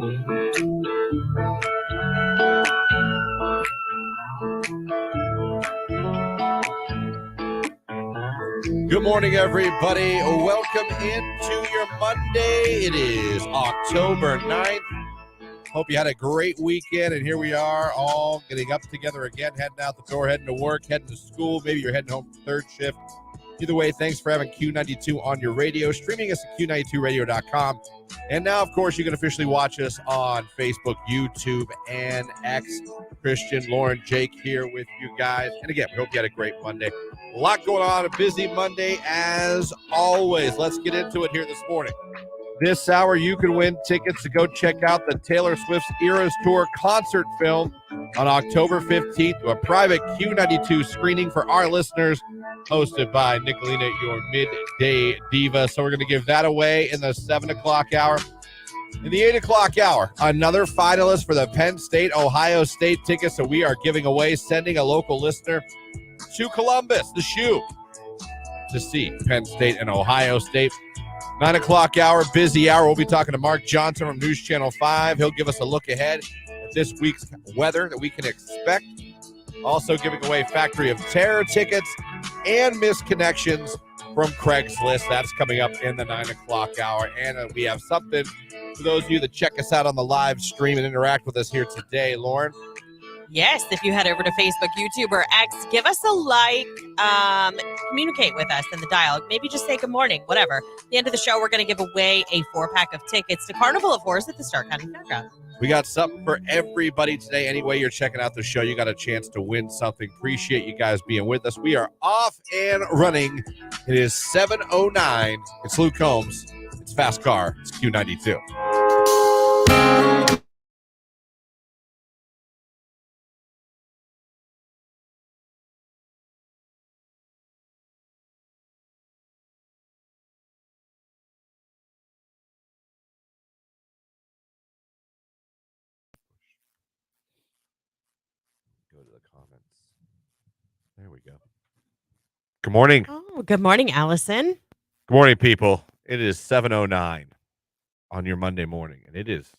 Good morning, everybody. Welcome into your Monday. It is October 9th. Hope you had a great weekend, and here we are all getting up together again, heading out the door, heading to work, heading to school. Maybe you're heading home for third shift. Either way, thanks for having Q92 on your radio, streaming us at Q92radio.com. And now, of course, you can officially watch us on Facebook, YouTube, and X. Christian, Lauren, Jake here with you guys. And again, we hope you had a great Monday. A lot going on, a busy Monday as always. Let's get into it here this morning. This hour, you can win tickets to go check out the Taylor Swift's Eras Tour concert film on October 15th, a private Q92 screening for our listeners, hosted by Nicolina, your midday diva. So we're going to give that away in the 7 o'clock hour. In the 8 o'clock hour, another finalist for the Penn State, Ohio State tickets that we are giving away, sending a local listener to Columbus, the Shoe, to see Penn State and Ohio State. 9 o'clock hour, busy hour. We'll be talking to Mark Johnson from News Channel 5. He'll give us a look ahead at this week's weather that we can expect. Also giving away Factory of Terror tickets and missed connections from Craigslist. That's coming up in the 9 o'clock hour. And we have something for those of you that check us out on the live stream and interact with us here today. Lauren? Yes, if you head over to Facebook, YouTube, or X, give us a like, communicate with us in the dial. Maybe just say good morning, whatever. At the end of the show, we're going to give away a 4-pack of tickets to Carnival of Horse at the Stark County Fairgrounds. We got something for everybody today. Anyway, you're checking out the show, you got a chance to win something. Appreciate you guys being with us. We are off and running. It is 7:09. It's Luke Combs. It's Fast Car. It's Q92. Go to the comments. There we go. Good morning. Oh, good morning, Allison. Good morning, people. It is 7:09 on your Monday morning, and it is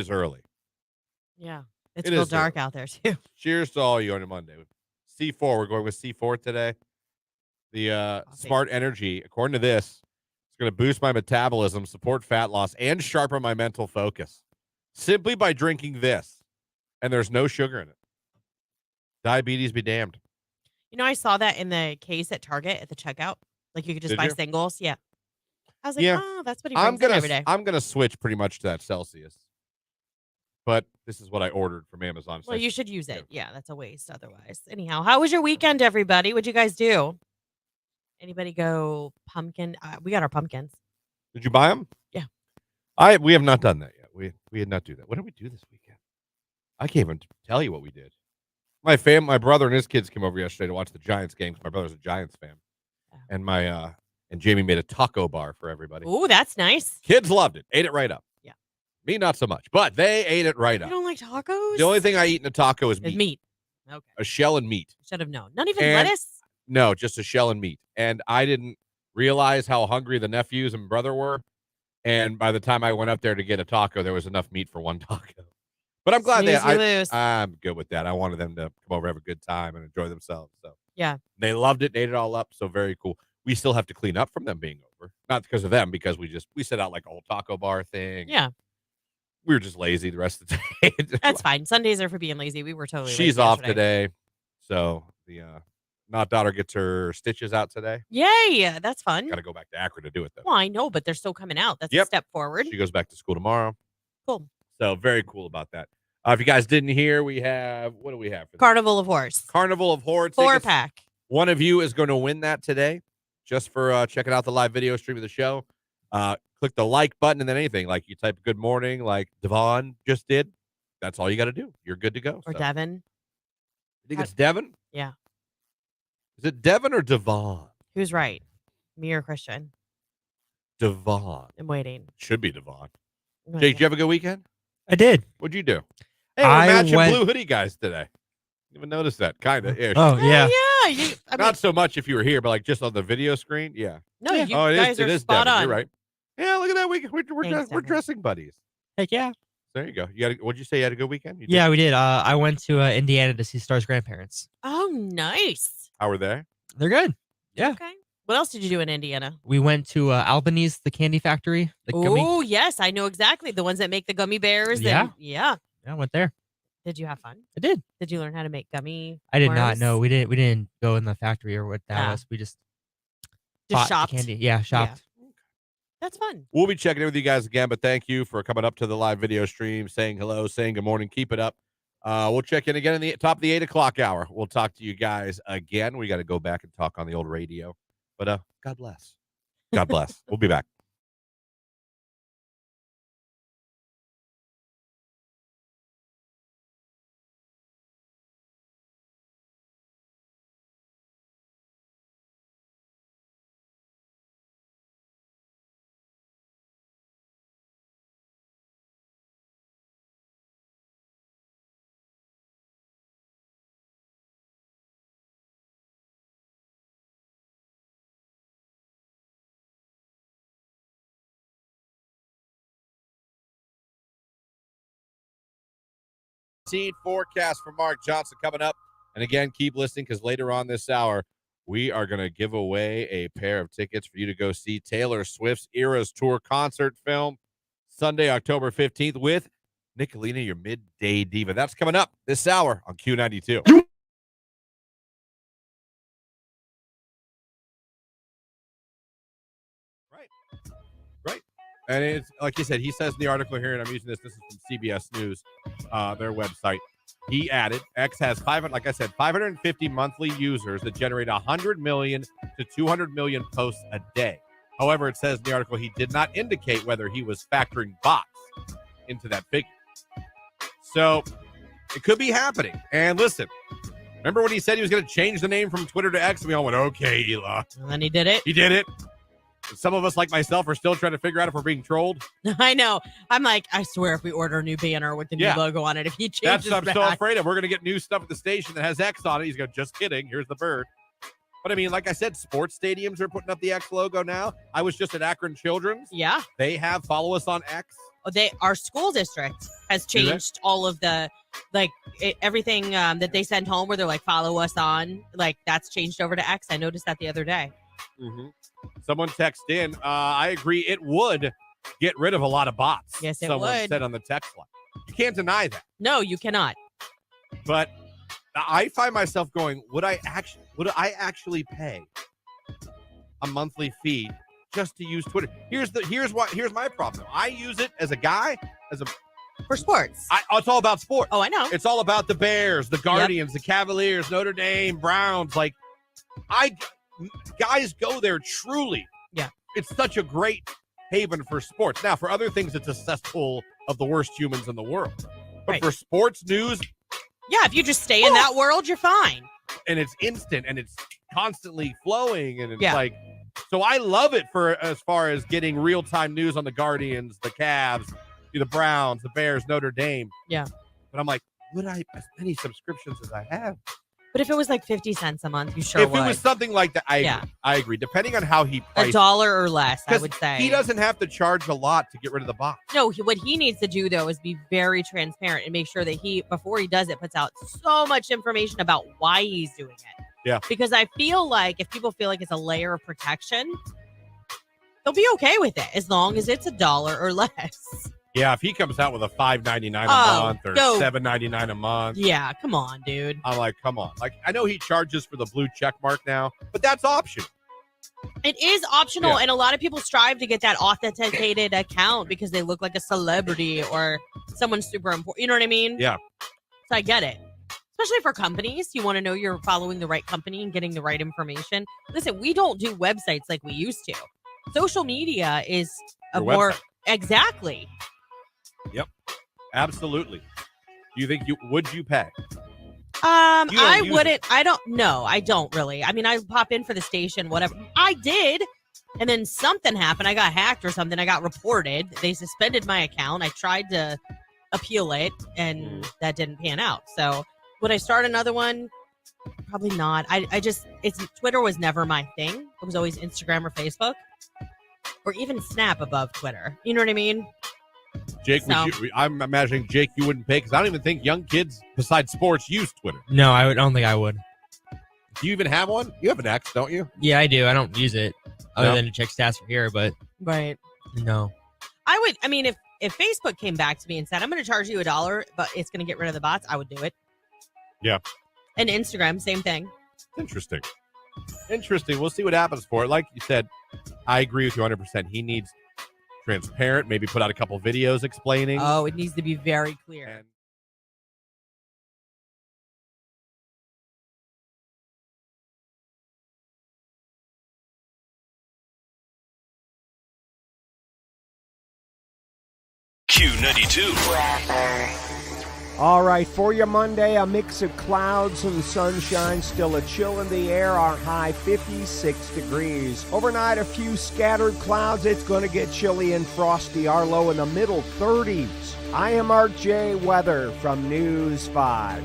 early. Yeah, it's It real is dark early. out there, too. Cheers to all you on your Monday. C4, we're going with C4 today. The Smart Energy, according to this, it's going to boost my metabolism, support fat loss, and sharpen my mental focus simply by drinking this. And there's no sugar in it. Diabetes be damned. You know, I saw that in the case at Target at the checkout. Like, you could just Did buy you? singles. Yeah. I was like, Yeah. oh, that's what he brings in every day. I'm gonna switch pretty much to that Celsius. But this is what I ordered from Amazon. Well, you should use it. Yeah, that's a waste otherwise. Anyhow, how was your weekend, everybody? What'd you guys do? Anybody go pumpkin? We got our pumpkins. Did you buy them? Yeah. We have not done that yet. We did not do that. What did we do this weekend? I can't even tell you what we did. My brother and his kids came over yesterday to watch the Giants game because my brother's a Giants fan. Yeah. And Jamie made a taco bar for everybody. Ooh, that's nice. Kids loved it. Ate it right up. Yeah. Me, not so much. But they ate it right You up. don't like tacos? The only thing I eat in a taco is It's meat. meat. Okay. A shell and meat. Should have known. Not even And- lettuce? No, just a shell and meat. And I didn't realize how hungry the nephews and brother were. And by the time I went up there to get a taco, there was enough meat for one taco. But I'm glad I'm good with that. I wanted them to come over, have a good time, and enjoy themselves. So Yeah. they loved it, ate it all up. So very cool. We still have to clean up from them being over, not because of them, because we set out like a whole taco bar thing. Yeah. We were just lazy the rest of the day. That's fine. Sundays are for being lazy. We were totally lazy She's off yesterday. today, so the not daughter gets her stitches out today. Yay. That's fun. Got to go back to Akron to do it though. Well, I know, but they're still coming out. That's a Yep. step forward. She goes back to school tomorrow. Cool. So very cool about that. If you guys didn't hear, we have, what do we have for this? Carnival of Horse. Carnival of Horror tickets. 4-pack. One of you is going to win that today, just for checking out the live video stream of the show. Click the like button and then anything. Like you type good morning like Devon just did. That's all you got to do. You're good to go. Or So. Devin. I think it's Devin? Yeah. Is it Devin or Devon? Who's right? Me or Christian? Devon. I'm waiting. Should be Devon. I'm Jake, did you have a good weekend? I did. What'd you do? Hey, we're I matching went- blue hoodie guys today. Didn't even notice that. Kind of ish. Oh, yeah. Yeah. Not so much if you were here, but like just on the video screen. Yeah. No, Yeah. you Oh, it guys is are spot Devin. on. You're right. Yeah, look at that. We're Thanks, we're Devin. dressing buddies. Heck yeah. there you go. What'd you say? You had a good weekend? You did? Yeah, we did. I went to Indiana to see Star's grandparents. Oh, nice. How were they? They're good. Yeah. Okay. What else did you do in Indiana? We went to Albany's, the candy factory. Oh, yes. I know exactly. The ones that make the gummy bears. Yeah. Yeah. I went there. Did you have fun? I did. Did you learn how to make gummy I did worms? not know. We didn't go in the factory or what that Ah. was. We just Just bought the shopped. candy. Yeah, shopped. That's fun. We'll be checking in with you guys again, but thank you for coming up to the live video stream, saying hello, saying good morning. Keep it up. We'll check in again in the top of the 8 o'clock hour. We'll talk to you guys again. We got to go back and talk on the old radio. But God bless. God bless. We'll be back. Forecast for Mark Johnson coming up. And again, keep listening because later on this hour, we are going to give away a pair of tickets for you to go see Taylor Swift's Eras Tour concert film Sunday, October 15th with Nicolina, your midday diva. That's coming up this hour on Q92. Right. And it's like you said, he says in the article here, and I'm using this is from CBS News, their website. He added, X has 550 monthly users that generate 100 million to 200 million posts a day. However, it says in the article he did not indicate whether he was factoring bots into that figure. So it could be happening. And listen, remember when he said he was going to change the name from Twitter to X? And we all went, okay, Eli. And then he did it. He did it. Some of us, like myself, are still trying to figure out if we're being trolled. I know. I'm like, I swear if we order a new banner with the new logo on it, if he changes I'm back. so afraid of. We're going to get new stuff at the station that has X on it. He's going, just kidding. Here's the bird. But I mean, like I said, sports stadiums are putting up the X logo now. I was just at Akron Children's. Yeah. They have follow us on X. Our school district has changed all of the, everything that they send home where they're like, follow us on. Like, that's changed over to X. I noticed that the other day. Mm-hmm. Someone texted in. I agree. It would get rid of a lot of bots. Yes, it Someone would. said on the text line. You can't deny that. No, you cannot. But I find myself going, would I actually pay a monthly fee just to use Twitter? Here's my problem. I use it as a guy, for sports. It's all about sports. Oh, I know. It's all about the Bears, the Guardians, the Cavaliers, Notre Dame, Browns. Like, guys go there truly. Yeah. It's such a great haven for sports. Now, for other things, it's a cesspool of the worst humans in the world. But for sports news, yeah, if you just stay in that world, you're fine. And it's instant and it's constantly flowing. And it's so I love it for as far as getting real-time news on the Guardians, the Cavs, the Browns, the Bears, Notre Dame. Yeah. But I'm like, would I, as many subscriptions as I have? But if it was like 50 cents a month, you sure would. If it was something like that, I agree. Depending on how he priced $1 or less, I would say. He doesn't have to charge a lot to get rid of the box. No, what he needs to do, though, is be very transparent and make sure that before he does it, puts out so much information about why he's doing it. Yeah. Because I feel like if people feel like it's a layer of protection, they'll be okay with it as long as it's $1 or less. Yeah, if he comes out with a $5.99 a month or $7.99 a month. Yeah, come on, dude. I'm like, come on. Like, I know he charges for the blue check mark now, but that's optional. It is optional, and a lot of people strive to get that authenticated account because they look like a celebrity or someone super important. You know what I mean? Yeah. So I get it. Especially for companies. You want to know you're following the right company and getting the right information. Listen, we don't do websites like we used to. Social media is website. Exactly. Yep, absolutely. Do you think would you pay? I wouldn't. I don't know. I don't really. I mean, I pop in for the station, whatever. I did, and then something happened. I got hacked or something. I got reported. They suspended my account. I tried to appeal it, and that didn't pan out. So, would I start another one? Probably not. Twitter was never my thing. It was always Instagram or Facebook, or even Snap above Twitter. You know what I mean? Jake, I'm imagining, Jake, you wouldn't pay because I don't even think young kids besides sports use Twitter. No, I don't think I would. Do you even have one? You have an X, don't you? Yeah, I do. I don't use it other No? than to check stats for here, but Right. no. I would. I mean, if Facebook came back to me and said, "I'm going to charge you $1, but it's going to get rid of the bots," I would do it. Yeah. And Instagram, same thing. Interesting. We'll see what happens for it. Like you said, I agree with you 100%. He needs transparent, maybe put out a couple videos explaining. Oh, it needs to be very clear. And Q92. All right, for your Monday, a mix of clouds and sunshine, still a chill in the air, our high 56 degrees. Overnight, a few scattered clouds, it's going to get chilly and frosty, our low in the middle 30s. I am Art J. Weather from News 5.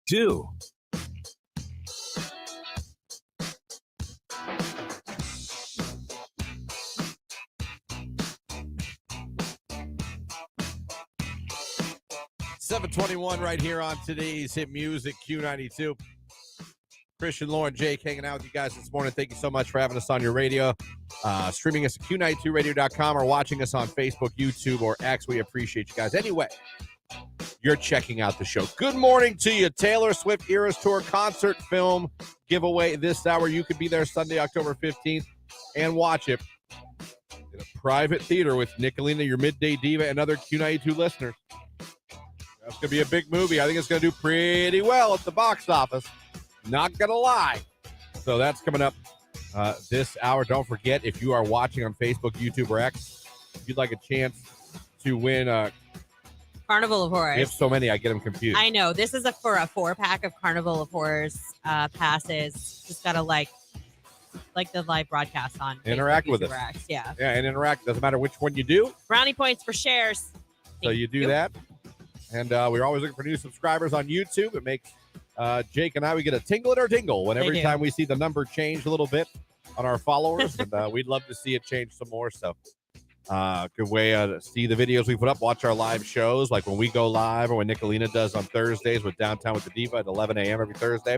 Two. $7:21 right here on today's Hit Music Q92. Christian, Lauren, Jake hanging out with you guys this morning. Thank you so much for having us on your radio. Streaming us at Q92radio.com or watching us on Facebook, YouTube, or X. We appreciate you guys. Anyway, you're checking out the show. Good morning to you. Taylor Swift Eras Tour concert film giveaway this hour. You could be there Sunday, October 15th, and watch it in a private theater with Nicolina, your midday diva, and other Q92 listeners. That's going to be a big movie. I think it's going to do pretty well at the box office. Not going to lie. So that's coming up this hour. Don't forget, if you are watching on Facebook, YouTube, or X, if you'd like a chance to win Carnival of Horrors. we have so many, I get them confused. I know. This is for a 4-pack of Carnival of Horrors passes. Just got to like the live broadcast on Interact Facebook, with YouTube, us. or X. Yeah. Yeah, and interact. Doesn't matter which one you do. Brownie points for shares. So you do that. And we're always looking for new subscribers on YouTube. It makes Jake and I, we get a tingle in our tingle when every time we see the number change a little bit on our followers. And we'd love to see it change some more. So good way to see the videos we put up, watch our live shows, like when we go live or when Nicolina does on Thursdays with Downtown with the Diva at 11 a.m. every Thursday.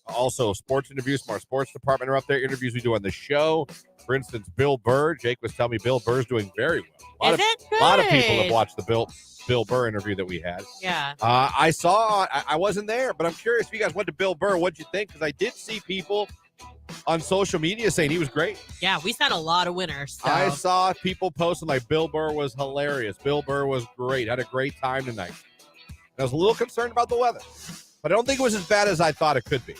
Also, sports interviews from our sports department are up there. Interviews we do on the show. For instance, Bill Burr. Jake was telling me Bill Burr's doing very well. A lot of people have watched the Bill Burr interview that we had. Yeah. I wasn't there, but I'm curious if you guys went to Bill Burr. What'd you think? Because I did see people on social media saying he was great. Yeah, we sent a lot of winners. So. I saw people posting like Bill Burr was hilarious. Bill Burr was great. Had a great time tonight. I was a little concerned about the weather, but I don't think it was as bad as I thought it could be.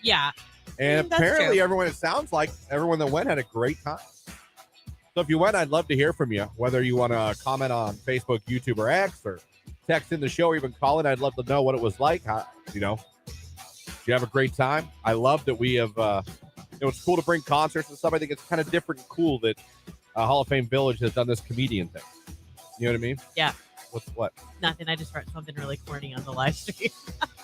Yeah. And apparently everyone, it sounds like everyone that went had a great time. So if you went, I'd love to hear from you, whether you want to comment on Facebook, YouTube, or X, or text in the show, or even call it. I'd love to know what it was like. Did you have a great time? I love that we have, it's cool to bring concerts and stuff. I think it's kind of different and cool that Hall of Fame Village has done this comedian thing. You know what I mean? Yeah. What? Nothing. I just wrote something really corny on the live stream.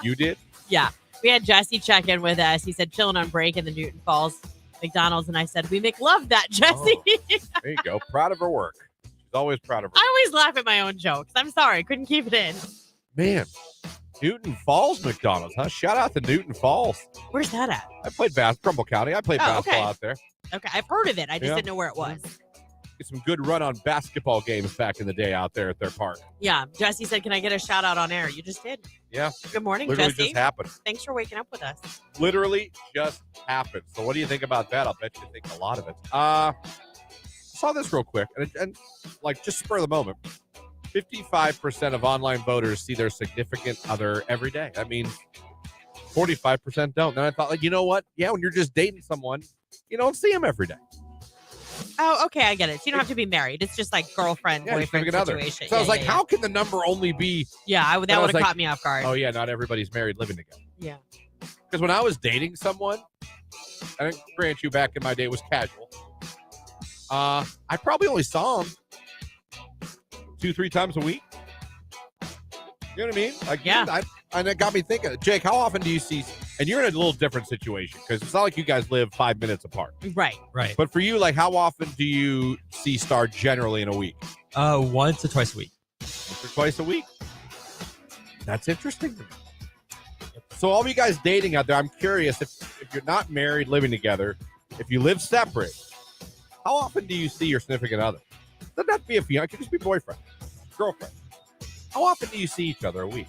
You did? Yeah. We had Jesse check in with us. He said, chilling on break in the Newton Falls McDonald's. And I said, we make love that, Jesse. Oh, there you go. Proud of her work. She's always proud of her. I always laugh at my own jokes. I'm sorry. Couldn't keep it in. Man, Newton Falls McDonald's, huh? Shout out to Newton Falls. Where's that at? I played Trumbull County. I played basketball out there. Okay. I've heard of it. I just didn't know where it was. Get some good run on basketball games back in the day out there at their park. Yeah. Jesse said, can I get a shout out on air? You just did. Yeah. Good morning, Literally Jesse. just happened. Thanks for waking up with us. Literally just happened. So what do you think about that? I'll bet you think a lot of it. Saw this real quick and like just spur of the moment. 55% of online voters see their significant other every day. That means 45% don't. And I thought, like, you know what? Yeah, when you're just dating someone, you don't see them every day. Oh, okay, I get it. So you don't have to be married. It's just like girlfriend, boyfriend situation. So I was like, how can the number only be? Yeah, that would have caught me off guard. Oh, yeah, not everybody's married living together. Yeah. Because when I was dating someone, and grant you back in my day it was casual, I probably only saw him 2-3 times a week. You know what I mean? Like, yeah. And it got me thinking, Jake, how often do you see, and you're in a little different situation because it's not like you guys live 5 minutes apart. Right. But for you, like, how often do you see Star generally in a week? Once or twice a week. Once or twice a week. That's interesting to me. So all of you guys dating out there, I'm curious if you're not married, living together, if you live separate, how often do you see your significant other? Doesn't have to be a fiance, it could just be boyfriend, girlfriend. How often do you see each other a week?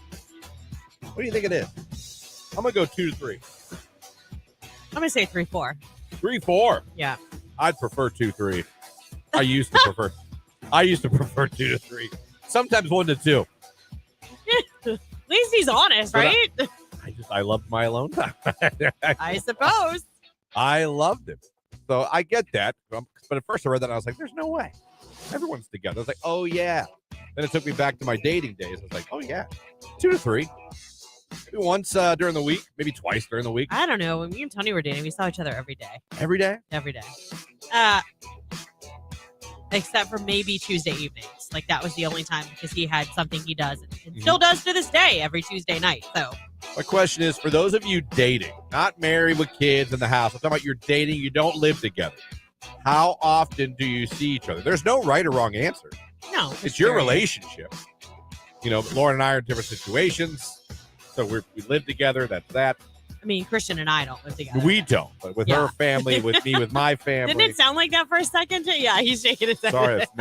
What do you think it is? I'm going to go 2 to 3. I'm going to say 3-4. 3-4? Yeah. I'd prefer 2-3. I used to prefer 2 to 3. Sometimes 1 to 2. At least he's honest, But right? I loved my alone time. I suppose. I loved it. So I get that. But at first I read that and I was like, there's no way. Everyone's together. I was like, oh, yeah. Then it took me back to my dating days. I was like, oh, yeah. 2 to 3. Maybe once during the week. Maybe twice during the week. I don't know. When me and Tony were dating, we saw each other every day. Every day? Every day. Except for maybe Tuesday evenings. Like, that was the only time because he had something he does and still does to this day every Tuesday night. So my question is, for those of you dating, not married with kids in the house, I'm talking about you're dating, you don't live together. How often do you see each other? There's no right or wrong answer. No. It's your relationship. You know, Lauren and I are in different situations. So we live together. That's that. I mean, Christian and I don't live together. We don't. But with her family, with me, with my family. Didn't it sound like that for a second? Yeah, he's shaking his head. Sorry, that's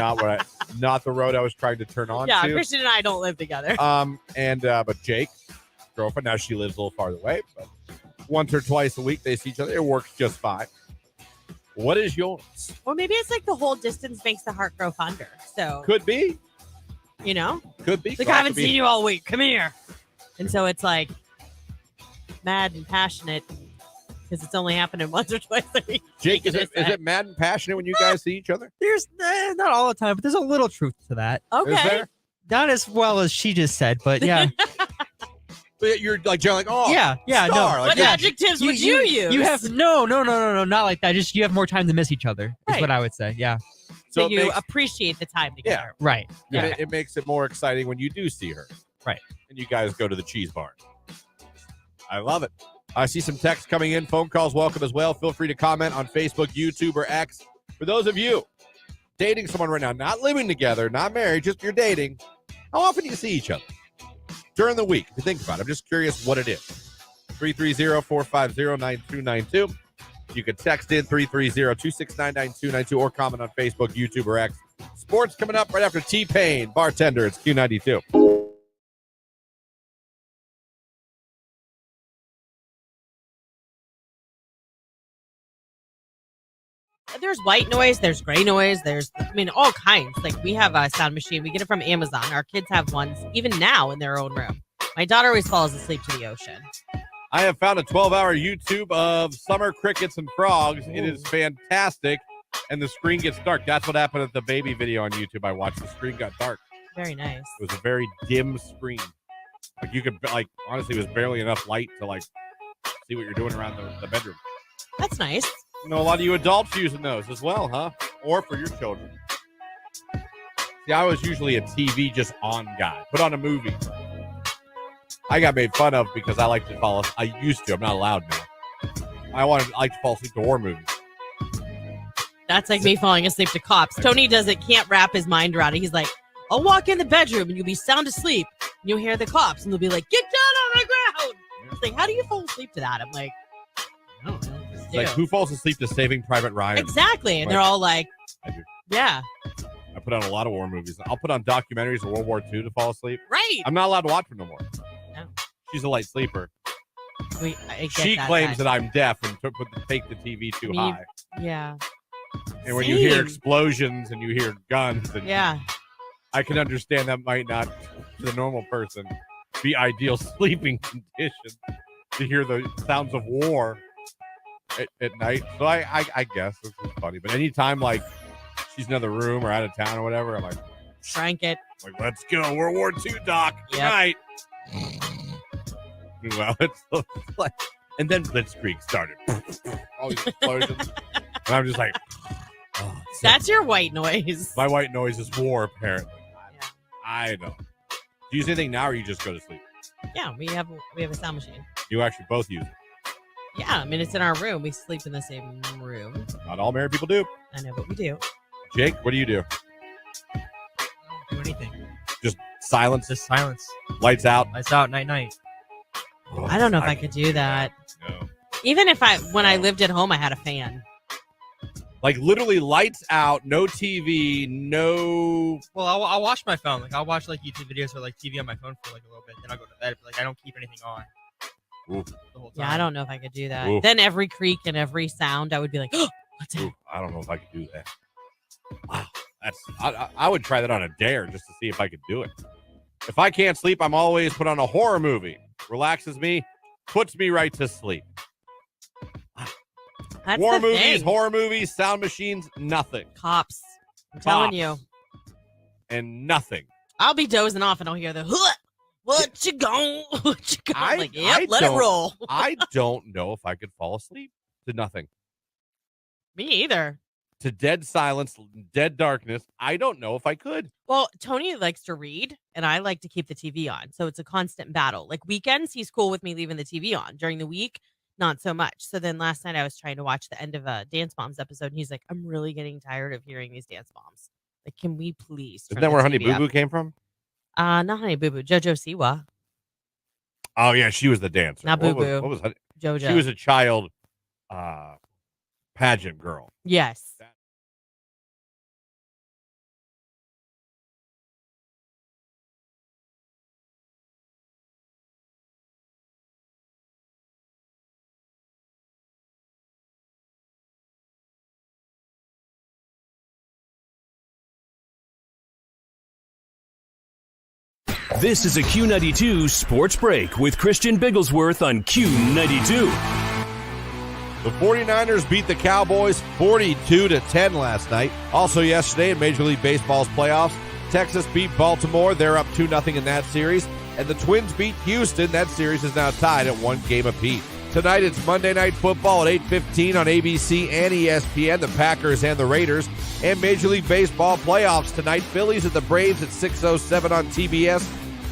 not the road I was trying to turn on Yeah, to. Christian and I don't live together. But Jake, girlfriend, now she lives a little farther away, but once or twice a week they see each other. It works just fine. What is yours? Well, maybe it's like the whole distance makes the heart grow fonder. So could be. You know? Could be. Like, I haven't seen you all week. Come here. And so it's like mad and passionate. because it's only happening once or twice a week. Jake, is it mad and passionate when you guys see each other? There's not all the time, but there's a little truth to that. Okay. Is there? Not as well as she just said, but yeah. But you're like, oh, yeah, star. no. Like, What adjectives would you use? You have no, not like that. Just you have more time to miss each other. Is Right. what I would say. Yeah. So it you makes- appreciate the time together. Right. Yeah. It makes it more exciting when you do see her. Right. And you guys go to the cheese barn. I love it. I see some texts coming in. Phone calls welcome as well. Feel free to comment on Facebook, YouTube, or X. For those of you dating someone right now, not living together, not married, just you're dating, how often do you see each other? During the week, if you think about it. I'm just curious what it is. 330-450-9292. You can text in 330-269-9292 or comment on Facebook, YouTube, or X. Sports coming up right after T-Pain. Bartender, it's Q92. There's white noise, there's gray noise, there's, all kinds. Like, we have a sound machine. We get it from Amazon. Our kids have ones even now in their own room. My daughter always falls asleep to the ocean. I have found a 12-hour YouTube of summer crickets and frogs. It is fantastic, and the screen gets dark. That's what happened at the baby video on YouTube I watched. The screen got dark. Very nice. It was a very dim screen. Like, you could, honestly, it was barely enough light to, see what you're doing around the bedroom. That's nice. A lot of you adults using those as well, huh? Or for your children. See, I was usually a TV just on guy. Put on a movie. I got made fun of because I like to fall asleep. I used to. I'm not allowed now. I like to fall asleep to war movies. That's like me falling asleep to Cops. Tony can't wrap his mind around it. He's like, I'll walk in the bedroom and you'll be sound asleep. And you'll hear the cops and they'll be like, get down on the ground. It's like, how do you fall asleep to that? I'm like, I don't know. It's like, who falls asleep to Saving Private Ryan? Exactly. And they're all like, I do. yeah. I put on a lot of war movies. I'll put on documentaries of World War II to fall asleep. Right. I'm not allowed to watch them no more. No. She's a light sleeper. She Claims that I'm deaf and take the TV too high. Yeah. And when you hear explosions and you hear guns, and yeah, I can understand that might not, to the normal person, be ideal sleeping conditions to hear the sounds of war at night. So I guess this is funny. But anytime she's in another room or out of town or whatever, I'm like, crank it. Like, let's go, World War II, Doc. Good Yep. night. Well, it's like, and then Blitzkrieg started. All these explosions. And I'm just like, oh, That's your white noise. my white noise is war, apparently. Yeah. I know. Do you use anything now or you just go to sleep? Yeah, we have a sound machine. You actually both use it. Yeah, it's in our room. We sleep in the same room. Not all married people do. I know, but we do. Jake, what do you do? I don't do anything. Just silence? Just silence. Lights out? Lights out, night. Oh, I don't know if I could do that. No. Even when I lived at home, I had a fan. Like literally lights out, no TV, no. Well, I'll watch my phone. I'll watch YouTube videos or TV on my phone for a little bit. Then I'll go to bed. But I don't keep anything on. Oof. The whole time. Yeah, I don't know if I could do that. Oof. Then every creak and every sound, I would be like, oh, what's that? Ooh, I don't know if I could do that. Wow, I would try that on a dare just to see if I could do it. If I can't sleep, I'm always put on a horror movie. Relaxes me, puts me right to sleep. That's War the movies, thing. horror movies, sound machines, nothing. Cops. I'm telling you. And nothing. I'll be dozing off and I'll hear the, "Huh, what you gone? What you gone?" I'm like, yep, let it don't- roll. I don't know if I could fall asleep to nothing. Me either. To dead silence, dead darkness. I don't know if I could. Well, Tony likes to read, and I like to keep the TV on. So it's a constant battle. Like weekends, he's cool with me leaving the TV on. During the week, not so much. So then last night I was trying to watch the end of a Dance Moms episode, and he's like, I'm really getting tired of hearing these Dance Moms. Like, can we please turn Isn't that the where Honey TV Boo up?" Boo came from? Not Honey Boo Boo. JoJo Siwa. Oh, yeah, she was the dancer. Not What Boo was- Boo. What was Honey? JoJo. She was a child pageant girl. Yes. This is a Q92 Sports Break with Christian Bigglesworth on Q92. The 49ers beat the Cowboys 42-10 last night. Also yesterday in Major League Baseball's playoffs, Texas beat Baltimore. They're up 2-0 in that series. And the Twins beat Houston. That series is now tied at 1 game apiece. Tonight it's Monday Night Football at 8:15 on ABC and ESPN, the Packers and the Raiders. And Major League Baseball playoffs tonight, Phillies at the Braves at 6:07 on TBS,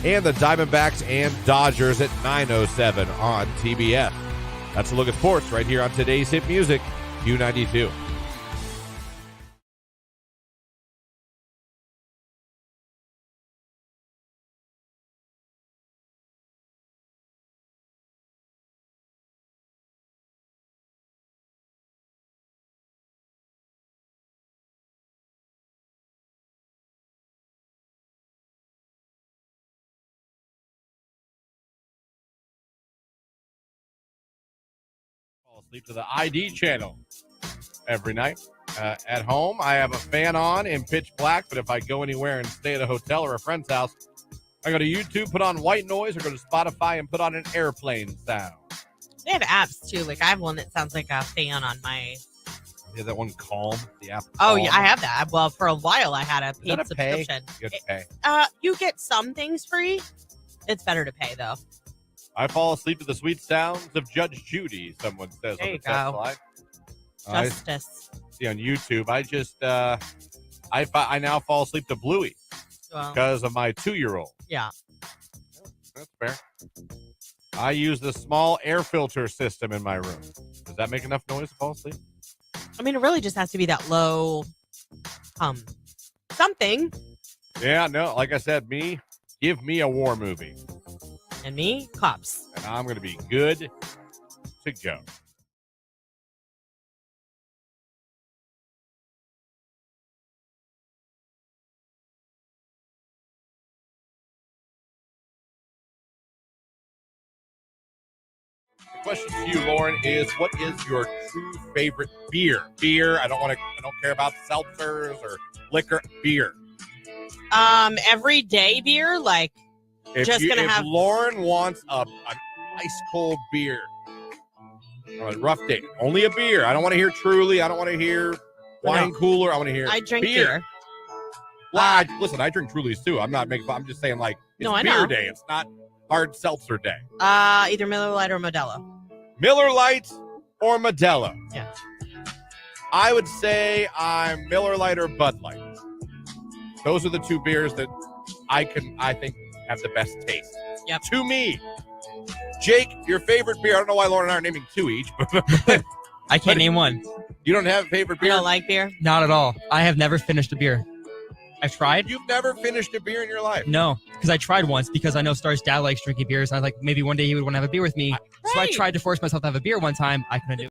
and the Diamondbacks and Dodgers at 9:07 on TBS. That's a look at sports right here on today's hit music, Q92. Sleep to the ID channel every night. At home, I have a fan on in pitch black, but if I go anywhere and stay at a hotel or a friend's house, I go to YouTube, put on white noise, or go to Spotify and put on an airplane sound. They have apps, too. Like, I have one that sounds like a fan on my... You have that one, Calm? The app Oh, Calm? yeah, I have that. Well, for a while, I had a paid Is that a pay? subscription. You have to pay. You get some things free. It's better to pay, though. I fall asleep to the sweet sounds of Judge Judy, someone says There on you the text go. line. Justice. I see on YouTube. I just, I now fall asleep to Bluey Well, because of my 2-year-old. yeah. That's fair. I use the small air filter system in my room. Does that make enough noise to fall asleep? I mean, it really just has to be that low something. Yeah, no, like I said, give me a war movie. And me, cops. And I'm going to be good to go. The question to you, Lauren, is what is your true favorite beer? Beer. I don't care about seltzers or liquor. Beer. Everyday beer, like If Lauren wants an ice cold beer on a rough day, only a beer. I don't want to hear Truly. I don't want to hear wine cooler. I want to hear I drink beer. Well, listen, I drink Trulies too. I'm not making. I'm just saying, like, it's I beer know. day. It's not hard seltzer day. Either Miller Lite or Modelo. Miller Lite or Modelo. Yeah. I would say I'm Miller Lite or Bud Light. Those are the two beers that I think have the best taste. Yep. To me. Jake, your favorite beer. I don't know why Lauren and I are naming two each, but I can't name one. You don't have a favorite You beer? don't like beer? Not at all. I have never finished a beer. I've tried. You've never finished a beer in your life? No, because I tried once because I know Star's dad likes drinking beers. I was like, maybe one day he would want to have a beer with me. So I Right. tried to force myself to have a beer one time. I couldn't do it.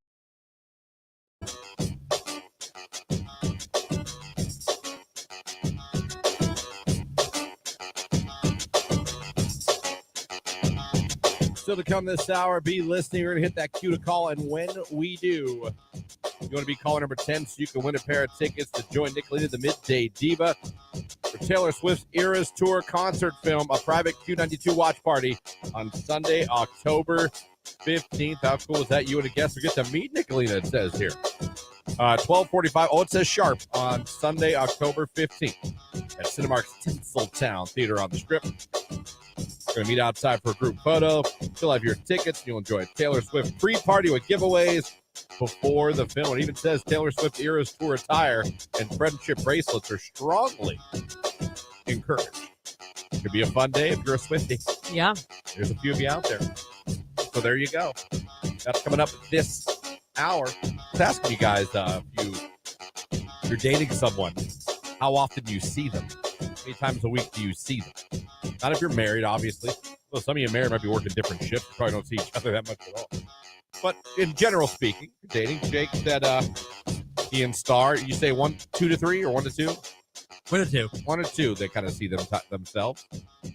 Still to come this hour, be listening. We're going to hit that cue to call, and when we do, you want to be caller number 10 so you can win a pair of tickets to join Nicolina, the Midday Diva, for Taylor Swift's Eras Tour concert film, a private Q92 watch party on Sunday, October 15th. How cool is that? You and a guest will get to meet Nicolina, it says here. 12:45. Oh, it says sharp on Sunday, October 15th at Cinemark's Tinseltown Theater on the Strip. We're going to meet outside for a group photo. Still have your tickets. You'll enjoy a Taylor Swift pre-party with giveaways before the film. It even says Taylor Swift Eras Tour attire and friendship bracelets are strongly encouraged. Could be a fun day if you're a Swiftie. Yeah. There's a few of you out there. So there you go. That's coming up this hour. I was asking you guys, if you're dating someone, how often do you see them? How many times a week do you see them? Not if you're married, obviously. Well, some of you married might be working different shifts. You probably don't see each other that much at all. But in general speaking, dating, Jake said he and Star, you say 1, 2 to 3 or 1 to 2? 1 to 2. 1 to 2, they kind of see themselves.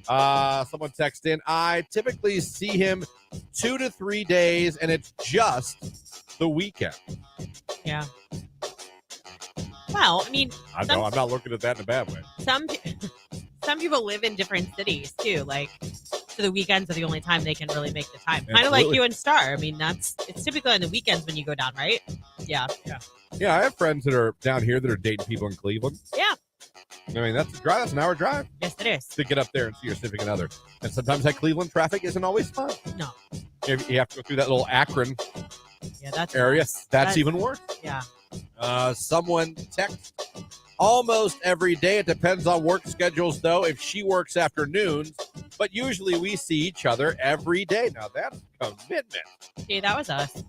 Someone texted in, I typically see him 2 to 3 days, and it's just the weekend. Yeah. Well, I mean, I know, I'm not looking at that in a bad way. some people live in different cities too. Like, to the weekends are the only time they can really make the time. Kind of like you and Star. I mean, it's typically on the weekends when you go down, right? Yeah. Yeah, I have friends that are down here that are dating people in Cleveland. Yeah. I mean, that's a drive. That's an hour drive. Yes, it is. To get up there and see your significant other. And sometimes that Cleveland traffic isn't always fun. No. You have to go through that little Akron that's area. nice. That's even worse. Yeah. Someone texts almost every day. It depends on work schedules, though, if she works afternoons. But usually we see each other every day. Now, that's commitment. See, that was us.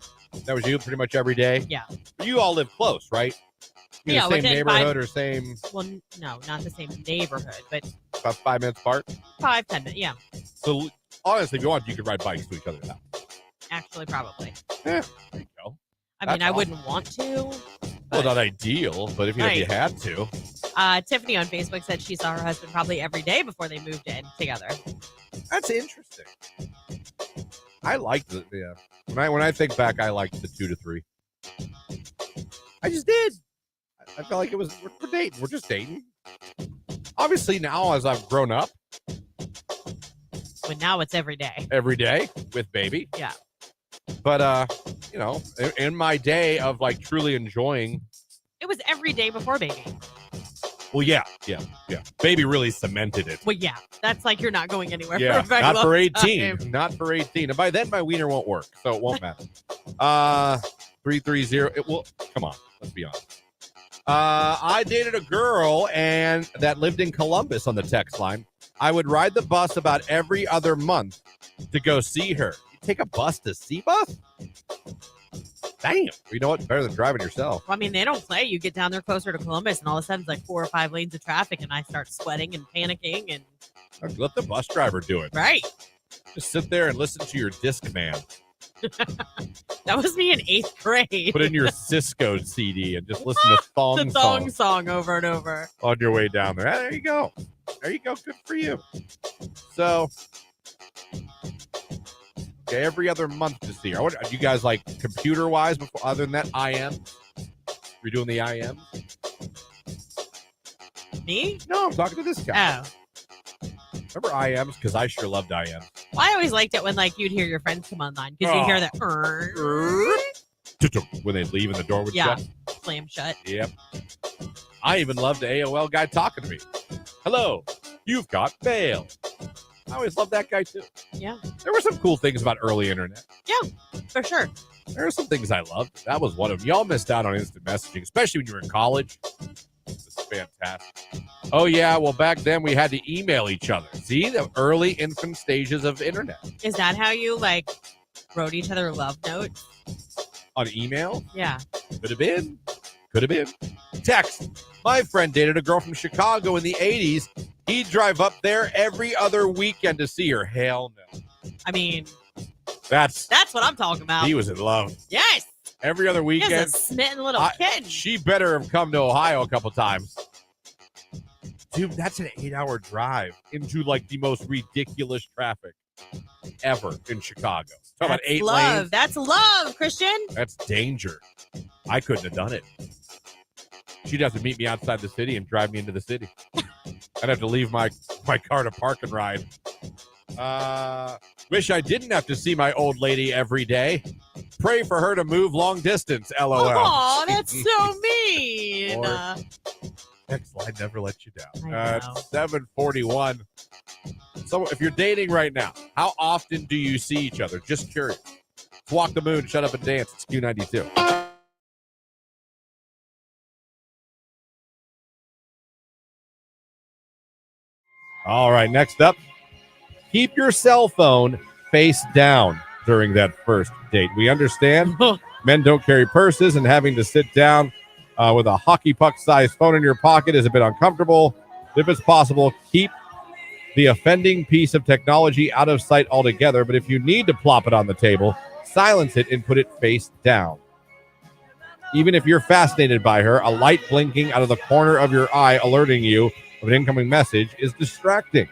That was you pretty much every day? Yeah. You all live close, right? Yeah, the same within neighborhood or same... Well, no, not the same neighborhood, but... About 5 minutes apart? 5-10 minutes, yeah. So, honestly, if you want, you could ride bikes to each other's house. Actually, probably. Yeah, there you go. I mean, I wouldn't want to. Well, not ideal, but if you had to. Tiffany on Facebook said she saw her husband probably every day before they moved in together. That's interesting. I like the When I think back, I liked the 2 to 3. I just did. I felt like it was we're dating. We're just dating. Obviously, now as I've grown up, but now it's every day. Every day with baby. Yeah. But in my day of like truly enjoying, it was every day before baby. Well, yeah. Baby really cemented it. Well, yeah, that's like you're not going anywhere. Yeah, for a very not long for 18. time. Not for 18. And by then, my wiener won't work, so it won't matter. 330. It will. Come on, let's be honest. I dated a girl and that lived in Columbus on the text line. I would ride the bus about every other month to go see her. You take a bus to see bus? Damn. You know what? Better than driving yourself. Well, I mean, they don't play. You get down there closer to Columbus, and all of a sudden, it's like 4 or 5 lanes of traffic, and I start sweating and panicking. And Let the bus driver do it. Right. Just sit there and listen to your Discman. That was me in 8th grade. Put in your Cisco CD and just listen to the thong song over and over on your way down there. There you go. There you go. Good for you. So, okay, every other month to see her. What you guys like computer wise? Before, other than that, IM. You're doing the IM. Me? No, I'm talking to this guy. Oh. Remember IMs? Because I sure loved IMs. Well, I always liked it when like you'd hear your friends come online because you hear that when they leave and the door would shut. Slam shut. Yep. I even loved the AOL guy talking to me. Hello, you've got mail. I always loved that guy too. Yeah. There were some cool things about early internet. Yeah, for sure. There are some things I loved. That was one of them. Y'all missed out on instant messaging, especially when you were in college. It's fantastic. Oh, yeah. Well, back then we had to email each other. See, the early infant stages of internet. Is that how you like wrote each other love notes? On email? Yeah. Could have been. Could have been. Text. My friend dated a girl from Chicago in the 80s. He'd drive up there every other weekend to see her. Hell no. I mean, that's what I'm talking about. He was in love. Yes. Every other weekend. He was a smitten little kid. She better have come to Ohio a couple times. Dude, that's an 8-hour drive into like the most ridiculous traffic ever in Chicago. Talk about 8 lanes. That's love, Christian. That's danger. I couldn't have done it. She'd have to meet me outside the city and drive me into the city. I'd have to leave my car to park and ride. Wish I didn't have to see my old lady every day. Pray for her to move long distance, LOL. Oh, that's so mean. Next line never let you down. I know. 7:41. So if you're dating right now, how often do you see each other? Just curious. Let's walk the moon, shut up and dance. It's Q92. All right, next up, keep your cell phone face down during that first date. We understand men don't carry purses, and having to sit down with a hockey puck-sized phone in your pocket is a bit uncomfortable. If it's possible, keep the offending piece of technology out of sight altogether. But if you need to plop it on the table, silence it and put it face down. Even if you're fascinated by her, a light blinking out of the corner of your eye alerting you of an incoming message is distracting.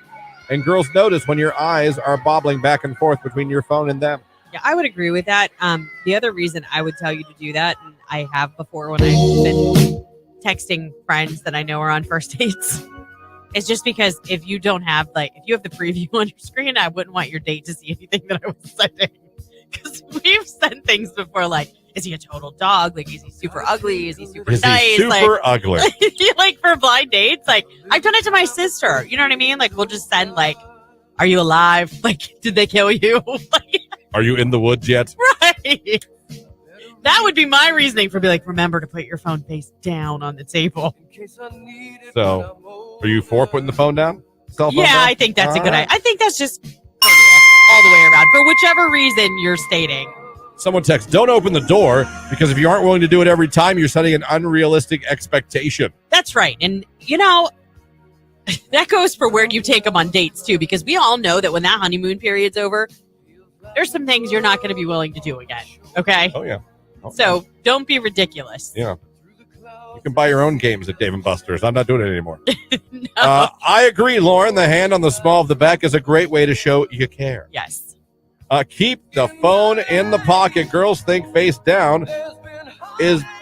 And girls notice when your eyes are bobbling back and forth between your phone and them. Yeah, I would agree with that. The other reason I would tell you to do that, and I have before when I've been texting friends that I know are on first dates, It's just because if you don't have if you have the preview on your screen, I wouldn't want your date to see anything that I was sending. Because we've sent things before, like, is he a total dog? Like, is he super ugly? Is he super nice? He super ugly? Like for blind dates, like I've done it to my sister. You know what I mean? Like we'll just send are you alive? Like, did they kill you? Are you in the woods yet? Right. That would be my reasoning for remember to put your phone face down on the table. So, are you for putting the phone down? Cell phone down? I think that's a good idea. I think that's just courteous all the way around for whichever reason you're stating. Someone texts, don't open the door because if you aren't willing to do it every time, you're setting an unrealistic expectation. That's right. And, that goes for where you take them on dates, too, because we all know that when that honeymoon period's over, there's some things you're not going to be willing to do again. Okay? Oh, yeah. So don't be ridiculous. Yeah. You can buy your own games at Dave & Buster's. I'm not doing it anymore. No. I agree, Lauren. The hand on the small of the back is a great way to show you care. Yes. Keep the phone in the pocket. Girls think face down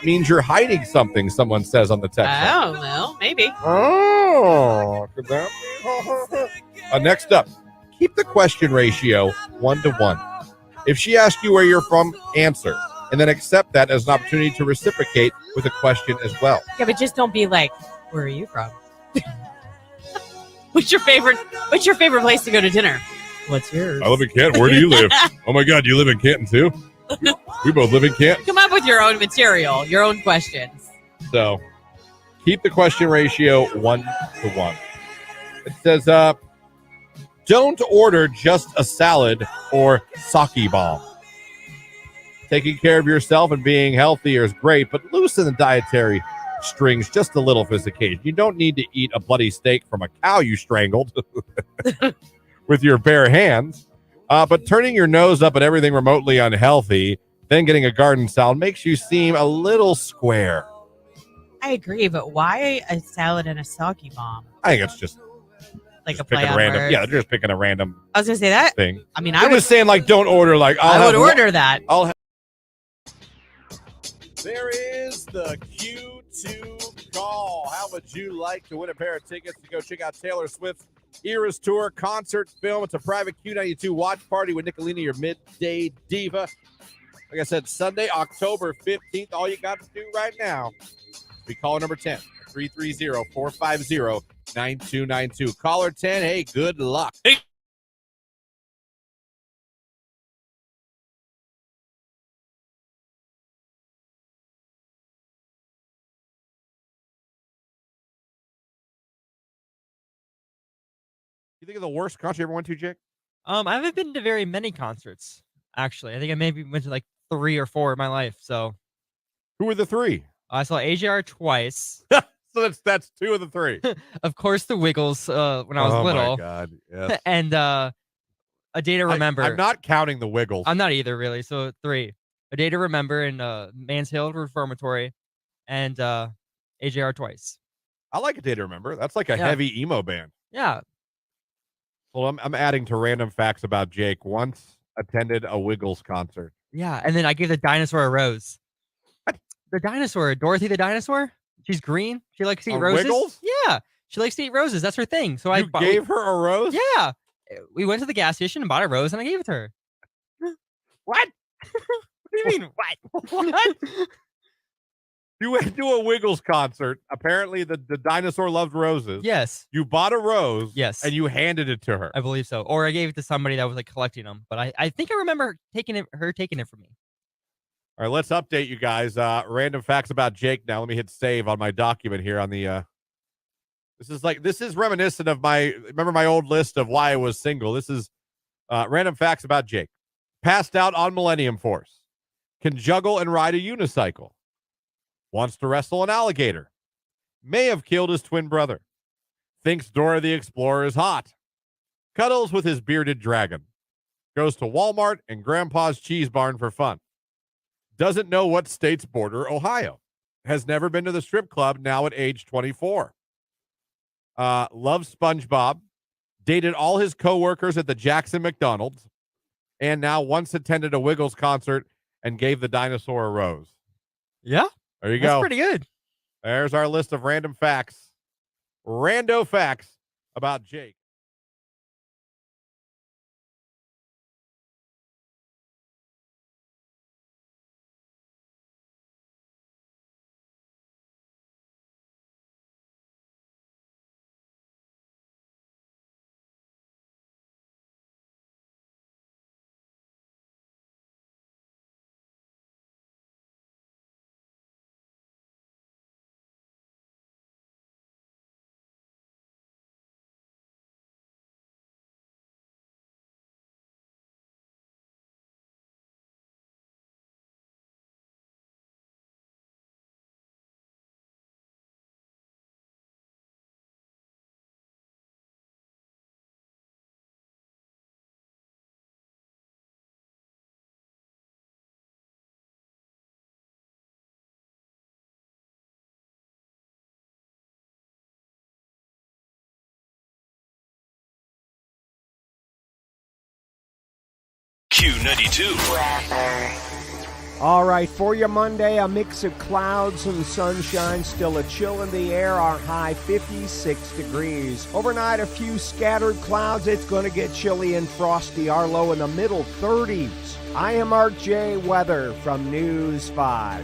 means you're hiding something, someone says on the text. Oh, well, maybe. Oh, could that be? Next up, keep the question ratio 1-to-1. If she asks you where you're from, answer. And then accept that as an opportunity to reciprocate with a question as well. Yeah, but just don't be like, where are you from? What's your favorite place to go to dinner? What's yours? I live in Canton. Where do you live? Oh my God, you live in Canton too? We both live in Canton. Come up with your own material, your own questions. So keep the question ratio 1-to-1. It says, don't order just a salad or sake bomb. Taking care of yourself and being healthier is great, but loosen the dietary strings just a little for this occasion. You don't need to eat a bloody steak from a cow you strangled with your bare hands. But turning your nose up at everything remotely unhealthy, then getting a garden salad makes you seem a little square. I agree, but why a salad and a sake bomb? I think it's just a play on random. words. Yeah, they're just picking a random. I was gonna say that thing. I mean, I was saying don't order I would order that. There is the Q2 call. How would you like to win a pair of tickets to go check out Taylor Swift's Eras Tour concert film? It's a private Q92 watch party with Nicolina, your midday diva. Like I said, Sunday, October 15th. All you got to do right now, be caller number 10, 330-450-9292. Caller 10, hey, good luck. Hey. You think of the worst concert you ever went to, Jake? I haven't been to very many concerts, actually. I think I maybe went to 3 or 4 in my life. So, who were the 3? I saw AJR twice. So that's 2 of the 3. Of course, the Wiggles when I was little. Oh my God! Yes. And A Day to Remember. I'm not counting the Wiggles. I'm not either, really. So 3. A Day to Remember in Mansfield Reformatory, and AJR twice. I like A Day to Remember. That's like a heavy emo band. Yeah. Well, I'm adding to random facts about Jake. Once attended a Wiggles concert. Yeah, and then I gave the dinosaur a rose. What? The dinosaur, Dorothy the dinosaur. She's green. She likes to eat roses. Wiggles? Yeah, she likes to eat roses. That's her thing. So I gave her a rose. Yeah, we went to the gas station and bought a rose, and I gave it to her. What? What do you mean? What? What? You went to a Wiggles concert. Apparently, the dinosaur loved roses. Yes. You bought a rose. Yes. And you handed it to her. I believe so. Or I gave it to somebody that was collecting them. But I think I remember her taking it from me. All right, let's update you guys. Random facts about Jake now. Let me hit save on my document here on the this is reminiscent of remember my old list of why I was single. This is random facts about Jake. Passed out on Millennium Force. Can juggle and ride a unicycle. Wants to wrestle an alligator. May have killed his twin brother. Thinks Dora the Explorer is hot. Cuddles with his bearded dragon. Goes to Walmart and Grandpa's Cheese Barn for fun. Doesn't know what states border Ohio. Has never been to the strip club, now at age 24. Loves SpongeBob. Dated all his coworkers at the Jackson McDonald's. And now once attended a Wiggles concert and gave the dinosaur a rose. Yeah. There you That's go. pretty good. There's our list of random facts. Rando facts about Jake. Q92. All right, for your Monday, a mix of clouds and sunshine, still a chill in the air, our high 56 degrees. Overnight, a few scattered clouds. It's going to get chilly and frosty, our low in the middle 30s. I am Mark J. Weather from News 5.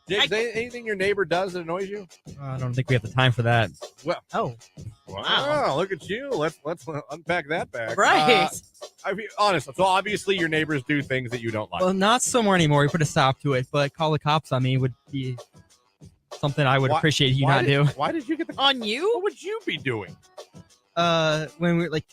Jake, is there anything your neighbor does that annoys you? I don't think we have the time for that. Well, Oh, wow, look at you. Let's unpack that bag. right. I mean, honest. So obviously your neighbors do things that you don't like. Well, not so more anymore. We put a stop to it, but call the cops on me would be something I would appreciate you not do. Why did you get the On you? What would you be doing? When we were like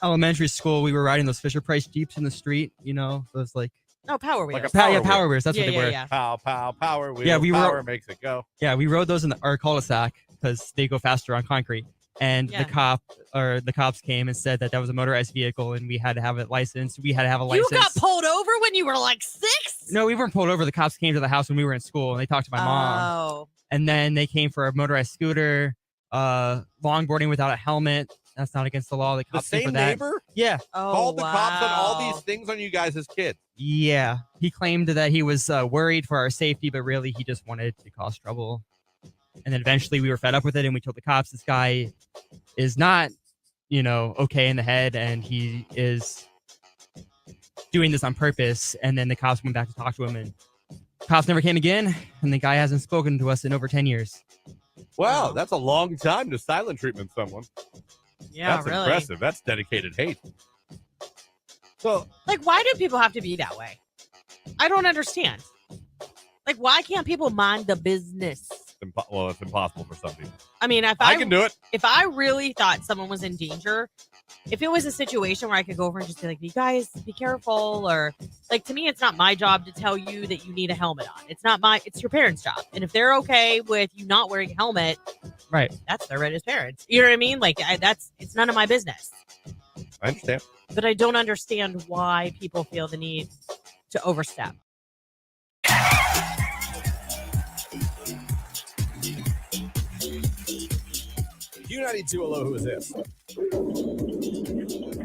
elementary school, we were riding those Fisher Price Jeeps in the street. You know, those like No, Power Wheels. Like a Power Wheels. That's yeah, what they yeah, were. yeah. Pow, pow, power wheel. Yeah, we power were- makes it go. Yeah, we rode those in our cul-de-sac because they go faster on concrete. And Yeah. the cops came and said that was a motorized vehicle and we had to have a license. We had to have a You license. got pulled over when you were like 6? No, we weren't pulled over. The cops came to the house when we were in school and they talked to my mom. Oh. And then they came for a motorized scooter, longboarding without a helmet. That's not against the law. The The cops came for same that. neighbor Yeah. Oh, called the cops on all wow. these things on you guys as kids. Yeah. He claimed that he was worried for our safety, but really he just wanted to cause trouble. And then eventually we were fed up with it and we told the cops this guy is not, okay in the head and he is doing this on purpose. And then the cops went back to talk to him and cops never came again. And the guy hasn't spoken to us in over 10 years. Wow, that's a long time to silent treatment someone. Yeah, That's really. impressive. That's dedicated hate. So Like, why do people have to be that way? I don't understand. Like, why can't people mind the business? it's impossible for some people. I mean, I can do it. If I really thought someone was in danger, if it was a situation where I could go over and just be like, you guys be careful, or like, to me, it's not my job to tell you that you need a helmet on. It's your parents' job. And if they're okay with you not wearing a helmet, Right. that's their right as parents. You know what I mean? Like, it's none of my business. I understand. But I don't understand why people feel the need to overstep. Q92 hello, who is this?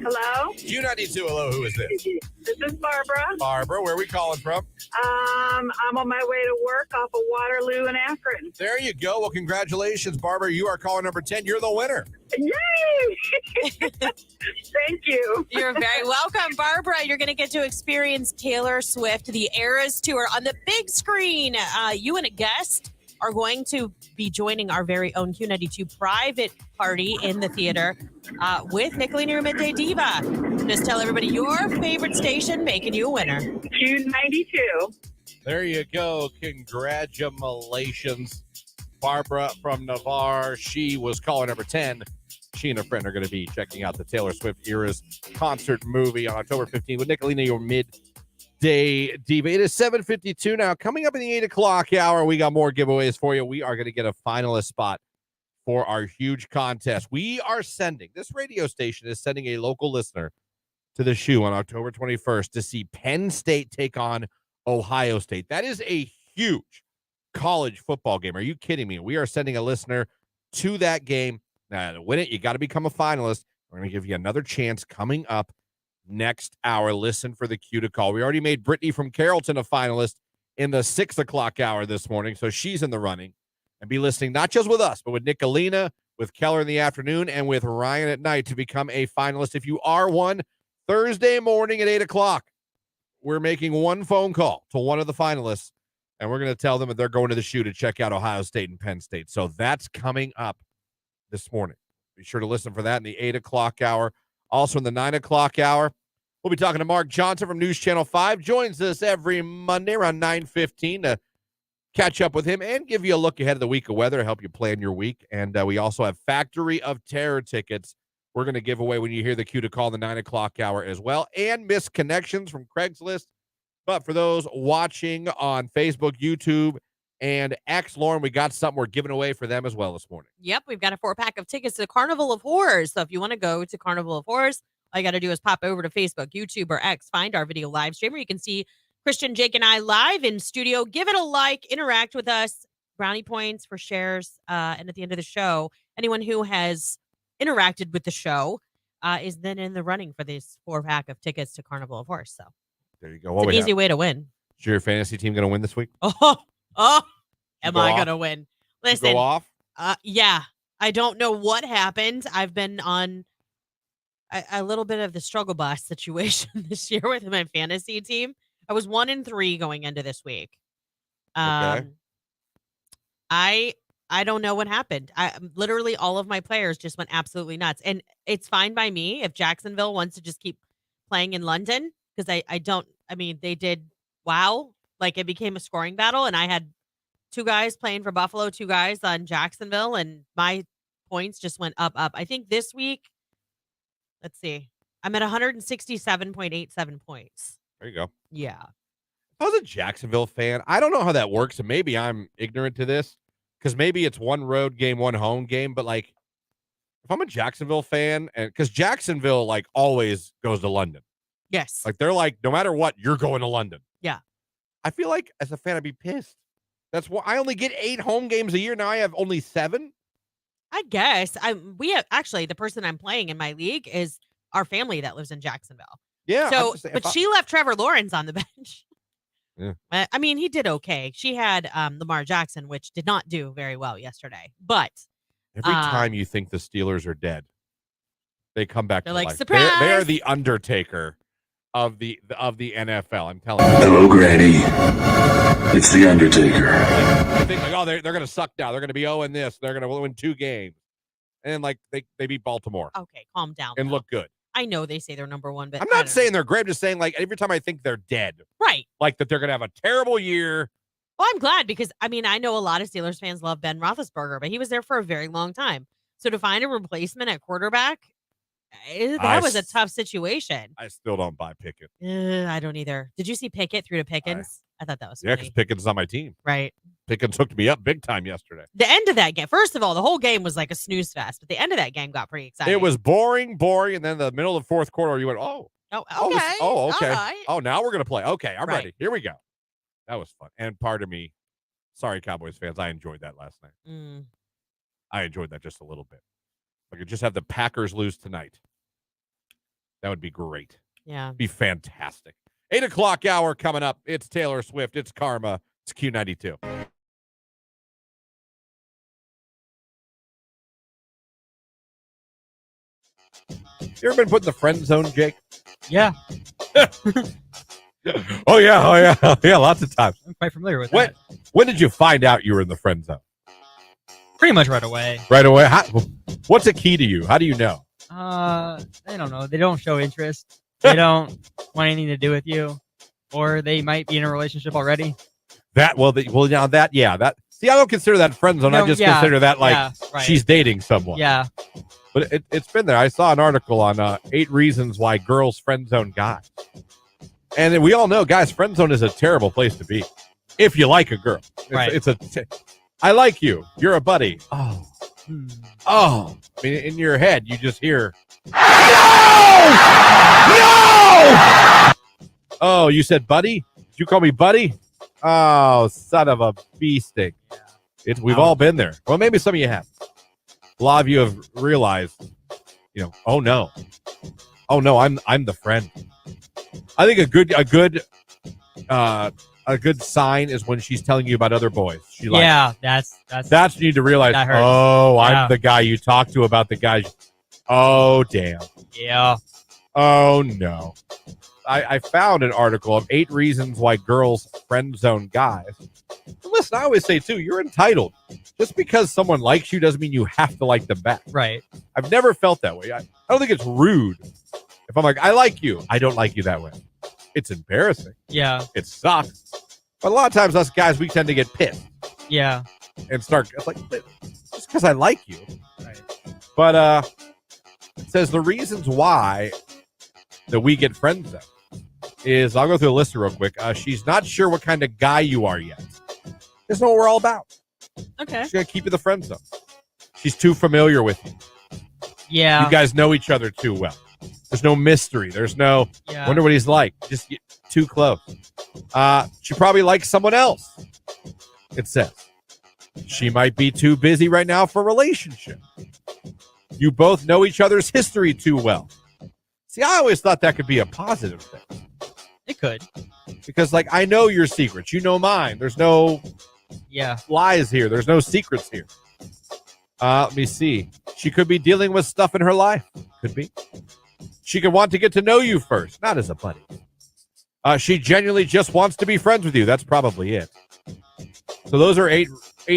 Hello, Q92 hello, who is this? this is Barbara. Barbara, where are we calling from? I'm on my way to work off of Waterloo and Akron. There you go. Well, congratulations, Barbara. You are caller number 10. You're the winner. Yay! Thank you. You're very welcome, Barbara. You're going to get to experience Taylor Swift, the Eras Tour on the big screen. You and a guest are going to be joining our very own Q92 private party in the theater with Nicolina, your Midday Diva. Just tell everybody your favorite station, making you a winner. Q92. There you go. Congratulations, Barbara from Navarre. She was caller number 10. She and a friend are going to be checking out the Taylor Swift Eras concert movie on October 15th with Nicolina, your Midday Diva. It is 7:52 now. Coming up in the 8 o'clock hour, we got more giveaways for you. We are going to get a finalist spot for our huge contest. We are sending, this radio station is sending a local listener to the shoe on October 21st to see Penn State take on Ohio State. That is a huge college football game. Are you kidding me? We are sending a listener to that game. Now, to win it, you got to become a finalist. We're going to give you another chance coming up next hour. Listen for the cue to call. We already made Brittany from Carrollton a finalist in the 6 o'clock hour this morning, so she's in the running. And be listening not just with us, but with Nicolina, with Keller in the afternoon, and with Ryan at night to become a finalist. If you are one, Thursday morning at 8 o'clock, we're making one phone call to one of the finalists, and we're going to tell them that they're going to the shoe to check out Ohio State and Penn State. So that's coming up this morning. Be sure to listen for that in the 8 o'clock hour. Also in the 9 o'clock hour, we'll be talking to Mark Johnson from News Channel 5. Joins us every Monday around 9:15 to catch up with him and give you a look ahead of the week of weather to help you plan your week. And we also have Factory of Terror tickets we're going to give away when you hear the cue to call the 9 o'clock hour as well. And missed connections from Craigslist. But for those watching on Facebook, YouTube, and X, Lauren, we got something we're giving away for them as well this morning. Yep, we've got a 4-pack of tickets to Carnival of Horrors. So if you want to go to Carnival of Horrors, all you got to do is pop over to Facebook, YouTube, or X, find our video live stream where you can see Christian, Jake, and I live in studio. Give it a like, interact with us, brownie points for shares. And at the end of the show, anyone who has interacted with the show is then in the running for this 4-pack of tickets to Carnival of Horrors. So there you go. It's an easy way to win. Is your fantasy team going to win this week? Am I going to win? Listen. You go off? Yeah. I don't know what happened. I've been on a little bit of the struggle bus situation this year with my fantasy team. I was 1-3 going into this week. Okay. I don't know what happened. Literally all of my players just went absolutely nuts. And it's fine by me if Jacksonville wants to just keep playing in London because they did wow. Like it became a scoring battle and I had 2 guys playing for Buffalo, 2 guys on Jacksonville, and my points just went up. I think this week, let's see, I'm at 167.87 points. There you go. Yeah. If I was a Jacksonville fan, I don't know how that works, and maybe I'm ignorant to this, because maybe it's one road game, one home game, but like, if I'm a Jacksonville fan, and because Jacksonville like always goes to London. Yes. Like they're like, no matter what, you're going to London. Yeah. I feel like as a fan, I'd be pissed. That's why I only get 8 home games a year. Now I have only 7. I guess we have actually the person I'm playing in my league is our family that lives in Jacksonville. Yeah. So, but she left Trevor Lawrence on the bench. Yeah. I mean, he did okay. She had Lamar Jackson, which did not do very well yesterday. But every time you think the Steelers are dead, they come back to like, life. surprise! They are the Undertaker of the NFL. I'm telling you. Hello, Granny. It's the Undertaker. I think like, oh, they're going to suck now. They're going to be 0 in this. They're going to win 2 games, and like they beat Baltimore. Okay, calm down. And look good. I know they say they're number 1, but I'm not saying they're great. I'm just saying like every time I think they're dead, right? Like that they're going to have a terrible year. Well, I'm glad because I mean I know a lot of Steelers fans love Ben Roethlisberger, but he was there for a very long time. So to find a replacement at quarterback, that was a tough situation. I still don't buy Pickett. I don't either. Did you see Pickett through to Pickens? I thought that was funny. Yeah, because Pickens is on my team. Right. Pickens hooked me up big time yesterday. The end of that game, first of all, the whole game was like a snooze fest, but the end of that game got pretty exciting. It was boring, and then the middle of the 4th quarter, you went, okay. okay. All right. Oh, now we're going to play. Okay, I'm Right. ready. Here we go. That was fun. And part of me, sorry, Cowboys fans, I enjoyed that last night. I enjoyed that just a little bit. If I could just have the Packers lose tonight, that would be great. Yeah. Be fantastic. 8 o'clock hour coming up. It's Taylor Swift. It's Karma. It's Q92. You ever been put in the friend zone, Jake? Yeah, Oh, yeah. Yeah, lots of times. I'm quite familiar with When, that. when did you find out you were in the friend zone? Pretty much right away. Right away? What's a key to you? How do you know? I don't know. They don't show interest. They don't want anything to do with you, or they might be in a relationship already. See, I don't consider that friend zone. I just consider that like right. she's dating someone. Yeah, But it's been there. I saw an article on 8 reasons why girls friend zone guys. And we all know, guys, friend zone is a terrible place to be if you like a girl. Right. I like you. You're a buddy. Oh. I mean, in your head, you just hear, no! Oh, you said buddy? Did you call me buddy? Oh, son of a bee stick. We've all been there. Well, maybe some of you have. A lot of you have realized, oh no, I'm the friend. I think a good sign is when she's telling you about other boys. That's when you need to realize. That hurts. Oh, Yeah. I'm the guy you talk to about the guys. Oh, damn. yeah. Oh no. I found an article of 8 reasons why girls friend zone guys. And listen, I always say too, you're entitled. Just because someone likes you doesn't mean you have to like them back. Right. I've never felt that way. I don't think it's rude. If I'm like, I like you, I don't like you that way. It's embarrassing. Yeah. It sucks. But a lot of times us guys, we tend to get pissed Yeah. and start, it's like, just because I like you. Right. But it says the reasons why that we get friend zoned is, I'll go through the list real quick. She's not sure what kind of guy you are yet. That's not what we're all about. Okay. She's going to keep you in the friend zone. She's too familiar with you. Yeah. You guys know each other too well. There's no mystery. There's no, Yeah. wonder what he's like. Just get too close. She probably likes someone else. It says. She might be too busy right now for a relationship. You both know each other's history too well. See, I always thought that could be a positive thing. It could. Because, like, I know your secrets. You know mine. There's no Yeah. lies here. There's no secrets here. Let me see. She could be dealing with stuff in her life. Could be. She could want to get to know you first, not as a buddy. She genuinely just wants to be friends with you. That's probably it. So those are eight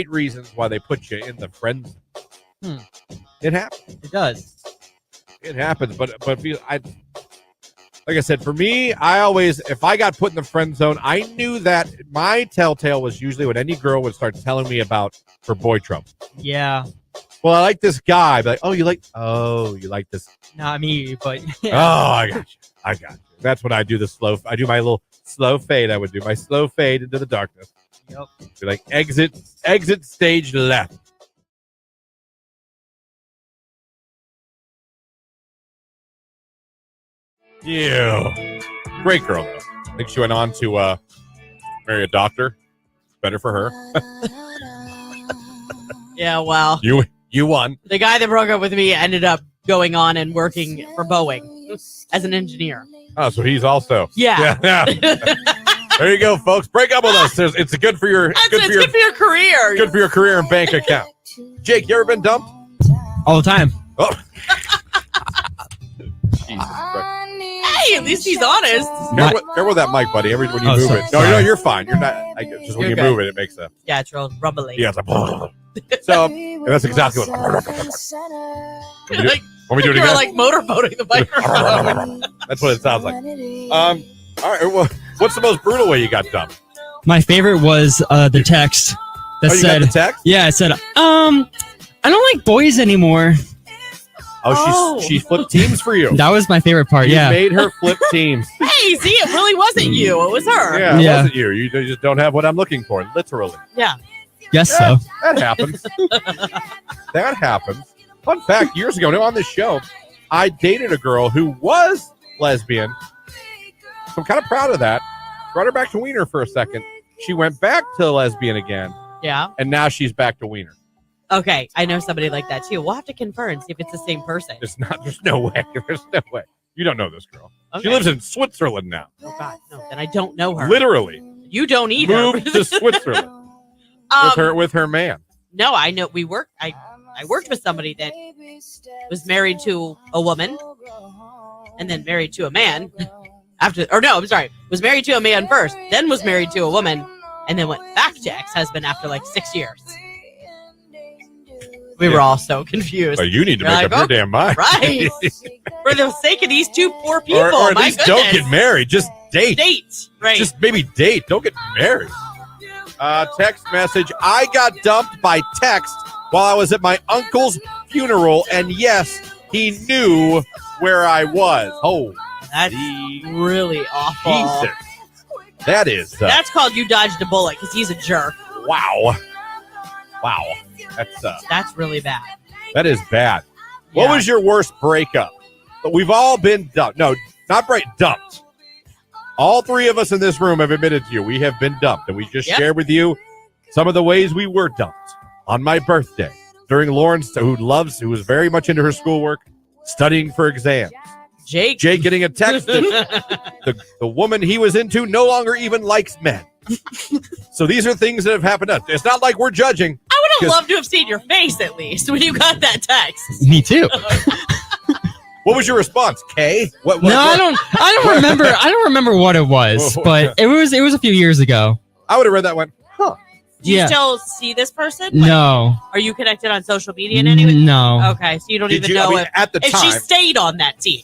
reasons why they put you in the friend zone. It happens. It does. It happens, but like I said, for me, I always, if I got put in the friend zone, I knew that my telltale was usually when any girl would start telling me about her boy trouble. Yeah. Well, I like this guy. Be like, you like this. Not me, but Oh, I got you. That's when I do I do my little slow fade. I would do my slow fade into the darkness. Yep. Be like, exit stage left. Yeah. Great girl, though. I think she went on to marry a doctor. Better for her. Yeah, well, you won. the guy that broke up with me ended up going on and working for Boeing as an engineer. Oh, so he's also. Yeah. Yeah. There you go, folks. Break up with us. It's good for your It's good for your career. good for your career and bank account. Jake, you ever been dumped? all the time. Oh. Jesus Christ. Hey, at least he's honest. Careful with that mic, buddy. When you Oh, move sorry, it. No, sorry. you're fine. You're not. Just when You're you good. move it, it makes a. Yeah, it's real rumbly. Yeah, it's like. So and that's exactly what. Want me to do it You're again? like motorboating the microphone. That's what it sounds like. All right. Well, what's the most brutal way you got dumped? My favorite was the text that You said, got the text? "Yeah, it said, I don't like boys anymore." Oh, she flipped teams for you. That was my favorite part. You Yeah. made her flip teams. Hey, see, it really wasn't you. It was her. Yeah, it Yeah. wasn't you. You just don't have what I'm looking for, literally. Yeah. Guess so. That happens. That happens. Fun fact, years ago, on this show, I dated a girl who was lesbian. So I'm kind of proud of that. Brought her back to Wiener for a second. She went back to lesbian again, Yeah. and now she's back to Wiener. Okay, I know somebody like that too. We'll have to confirm and see if it's the same person. There's no way. There's no way. You don't know this girl. She lives in Switzerland now. Oh God, no. Then I don't know her. Literally. You don't either. Moved to Switzerland with her man. No, I know. I worked with somebody that was married to a woman and then married to a man was married to a man first, then was married to a woman, and then went back to ex-husband after like 6 years. We were all so confused. But you need to make up your damn mind. Right. For the sake of these two poor people. Or at least don't get married. Just date. Right. Just maybe date. Don't get married. Text message. I got dumped by text while I was at my uncle's funeral, and yes, he knew where I was. Oh, that's really awful. Jesus. That is. That's called you dodged a bullet because he's a jerk. Wow. That's really bad. That is bad. Yeah. What was your worst breakup? But we've all been dumped. No, not dumped. All three of us in this room have admitted to you we have been dumped, and we just shared with you some of the ways we were dumped on my birthday during Lauren's, who was very much into her schoolwork, studying for exams. Jake getting a text that the woman he was into no longer even likes men. So these are things that have happened to us. It's not like we're judging. I would have loved to have seen your face at least when you got that text. Me too. What was your response, Kay? I don't remember. I don't remember what it was, but it was a few years ago. I would have read that one. Huh. Do you still see this person? No. Are you connected on social media in any way? No. Okay, so you don't even know if she stayed on that team.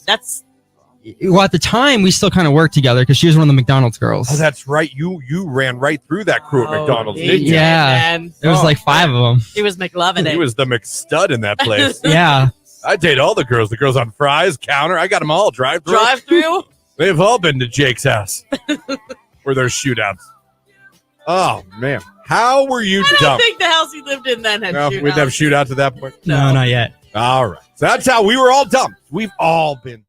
Well, at the time, we still kind of worked together because she was one of the McDonald's girls. Oh, that's right. You ran right through that crew at McDonald's, didn't you? Yeah. There was like 5 of them. He was McLovin' it. He was the McStud in that place. Yeah. I date all the girls. The girls on fries, counter. I got them all. Drive-through. Drive-through? They've all been to Jake's house where there's shootouts. Oh, man. How were you dumped? I don't think the house he lived in then had shootouts. We'd have shootouts at that point? No, not yet. All right. So that's how we were all dumped. We've all been dumped.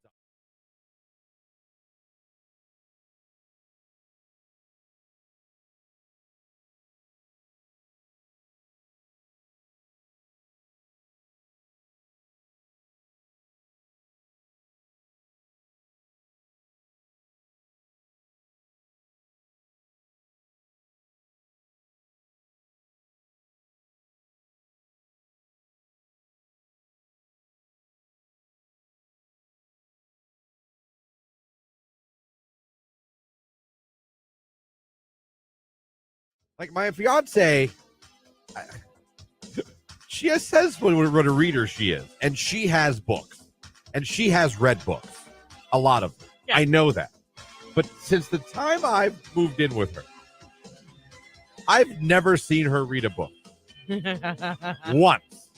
Like my fiance, she says what a reader she is, and she has books, and she has read books, a lot of them. Yeah. I know that. But since the time I've moved in with her, I've never seen her read a book. Once.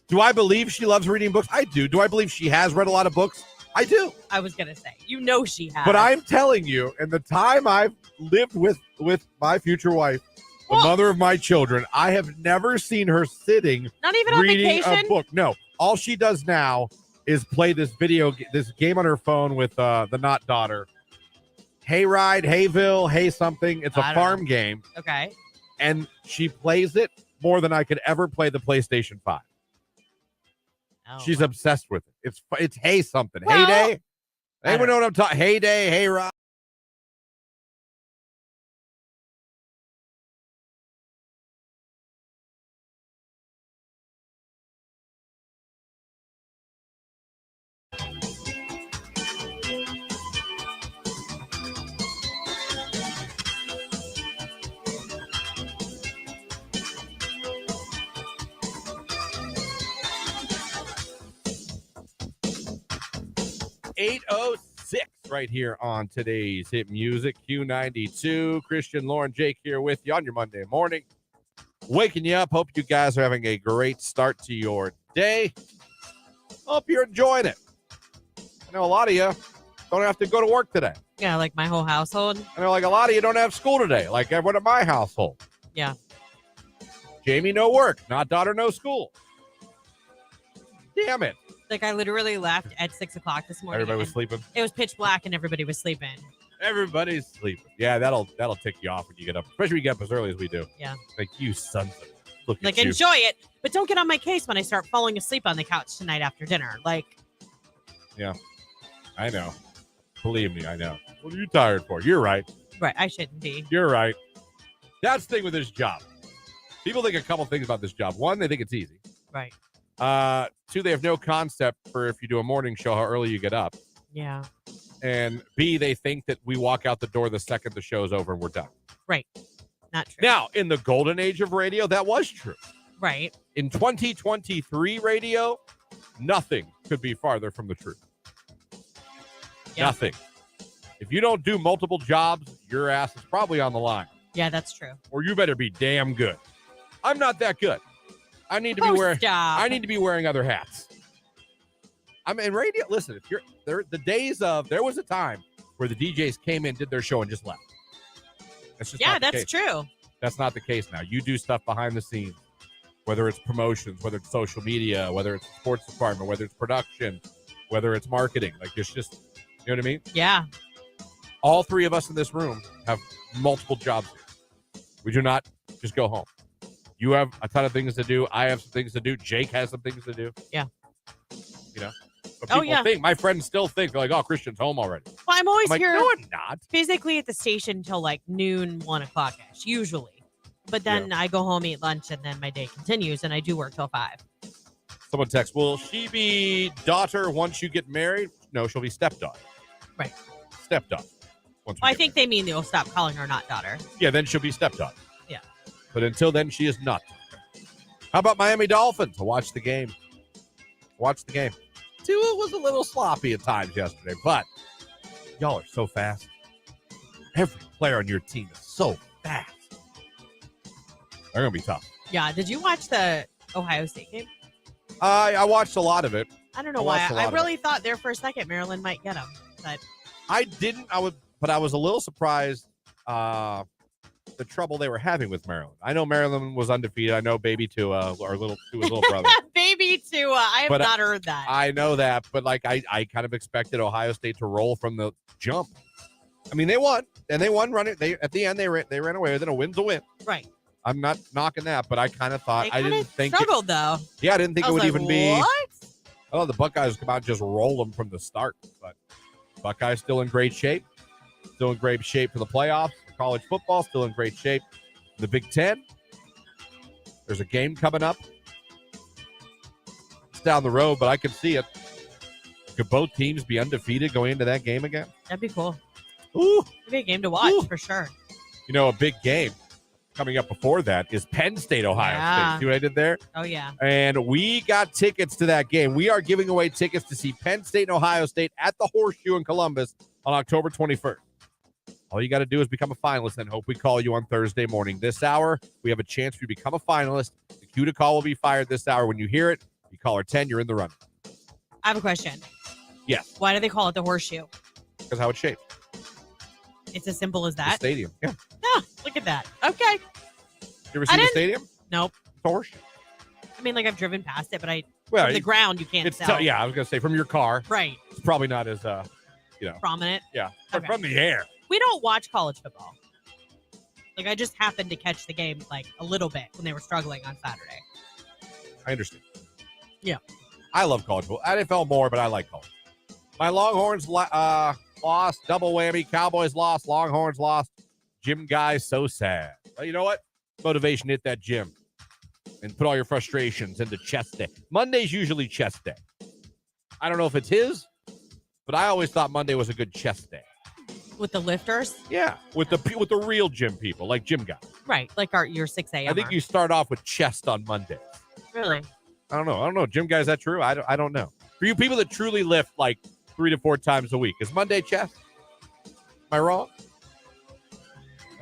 Do I believe she loves reading books? I do. Do I believe she has read a lot of books? I do. I was going to say, she has. But I'm telling you, in the time I've lived with my future wife, the mother of my children, I have never seen her sitting not even reading on vacation? a book. No. All she does now is play this game on her phone with the not daughter. Hey Ride, Hayville, Hey something. It's a farm game. Okay. And she plays it more than I could ever play the PlayStation 5. Oh, she's obsessed with it. It's Hey something. Well, Heyday. Anyone know what I'm talking? Heyday, Hey Ride. .806 right here on today's Hit Music Q92. Christian, Lauren, Jake here with you on your Monday morning. Waking you up. Hope you guys are having a great start to your day. Hope you're enjoying it. I know a lot of you don't have to go to work today. Yeah, like my whole household. I know like a lot of you don't have school today, like everyone in my household. Yeah. Jamie, no work. Not daughter, no school. Damn it. Like I literally left at 6 o'clock this morning. Everybody was sleeping. It was pitch black and everybody was sleeping. Everybody's sleeping. Yeah, that'll tick you off when you get up, especially when you get up as early as we do. Yeah. Like you sons of look like at you. Enjoy it, but don't get on my case when I start falling asleep on the couch tonight after dinner. Like. Yeah, I know. Believe me, I know. What are you tired for? You're right. Right. I shouldn't be. You're right. That's the thing with this job. People think a couple things about this job. One, they think it's easy. Right. Two, they have no concept for if you do a morning show, how early you get up. Yeah. And B, they think that we walk out the door the second the show's over and we're done. Right. Not true. Now, in the golden age of radio, that was true. Right. In 2023 radio, nothing could be farther from the truth. Yeah. Nothing. If you don't do multiple jobs, your ass is probably on the line. Yeah, that's true. Or you better be damn good. I'm not that good. I need to be wearing. Stop. I need to be wearing other hats. I'm in radio. Listen, if you're there, the days of there was a time where the DJs came in, did their show, and just left. That's just not the that's case. true. That's not the case now. You do stuff behind the scenes, whether it's promotions, whether it's social media, whether it's sports department, whether it's production, whether it's marketing. Like there's just, you know what I mean? Yeah. All three of us in this room have multiple jobs here. We do not just go home. You have a ton of things to do. I have some things to do. Jake has some things to do. Yeah. You know? But people think, my friends still think, like, oh, Christian's home already. Well, I'm always I'm like, here. no, I'm not. Physically at the station till like noon, 1 o'clock-ish, usually. But then I go home, eat lunch, and then my day continues, and I do work till 5. Someone texts, will she be daughter once you get married? No, she'll be stepdaughter. Right. Stepdaughter. Well, I think they mean they'll stop calling her not daughter. Yeah, then she'll be stepdaughter. Yeah. But until then, she is not. How about Miami Dolphins? Watch the game. Watch the game. Tua was a little sloppy at times yesterday, but y'all are so fast. Every player on your team is so fast. They're going to be tough. Yeah. Did you watch the Ohio State game? I watched a lot of it. I don't know why. I really thought there for a second Maryland might get them, but I didn't. But I was a little surprised the trouble they were having with Maryland. I know Maryland was undefeated. I know Baby Tua, or Tua's little brother. Baby Tua. I have not heard that. I know that, but like I kind of expected Ohio State to roll from the jump. I mean, they won, and they won running. They at the end they ran away with it. A win's a win. Right. I'm not knocking that, but I kind of thought I didn't think struggled though. Yeah, I didn't think it would even be. What? Oh, the Buckeyes come out and just roll them from the start, but Buckeyes still in great shape. Still in great shape for the playoffs. College football still in great shape. The Big Ten. There's a game coming up. It's down the road, but I can see it. Could both teams be undefeated going into that game again? That'd be cool. Ooh. It'd be a game to watch for sure. You know, a big game coming up before that is Penn State, Ohio State. See what I did there? Oh, yeah. And we got tickets to that game. We are giving away tickets to see Penn State and Ohio State at the Horseshoe in Columbus on October 21st. All you got to do is become a finalist and hope we call you on Thursday morning. This hour, we have a chance for you to become a finalist. The cue to call will be fired this hour. When you hear it, you call her 10, you're in the run. I have a question. Yes. Why do they call it the Horseshoe? Because how it's shaped. It's as simple as that? The stadium. Yeah. Oh, look at that. Okay. You ever seen the stadium? Nope. It's a horseshoe. I mean, like I've driven past it, but from the ground you can't tell. I was going to say from your car. Right. It's probably not as, prominent. Yeah. But Okay. from the air. We don't watch college football. Like, I just happened to catch the game, like, a little bit when they were struggling on Saturday. I understand. Yeah. I love college football. NFL more, but I like college. My Longhorns lost. Double whammy. Cowboys lost. Longhorns lost. Gym guy, so sad. Well, you know what? Motivation, hit that gym. And put all your frustrations into chest day. Monday's usually chest day. I don't know if it's his, but I always thought Monday was a good chest day. With the lifters? Yeah, with the real gym people, like gym guys. Right, like your 6 a.m. I think you start off with chest on Monday. Really? I don't know. Gym guys, is that true? I don't know. For you people that truly lift like 3 to 4 times a week, is Monday chest? Am I wrong?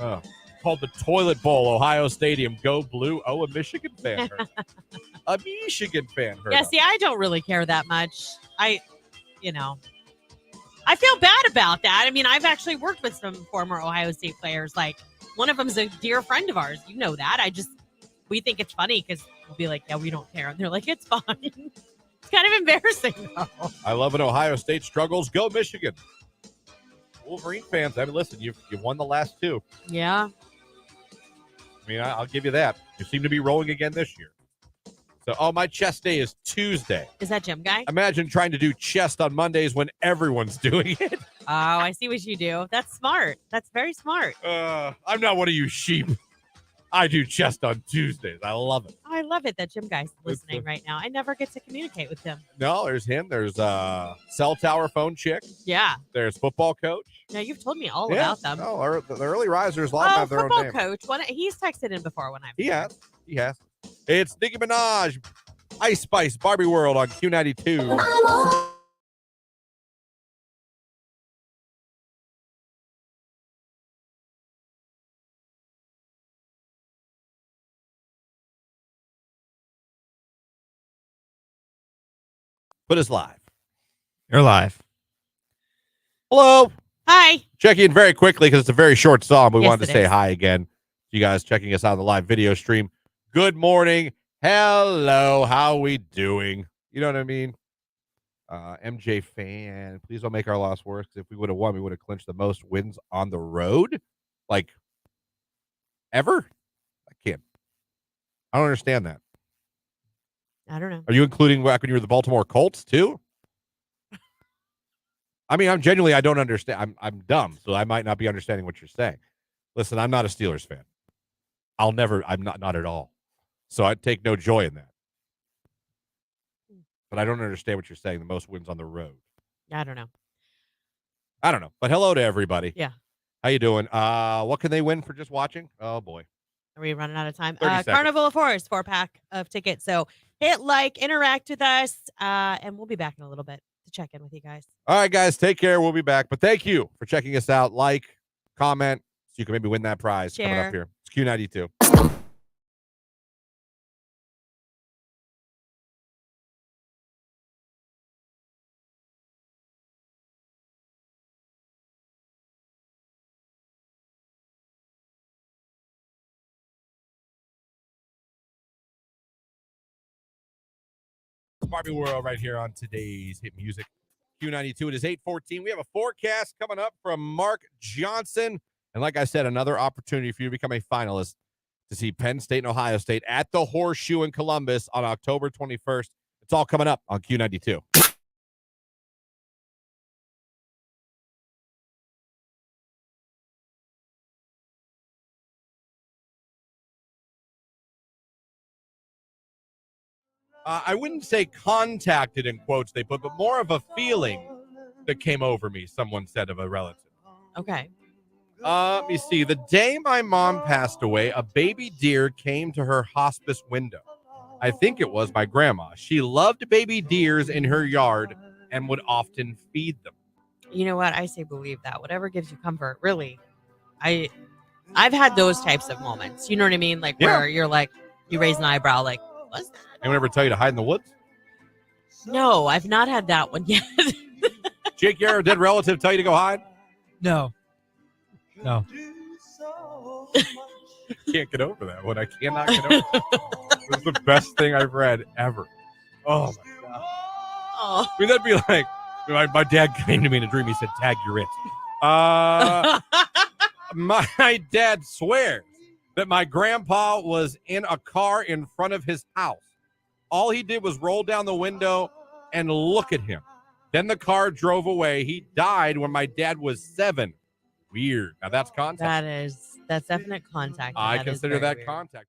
Oh, called the Toilet Bowl, Ohio Stadium. Go Blue. Oh, a Michigan fan heard. A Michigan fan heard. Yeah, see, I don't really care that much. I feel bad about that. I mean, I've actually worked with some former Ohio State players. Like, one of them's a dear friend of ours. You know that. We think it's funny because we'll be like, yeah, we don't care. And they're like, it's fine. It's kind of embarrassing, though. I love when Ohio State struggles. Go Michigan. Wolverine fans, I mean, listen, you've won the last 2. Yeah. I mean, I'll give you that. You seem to be rolling again this year. So, my chest day is Tuesday. Is that gym guy? Imagine trying to do chest on Mondays when everyone's doing it. Oh, I see what you do. That's smart. That's very smart. I'm not one of you sheep. I do chest on Tuesdays. I love it. I love it that gym guy's listening right now. I never get to communicate with him. No, there's him. There's cell tower phone chick. Yeah. There's football coach. No, you've told me all about them. No, the early risers a lot of them have their own football name. coach. He's texted in before when I've. He has. It's Nicki Minaj, Ice Spice, Barbie World on Q92. Put us live. You're live. Hello. Hi. Check in very quickly because it's a very short song. We Yes, wanted to it say is. hi again. You guys checking us out on the live video stream. Good morning. Hello. How we doing? You know what I mean? MJ fan, please don't make our loss worse. If we would have won, we would have clinched the most wins on the road. Like, ever? I don't understand that. I don't know. Are you including back when you were the Baltimore Colts too? I mean, I don't understand. I'm dumb, so I might not be understanding what you're saying. Listen, I'm not a Steelers fan. I'm not at all. So I take no joy in that. But I don't understand what you're saying. The most wins on the road. I don't know. But hello to everybody. Yeah. How you doing? What can they win for just watching? Oh boy. Are we running out of time? 30 seconds. Carnival of Horrors 4-pack of tickets. So hit like, interact with us, and we'll be back in a little bit to check in with you guys. All right, guys, take care. We'll be back. But thank you for checking us out. Like, comment, so you can maybe win that prize coming Share. up here. It's Q92. Barbie World right here on today's hit music. Q92. It is 8:14. We have a forecast coming up from Mark Johnson. And like I said, another opportunity for you to become a finalist to see Penn State and Ohio State at the Horseshoe in Columbus on October 21st. It's all coming up on Q92. I wouldn't say contacted in quotes they put, but more of a feeling that came over me, someone said of a relative. Okay. Let me see. The day my mom passed away, a baby deer came to her hospice window. I think it was my grandma. She loved baby deers in her yard and would often feed them. You know what? I say believe that. Whatever gives you comfort, really. I've had those types of moments. You know what I mean? Like where you're like, you raise an eyebrow, like, what's that? Anyone ever tell you to hide in the woods? No, I've not had that one yet. Jake, your dead relative tell you to go hide? No. Can't get over that one. I cannot get over it. This is the best thing I've read ever. Oh, my God. Oh. I mean, that'd be like, my dad came to me in a dream. He said, tag your it. My dad swears that my grandpa was in a car in front of his house. All he did was roll down the window and look at him. Then the car drove away. He died when my dad was 7. Weird. Now that's contact. That's definite contact. I That is consider very that weird. contact.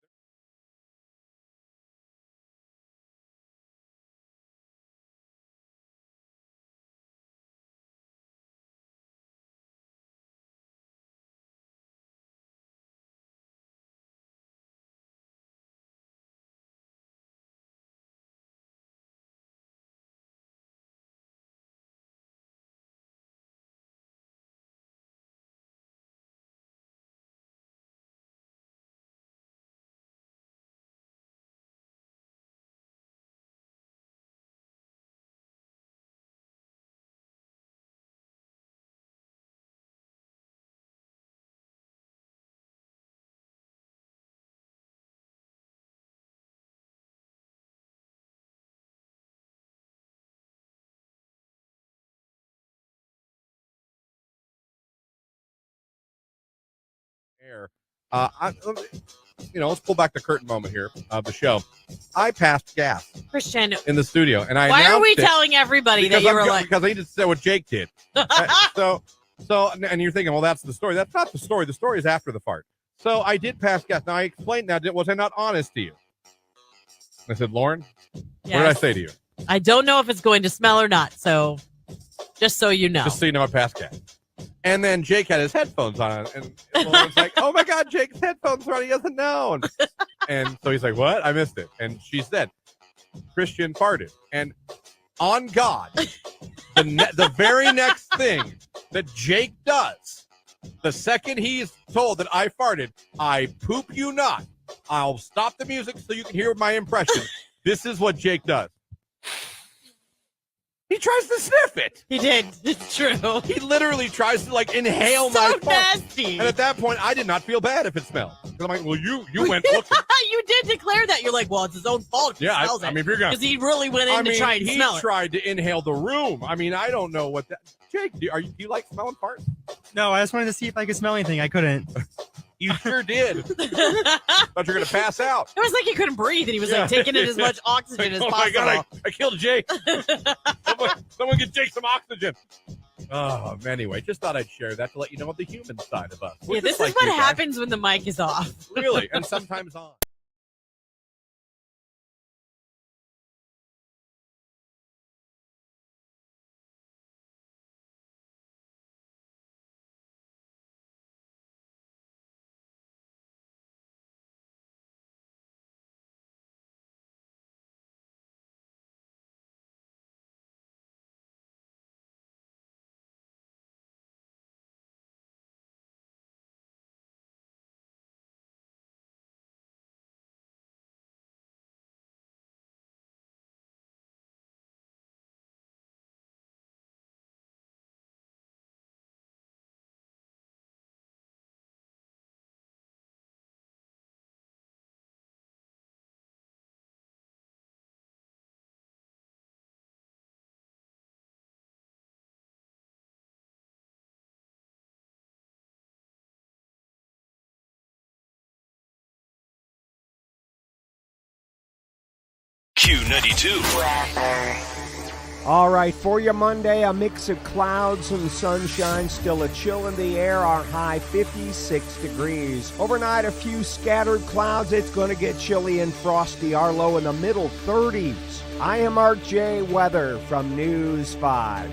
Air. let's pull back the curtain moment here of the show. I passed gas Christian, in the studio, and I why are we announced it telling everybody that you were like? because I need to say what Jake did. So, and you're thinking, well, that's the story. That's not the story. The story is after the fart. So I did pass gas. Now I explained that. Was I not honest to you? I said, Lauren, what did I say to you? I don't know if it's going to smell or not. So, just so you know. Just so you know, I passed gas. And then Jake had his headphones on, and Lauren's like, oh, my God, Jake's headphones are on. He doesn't know. And so he's like, what? I missed it. And she said, Christian farted. And on God, the very next thing that Jake does, the second he's told that I farted, I poop you not. I'll stop the music so you can hear my impression. This is what Jake does. He tries to sniff it. He did. It's true. He literally tries to inhale so my fart. nasty. And at that point, I did not feel bad if it smelled. Because I'm like, well, you went looking. You did declare that. You're like, well, it's his own fault if he smells it. I mean, if you're going, because he really went in to try and smell it. He tried to inhale the room. I mean, I don't know what that. Jake, do you like smelling farts? No, I just wanted to see if I could smell anything. I couldn't. You sure did. Thought you were going to pass out. It was like he couldn't breathe, and he was taking in as much oxygen as possible. Oh my God, I killed Jake. Someone get Jake some oxygen. Oh, anyway, just thought I'd share that to let you know of the human side of us. Yeah, this is what happens when the mic is off. Really, and sometimes on. Q92. All right, for your Monday, a mix of clouds and sunshine, still a chill in the air, our high 56 degrees. Overnight, a few scattered clouds. It's going to get chilly and frosty, our low in the middle 30s. I am Mark J. Weather from News 5.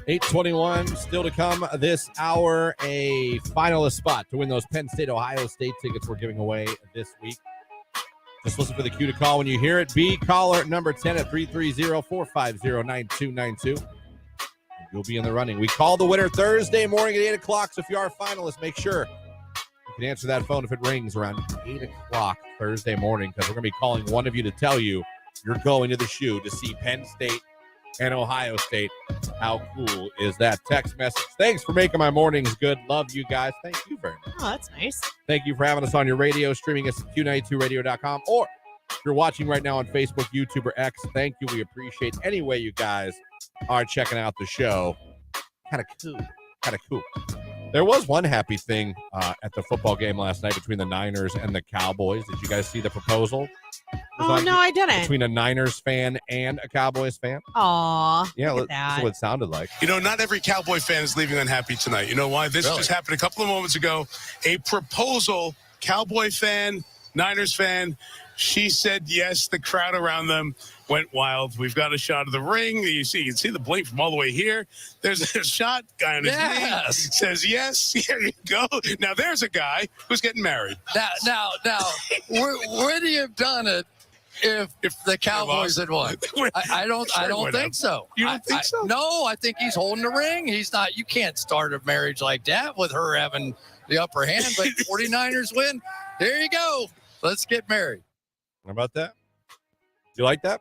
$8:21 still to come this hour. A finalist spot to win those Penn State, Ohio State tickets we're giving away this week. Just listen for the cue to call when you hear it. Be caller number 10 at 330-450-9292. You'll be in the running. We call the winner Thursday morning at 8 o'clock. So if you are a finalist, make sure you can answer that phone if it rings around 8 o'clock Thursday morning, because we're going to be calling one of you to tell you you're going to the shoe to see Penn State and Ohio State. How cool is that? Text message. Thanks for making my mornings good. Love you guys. Thank you very much. Oh, that's nice. Thank you for having us on your radio, streaming us at Q92radio.com, or if you're watching right now on Facebook, YouTube, or X, thank you. We appreciate any way you guys are checking out the show. Kind of cool. There was one happy thing at the football game last night between the Niners and the Cowboys. Did you guys see the proposal? Oh, no, I didn't. Between a Niners fan and a Cowboys fan? Aw, Yeah, look at that's that. what it sounded like. You know, not every Cowboy fan is leaving unhappy tonight. You know why? This just happened a couple of moments ago. A proposal, Cowboy fan, Niners fan. She said yes. The crowd around them went wild. We've got a shot of the ring. You can see the blink from all the way here. There's a shot. Guy on his knee says yes. Here you go. Now there's a guy who's getting married. Now, would he have done it if the Cowboys had won? I don't think so. You don't think so? No, I think he's holding the ring. He's not. You can't start a marriage like that with her having the upper hand. But 49ers win. There you go. Let's get married. How about that? You like that?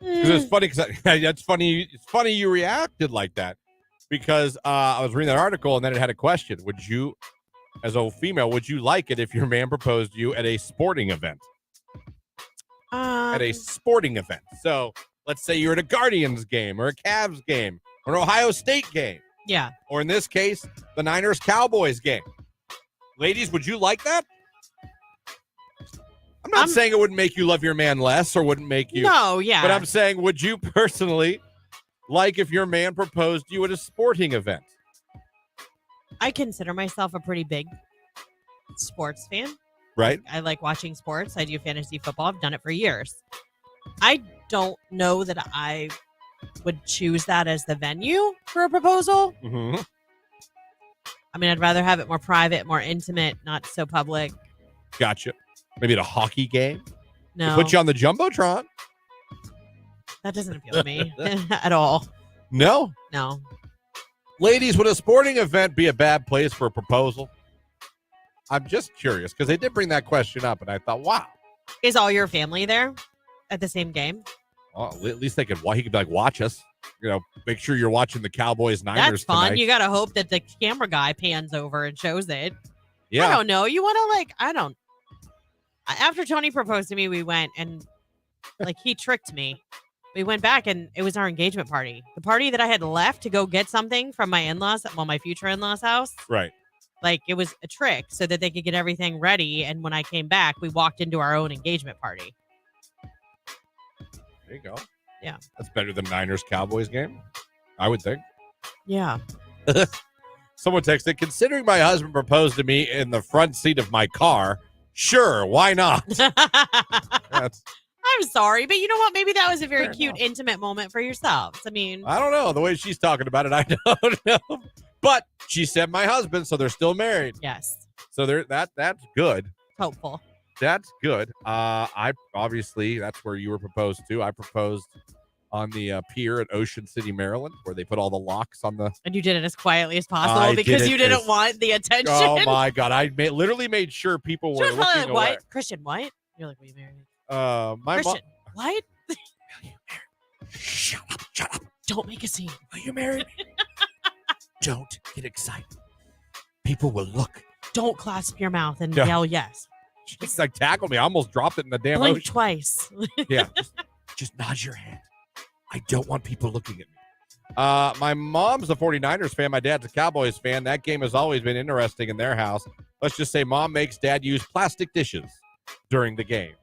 Because it's funny. That's funny. It's funny you reacted like that because I was reading that article and then it had a question. Would you, as a female, would you like it if your man proposed to you at a sporting event? At a sporting event. So let's say you're at a Guardians game or a Cavs game or an Ohio State game. Yeah. Or in this case, the Niners Cowboys game. Ladies, would you like that? I'm not saying it wouldn't make you love your man less or wouldn't make you. No, yeah. But I'm saying, would you personally like if your man proposed to you at a sporting event? I consider myself a pretty big sports fan. Right? I like watching sports. I do fantasy football. I've done it for years. I don't know that I would choose that as the venue for a proposal. Mm-hmm. I mean, I'd rather have it more private, more intimate, not so public. Gotcha. Maybe at a hockey game? No. Put you on the Jumbotron. That doesn't appeal to me at all. No? No. Ladies, would a sporting event be a bad place for a proposal? I'm just curious because they did bring that question up and I thought, wow. Is all your family there at the same game? Well, at least he could be like, watch us. You know, make sure you're watching the Cowboys Niners That's fun. tonight. You got to hope that the camera guy pans over and shows it. Yeah. I don't know. You want to after Tony proposed to me, we went and he tricked me. We went back and it was our engagement party. The party that I had left to go get something from my in-laws, my future in-laws' house. Right. It was a trick so that they could get everything ready. And when I came back, we walked into our own engagement party. There you go. Yeah. That's better than Niners Cowboys game, I would think. Yeah. Someone texted, considering my husband proposed to me in the front seat of my car, sure, why not? I'm sorry, but you know what? Maybe that was a very Fair cute, enough. intimate moment for yourselves. I mean, I don't know. The way she's talking about it, I don't know. But she said my husband, so they're still married. yes, So that's good. hopeful. That's good. I obviously that's where you were proposed to. I proposed on the pier at Ocean City, Maryland, where they put all the locks on the. And you did it as quietly as possible I because did you it didn't as- want the attention. Oh my God! I literally made sure people She were was probably looking like, away. what? Christian, what? You're like, will you marry me? My mom. Christian, what? Shut up! Don't make a scene. Will you marry me? Don't get excited. People will look. Don't clasp your mouth and Yeah. yell yes. She's like tackled me. I almost dropped it in the damn Blink ocean. twice. Yeah. Just nod your head. I don't want people looking at me. My mom's a 49ers fan. My dad's a Cowboys fan. That game has always been interesting in their house. Let's just say mom makes dad use plastic dishes during the game.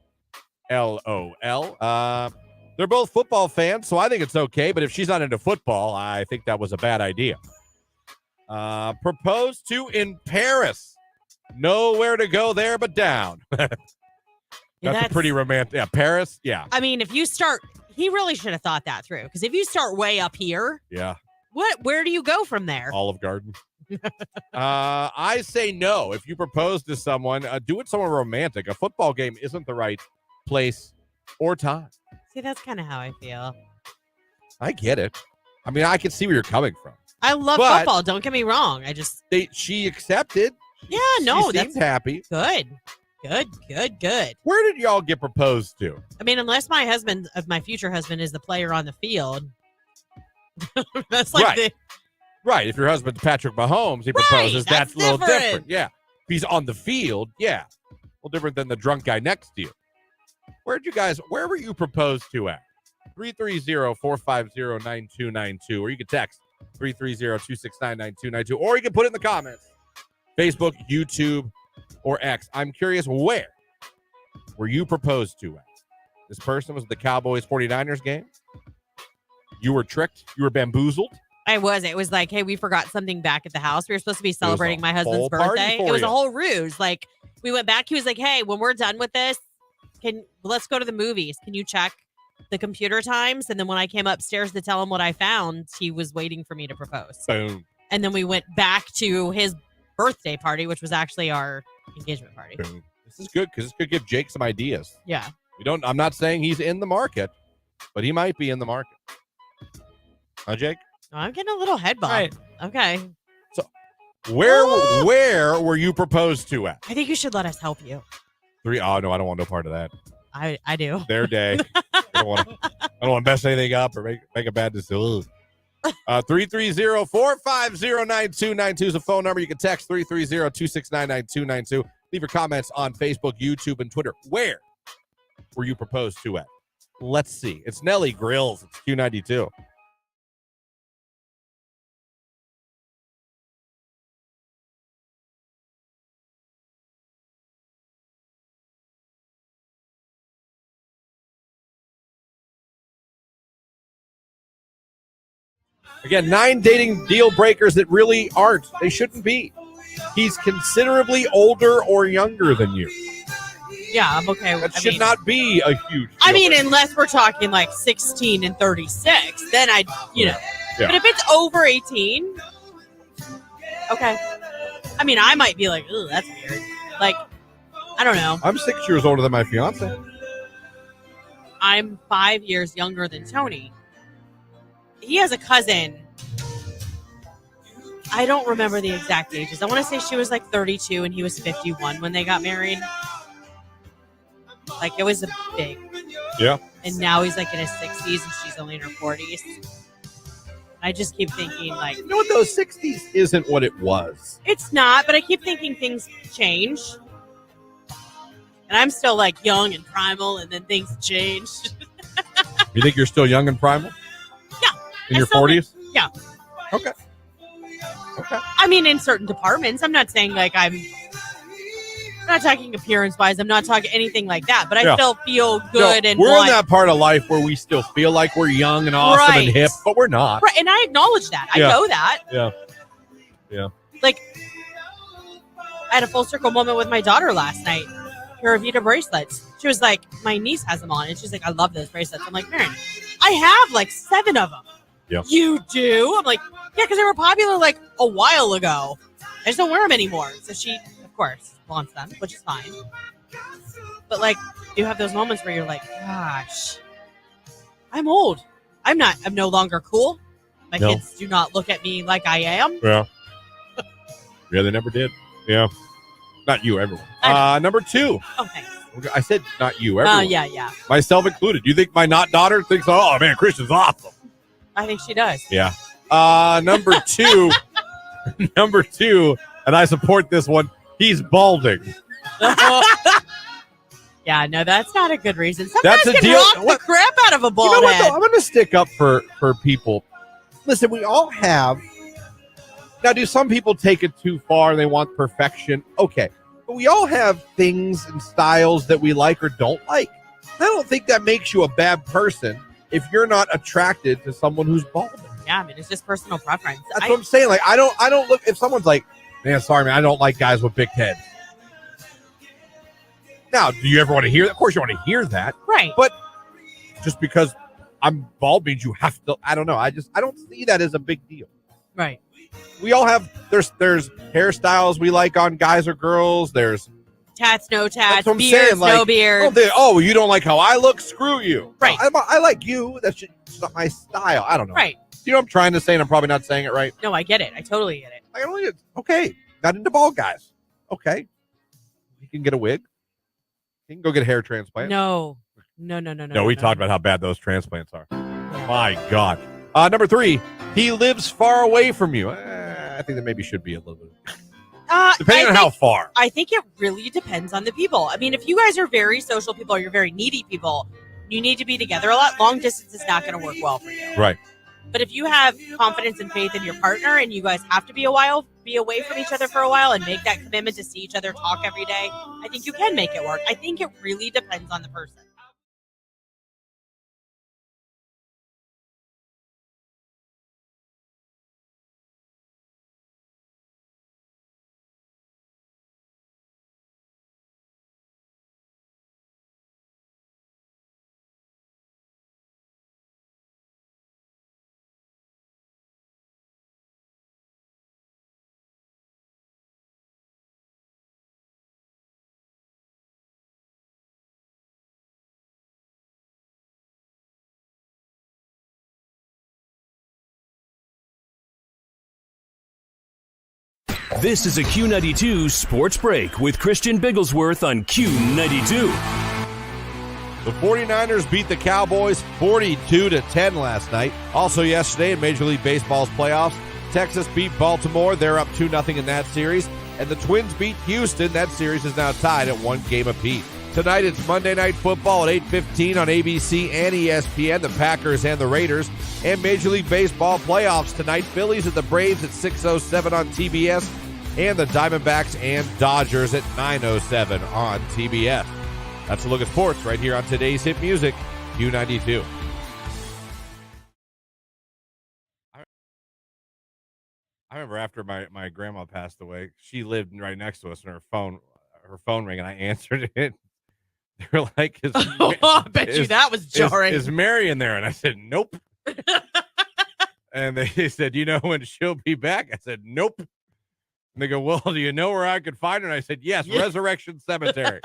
LOL. They're both football fans, so I think it's okay. But if she's not into football, I think that was a bad idea. Proposed to in Paris. Nowhere to go there but down. That's a pretty romantic. Yeah, Paris. Yeah. I mean, if you start, he really should have thought that through. Because if you start way up here, Yeah. where do you go from there? Olive Garden. I say no. If you propose to someone, do it somewhere romantic. A football game isn't the right place or time. See, that's kind of how I feel. I get it. I mean, I can see where you're coming from. I love But- football. Don't get me wrong. I just, She accepted. yeah, no, she that's seemed happy. good. Good. Where did y'all get proposed to? I mean, unless my future husband is the player on the field, That's like Right. the Right. If your husband's Patrick Mahomes, he proposes, that's that's a little different. different. Yeah. If he's on the field, yeah. A little different than the drunk guy next to you. Where were you proposed to at? 330-450-9292. Or you can text 330-269-9292. Or you can put it in the comments. Facebook, YouTube, or X. I'm curious, where were you proposed to at? This person was at the Cowboys 49ers game. You were tricked. You were bamboozled. I was. It was like, hey, we forgot something back at the house. We were supposed to be celebrating my husband's whole party birthday. for It was you. a whole ruse. Like, we went back. He was like, hey, when we're done with this, let's go to the movies. Can you check the computer times? And then when I came upstairs to tell him what I found, he was waiting for me to propose. Boom. And then we went back to his birthday party, which was actually our engagement party. Boom. This is good because this could give Jake some ideas. Yeah. I'm not saying he's in the market, but he might be in the market. Huh, Jake? I'm getting a little head bob. Right. Okay. So where were you proposed to at? I think you should let us help you. Oh no, I don't want no part of that. I do. Their day. I don't want to mess anything up or make a bad decision. 330-450-9292 is the phone number. You can text 330-269-9292. Leave your comments on Facebook, YouTube, and Twitter. Where were you proposed to at? Let's see. It's Nelly Grills. It's Q92. Again, 9 dating deal breakers that really aren't. They shouldn't be. He's considerably older or younger than you. Yeah, I'm okay with That should not be a huge deal I mean, breaker. unless we're talking like 16 and 36, then I'd, Yeah. But if it's over 18, okay. I mean, I might be like, ooh, that's weird. Like, I don't know. I'm 6 years older than my fiance. I'm 5 years younger than Tony. He has a cousin. I don't remember the exact ages. I want to say she was like 32 and he was 51 when they got married. Like, it was a big. Yeah. And now he's like in his 60s and she's only in her 40s. I just keep thinking, like, You know what, those 60s isn't what it was. it's not, but I keep thinking things change. And I'm still like young and primal, and then things change. You think you're still young and primal? Yeah. In your still 40s? Yeah. Okay. I mean, in certain departments, I'm not saying like I'm not talking appearance wise. I'm not talking anything like that, but I Yeah. still feel good. No, and we're want- in that part of life where we still feel like we're young and awesome Right. and hip, but we're not. Right, and I acknowledge that. I Yeah. know that. Yeah. Yeah. Like, I had a full circle moment with my daughter last night. Her Avita bracelets. She was like, my niece has them on, and she's like, I love those bracelets. I'm like, Mary, I have like 7 of them. Yeah. You do? I'm like, yeah, because they were popular like a while ago. I just don't wear them anymore. So she, of course, wants them, which is fine. But like, you have those moments where you're like, gosh, I'm old. I'm no longer cool. My No. kids do not look at me like I am. Yeah. Yeah, they never did. Yeah. Not you, everyone. I Number 2. Oh, thanks. I said not you, Oh, everyone. yeah. Myself included. You think my not daughter thinks, oh, man, Christian's awesome? I think she does. Yeah. Number 2. Number 2, and I support this one. He's balding. Yeah, no, that's not a good reason. Sometimes That's a can deal- rock what- the crap out of a bald You know what, head. though? I'm going to stick up for people. Listen, we all have. Now, do some people take it too far and they want perfection? Okay. But we all have things and styles that we like or don't like. I don't think that makes you a bad person if you're not attracted to someone who's balding. Yeah, I mean, it's just personal preference. That's what I'm saying. Like, I don't look, if someone's like, man, sorry, man, I don't like guys with big heads. Now, do you ever want to hear that? Of course you want to hear that. Right. But just because I'm bald means you have to, I don't know. I don't see that as a big deal. Right. We all have, there's hairstyles we like on guys or girls. There's, Tats, no tats. That's what I'm Beards, saying, like, no beard. oh, you don't like how I look? Screw you. Right. I like you. That's just not my style. I don't know. Right. You know what I'm trying to say, and I'm probably not saying it right. No, I get it. I totally get it. Okay. Got into bald guys. Okay. You can get a wig. You can go get a hair transplant. No. No, we talked about how bad those transplants are. My God. Number 3, he lives far away from you. I think that maybe should be a little bit. Depending on how far. I think it really depends on the people. I mean, if you guys are very social people or you're very needy people, you need to be together a lot. Long distance is not going to work well for you. Right. But if you have confidence and faith in your partner and you guys have to be away from each other for a while and make that commitment to see each other, talk every day, I think you can make it work. I think it really depends on the person. This is a Q92 Sports Break with Christian Bigglesworth on Q92. The 49ers beat the Cowboys 42-10 last night. Also yesterday in Major League Baseball's playoffs, Texas beat Baltimore. They're up 2-0 in that series. And the Twins beat Houston. That series is now tied at 1 game apiece. Tonight it's Monday Night Football at 8:15 on ABC and ESPN, the Packers and the Raiders. And Major League Baseball playoffs tonight, Phillies at the Braves at 6:07 on TBS. And the Diamondbacks and Dodgers at 9:07 on TBS. That's a look at sports right here on today's hit music, Q92. I remember after my grandma passed away, she lived right next to us, and her phone rang, and I answered it. They were like, I bet you that was jarring. Is Mary in there? And I said, nope. And they said, you know when she'll be back? I said, nope. And they go, well, do you know where I could find her? And I said, yes, Resurrection Cemetery.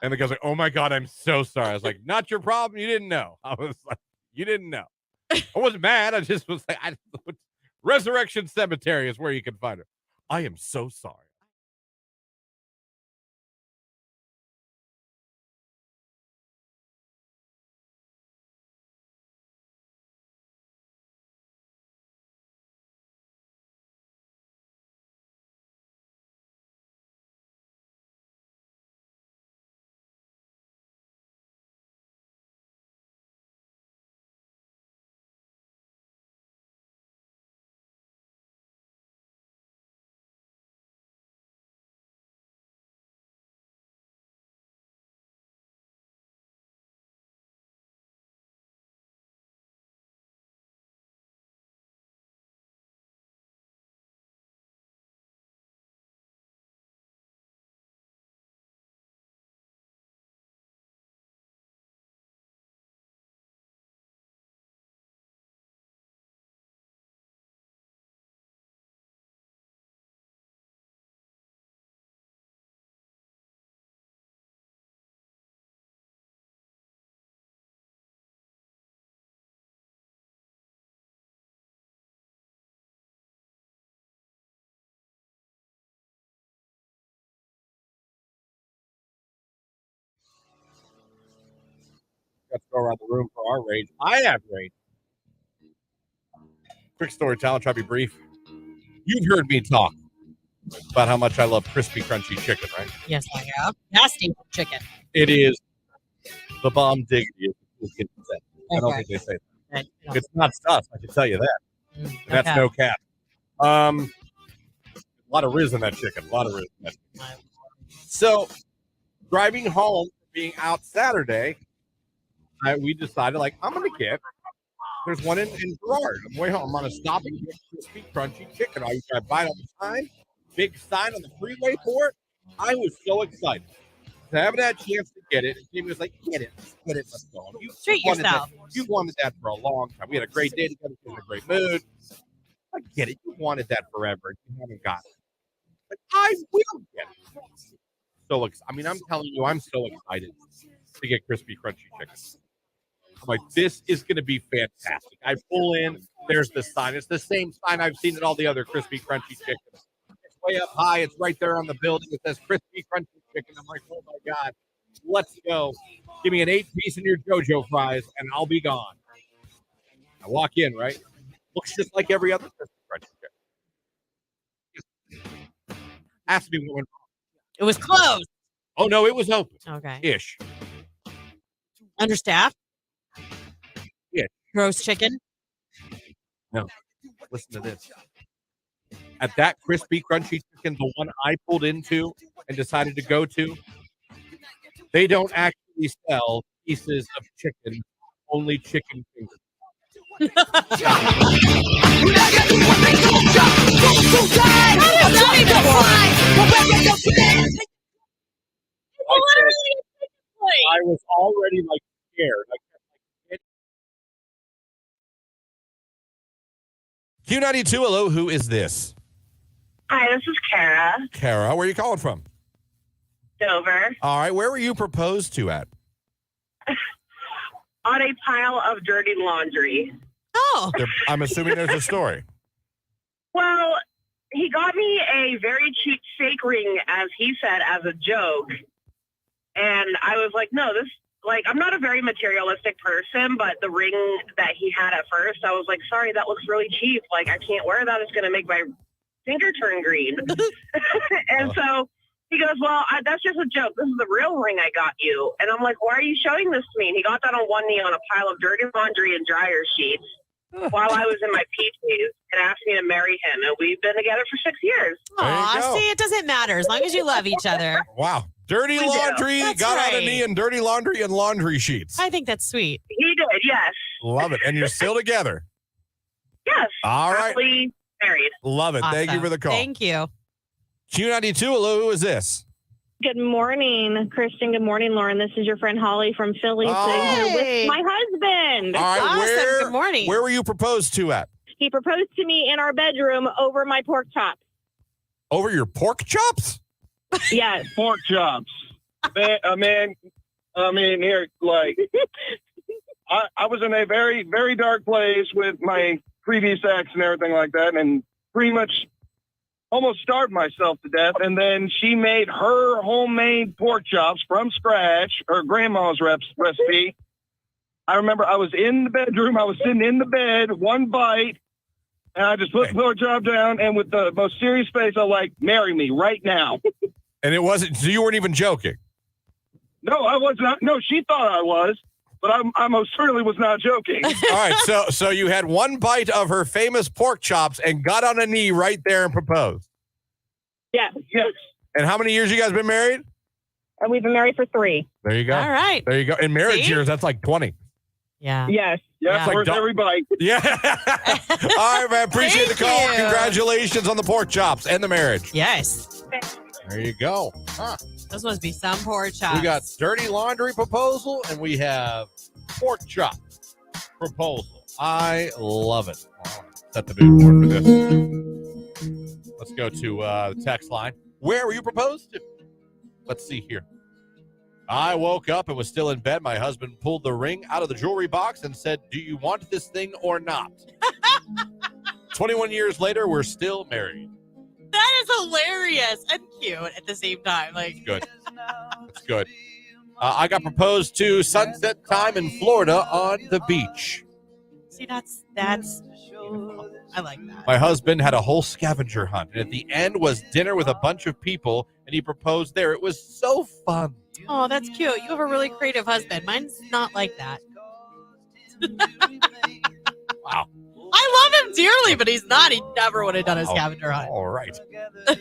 And the guy's like, oh, my God, I'm so sorry. I was like, not your problem. You didn't know. I was like, you didn't know. I wasn't mad. I just was like, Resurrection Cemetery is where you can find her. I am so sorry. Let's go around the room for our rage. I have rage. Quick story, I'll try to be brief. You've heard me talk about how much I love crispy, crunchy chicken, right? Yes, I have. Nasty chicken. It is the bomb diggity. I don't think they say that. It's not stuff, I can tell you that. And that's no cap. A lot of riz in that chicken. So, driving home, being out Saturday, we decided, I'm going to get, there's one in Girard. On the way home, I'm going to stop and get crispy, crunchy chicken. I buy it all the time. Big sign on the freeway for it. I was so excited. I haven't had a chance to get it. And Jamie was like, get it, let's go. Treat yourself. You wanted that for a long time. We had a great day together. We were in a great mood. I get it. You wanted that forever. You haven't got it. I will get it. I'm telling you, I'm so excited to get crispy, crunchy chicken. I'm like, this is going to be fantastic. I pull in. There's the sign. It's the same sign I've seen at all the other crispy, crunchy chickens. It's way up high. It's right there on the building. It says crispy, crunchy chicken. I'm like, oh, my God. Let's go. Give me an 8-piece in your JoJo fries, and I'll be gone. I walk in, right? Looks just like every other crispy crunch. Has to be one. It was closed. Oh no, it was open. Okay. Ish. Understaffed? Yeah. Roast chicken? No. Listen to this. At that crispy, crunchy chicken, the one I pulled into and decided to go to, they don't actually sell pieces of chicken, only chicken fingers. I was already like scared. Q92, hello, who is this? Hi, this is Kara. Kara, where are you calling from? Dover. All right, where were you proposed to at? On a pile of dirty laundry. Oh. I'm assuming there's a story. Well, he got me a very cheap fake ring, as he said, as a joke. And I was like, no, I'm not a very materialistic person, but the ring that he had at first, I was like, sorry, that looks really cheap. Like, I can't wear that. It's going to make my finger turn green. And so he goes, well, that's just a joke. This is the real ring I got you. And I'm like, why are you showing this to me? And he got that on one knee on a pile of dirty laundry and dryer sheets while I was in my PJs and asked me to marry him. And we've been together for 6 years. Aw, see, it doesn't matter as long as you love each other. Wow. Dirty laundry, got on a knee and dirty laundry and laundry sheets. I think that's sweet. He did, yes. Love it. And you're still together. Yes. All right. Happily married. Love it. Awesome. Thank you for the call. Thank you. Q92, hello, who is this? Good morning, Christian. Good morning, Lauren. This is your friend Holly from Philly. Hey. With my husband. All right, Awesome. Good morning. Where were you proposed to at? He proposed to me in our bedroom over my pork chops. Over your pork chops? Yes. Pork chops. Man, here, like, I was in a very, very dark place with my previous ex and everything like that, and pretty much almost starved myself to death. And then she made her homemade pork chops from scratch, her grandma's recipe. I remember I was in the bedroom, I was sitting in the bed, one bite, and I just put the pork chop down, and with the most serious face, I was like, marry me right now. And it wasn't, so you weren't even joking? No, I was not. No, she thought I was, but I most certainly was not joking. All right, so you had one bite of her famous pork chops and got on a knee right there and proposed. Yes. Yes. And how many years you guys been married? And we've been married for 3. There you go. All right. There you go. In marriage See? years, that's like 20. Yeah. Yes. Yeah, like worth every bite. Yeah. All right, man. Appreciate the Thank call. you. Congratulations on the pork chops and the marriage. Yes. There you go. Huh. Those must be some pork chops. We got dirty laundry proposal and we have pork chop proposal. I love it. Set the mood board for this. Let's go to the text line. Where were you proposed to? Let's see here. I woke up and was still in bed. My husband pulled the ring out of the jewelry box and said, "Do you want this thing or not?" 21 years later, we're still married. That is hilarious and cute at the same time. Like, Good. It's good. I got proposed to sunset time in Florida on the beach. see, that's beautiful. I like that. My husband had a whole scavenger hunt, and at the end was dinner with a bunch of people, and he proposed there. It was so fun. Oh, that's cute. You have a really creative husband. Mine's not like that. Wow. I love him dearly, but he's not. He never would have done a scavenger hunt. All right.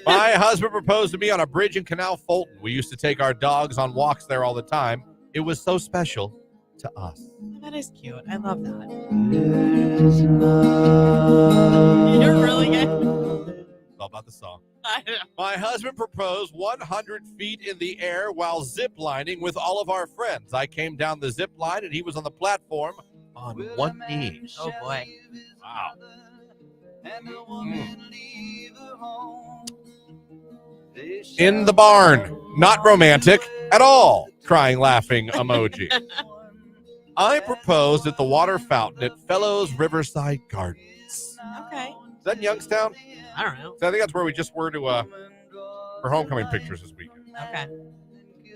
My husband proposed to me on a bridge in Canal Fulton. We used to take our dogs on walks there all the time. It was so special to us. That is cute. I love that. You're really good. It's all about the song. I know. My husband proposed 100 feet in the air while zip lining with all of our friends. I came down the zip line, and he was on the platform on one knee. Oh, boy. Wow. In the barn. Not romantic at all. Crying, laughing emoji. I proposed at the water fountain at Fellows Riverside Gardens. Okay. Is that in Youngstown? I don't know. So I think that's where we just were to for homecoming pictures this weekend. Okay.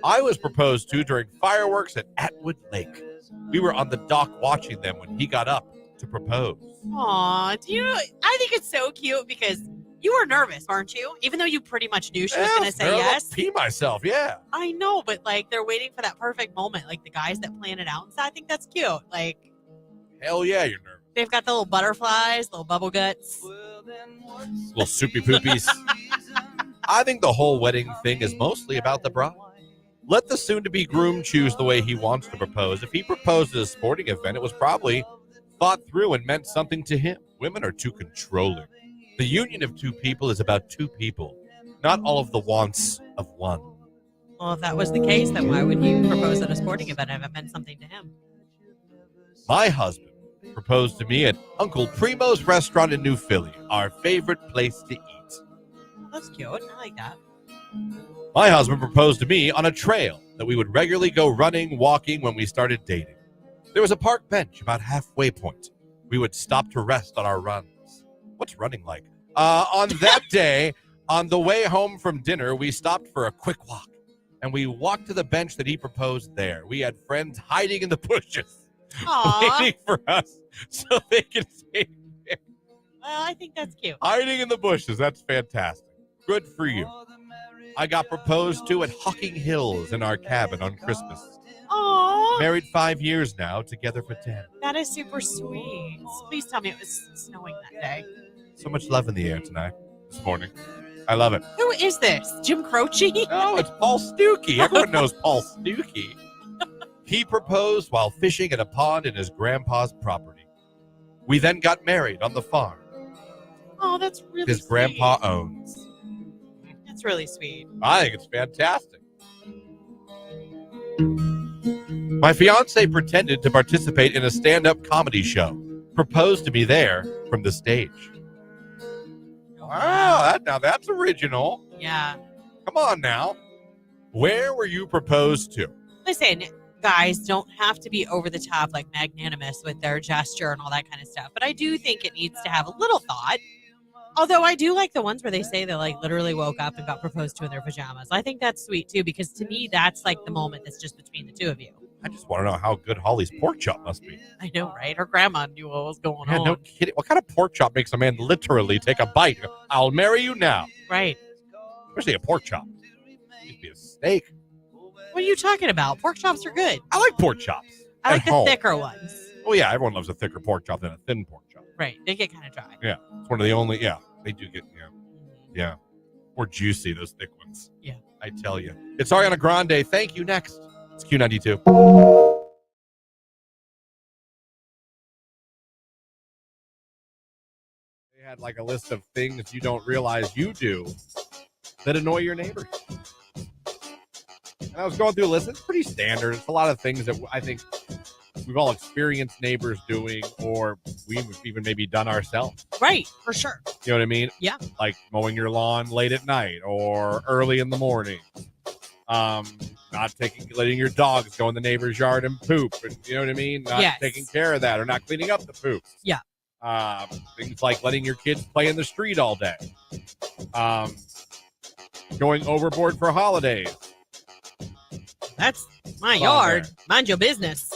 I was proposed to during fireworks at Atwood Lake. We were on the dock watching them when he got up to propose. Aw, do you? I think it's so cute because you were nervous, weren't you? Even though you pretty much knew she was going to say yes. Pee myself, yeah. I know, but like they're waiting for that perfect moment, like the guys that plan it out. So I think that's cute. Like, hell yeah, you're nervous. they've got the little butterflies, little bubble guts. Little soupy poopies. I think the whole wedding thing is mostly about the bride. Let the soon-to-be groom choose the way he wants to propose. If he proposed at a sporting event, it was probably thought through and meant something to him. Women are too controlling. The union of two people is about two people, not all of the wants of one. Well, if that was the case, then why would he propose at a sporting event if it meant something to him? My husband proposed to me at Uncle Primo's restaurant in New Philly, our favorite place to eat. Well, that's cute. I like that. My husband proposed to me on a trail that we would regularly go running, walking when we started dating. There was a park bench about halfway point. We would stop to rest on our runs. What's running like? On that day, on the way home from dinner, we stopped for a quick walk, and we walked to the bench that he proposed there. We had friends hiding in the bushes, waiting for us so they could see. Well, I think that's cute. Hiding in the bushes. That's fantastic. Good for you. I got proposed to at Hocking Hills in our cabin on Christmas. Aww. Married 5 years now, together for 10. That is super sweet. Please tell me it was snowing that day. So much love in the air tonight, this morning. I love it. Who is this? Jim Croce? No, it's Paul Stukey. Everyone knows Paul Stukey. He proposed while fishing at a pond in his grandpa's property. We then got married on the farm Oh, that's really his sweet. grandpa owns. That's really sweet. I think it's fantastic. My fiance pretended to participate in a stand-up comedy show. Proposed to me there from the stage. Wow, now that's original. Yeah. Come on now. Where were you proposed to? Listen, guys don't have to be over the top, like magnanimous with their gesture and all that kind of stuff. But I do think it needs to have a little thought. Although I do like the ones where they say they like literally woke up and got proposed to in their pajamas. I think that's sweet too, because to me, that's like the moment that's just between the two of you. I just want to know how good Holly's pork chop must be. I know, right? Her grandma knew what was going on. No kidding. What kind of pork chop makes a man literally take a bite? I'll marry you now. Right. Especially a pork chop. It used to be a steak. What are you talking about? Pork chops are good. I like pork chops. I like at the home. thicker ones. Oh, yeah. Everyone loves a thicker pork chop than a thin pork chop. Right. They get kind of dry. Yeah. It's one of the only, they do get, yeah. More juicy, those thick ones. Yeah. I tell you. It's Ariana Grande. Thank you. Next. It's Q92. They had like a list of things you don't realize you do that annoy your neighbors. And I was going through a list. It's pretty standard. It's a lot of things that I think we've all experienced neighbors doing, or we've even maybe done ourselves. Right, for sure. You know what I mean? Yeah. Like mowing your lawn late at night or early in the morning. Letting your dogs go in the neighbor's yard and poop. And you know what I mean? Not taking care of that or not cleaning up the poop. Yeah. Things like letting your kids play in the street all day. Going overboard for holidays. That's my yard. Mind your business.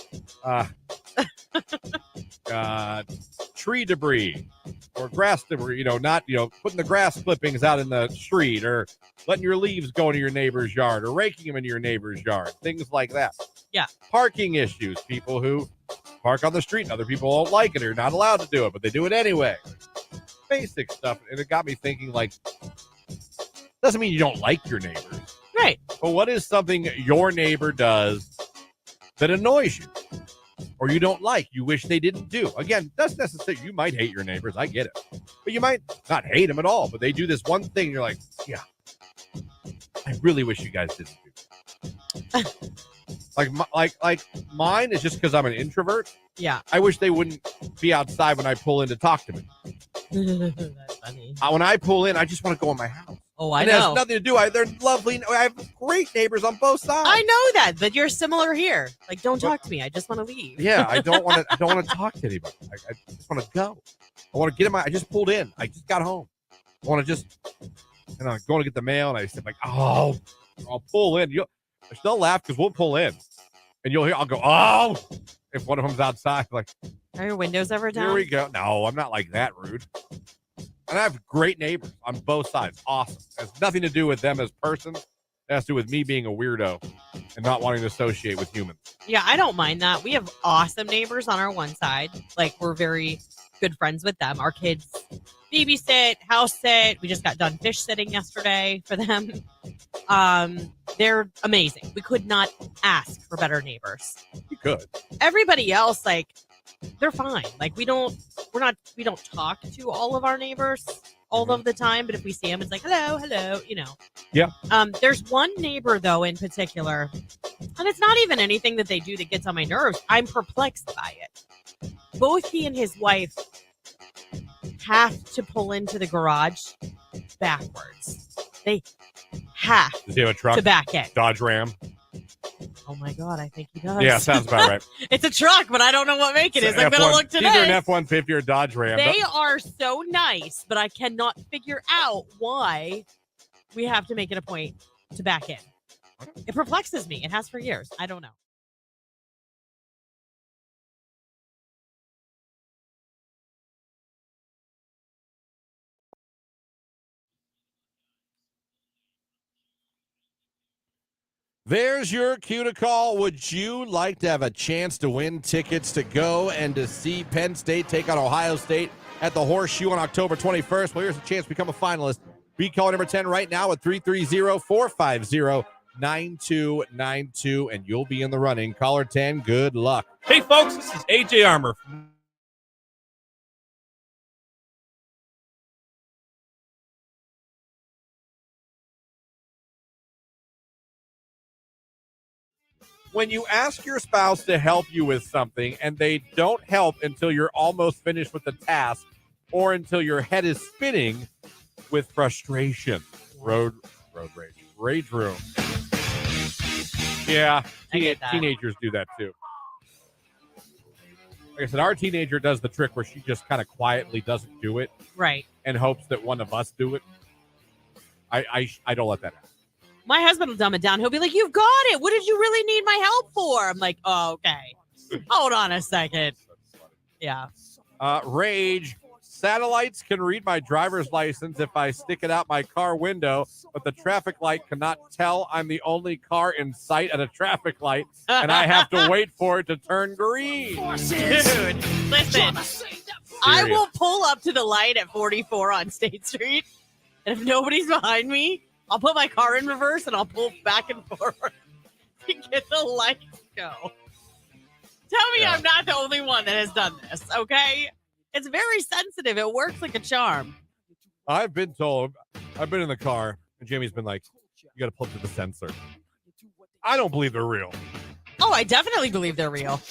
Tree debris or grass debris, not, putting the grass clippings out in the street or letting your leaves go into your neighbor's yard or raking them into your neighbor's yard. Things like that. Yeah. Parking issues. People who park on the street and other people don't like it or not allowed to do it, but they do it anyway. Basic stuff. And it got me thinking, like, doesn't mean you don't like your neighbors. Right. But what is something your neighbor does that annoys you or you don't like, you wish they didn't do? Again, that's necessary. You might hate your neighbors. I get it. But you might not hate them at all. But they do this one thing. You're like, yeah, I really wish you guys didn't do that. like mine is just because I'm an introvert. Yeah. I wish they wouldn't be outside when I pull in to talk to me. That's funny. When I pull in, I just want to go in my house. Oh, I and know. It has nothing to do. They're lovely. I have great neighbors on both sides. I know that, but you're similar here. Like, don't talk to me. I just want to leave. Yeah, I don't want to talk to anybody. I just want to go. I want to get I just pulled in. I just got home. I want to just, I'm going to get the mail, and I said, like, oh, I'll pull in. They'll laugh because we'll pull in, and you'll hear. I'll go, oh, if one of them's outside, like, Are your windows ever down? here we go. No, I'm not like that rude. And I have great neighbors on both sides. Awesome. It has nothing to do with them as persons. It has to do with me being a weirdo and not wanting to associate with humans. Yeah, I don't mind that. We have awesome neighbors on our one side. Like, we're very good friends with them. Our kids babysit, house sit. We just got done fish sitting yesterday for them. They're amazing. We could not ask for better neighbors. You could. Everybody else, like, they're fine. Like, we don't talk to all of our neighbors all of the time, but if we see them, it's like, hello, you know. Yeah. There's one neighbor, though, in particular, and it's not even anything that they do that gets on my nerves. I'm perplexed by it. Both he and his wife have to pull into the garage backwards. They have Does he have a truck? to back in. Dodge Ram? Oh, my God, I think he does. Yeah, sounds about right. It's a truck, but I don't know what make it is. I'm going to look today. Either an F-150 or a Dodge Ram. They are so nice, but I cannot figure out why we have to make it a point to back in. It perplexes me. It has for years. I don't know. There's your cue to call. Would you like to have a chance to win tickets to go and to see Penn State take on Ohio State at the Horseshoe on October 21st? Well, here's a chance to become a finalist. Be caller number 10 right now at 330-450-9292, and you'll be in the running. Caller 10, good luck. Hey, folks, this is AJ Armour. When you ask your spouse to help you with something and they don't help until you're almost finished with the task or until your head is spinning with frustration. Road rage room. Yeah, teenagers do that too. Like I said, our teenager does the trick where she just kind of quietly doesn't do it. Right. And hopes that one of us do it. I don't let that happen. My husband will dumb it down. He'll be like, you've got it. What did you really need my help for? I'm like, oh, okay. Hold on a second. Yeah. Rage. Satellites can read my driver's license if I stick it out my car window, but the traffic light cannot tell I'm the only car in sight at a traffic light, and I have to wait for it to turn green. Dude, listen. I will pull up to the light at 44 on State Street, and if nobody's behind me, I'll put my car in reverse and I'll pull back and forward to get the lights go. Tell me I'm not the only one that has done this, okay? It's very sensitive. It works like a charm. I've been told, I've been in the car, and Jamie's been like, you got to pull to the sensor. I don't believe they're real. Oh, I definitely believe they're real.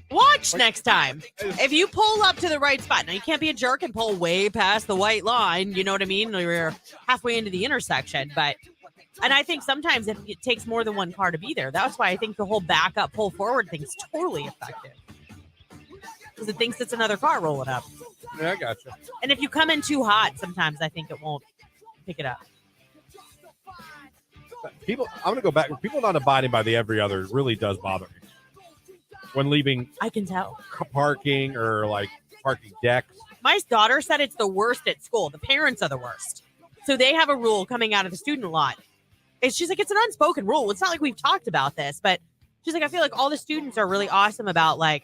Watch next time. If you pull up to the right spot, now you can't be a jerk and pull way past the white line, you know what I mean? You're halfway into the intersection, and I think sometimes it takes more than one car to be there. That's why I think the whole back up, pull forward thing is totally effective. Because it thinks it's another car rolling up. Yeah, I gotcha. And if you come in too hot, sometimes I think it won't pick it up. I'm going to go back. People not abiding by the every other really does bother me. When leaving, I can tell. Parking or like parking decks. My daughter said it's the worst at school. The parents are the worst. So they have a rule coming out of the student lot. She's like, it's an unspoken rule. It's not like we've talked about this, but she's like, I feel like all the students are really awesome about like,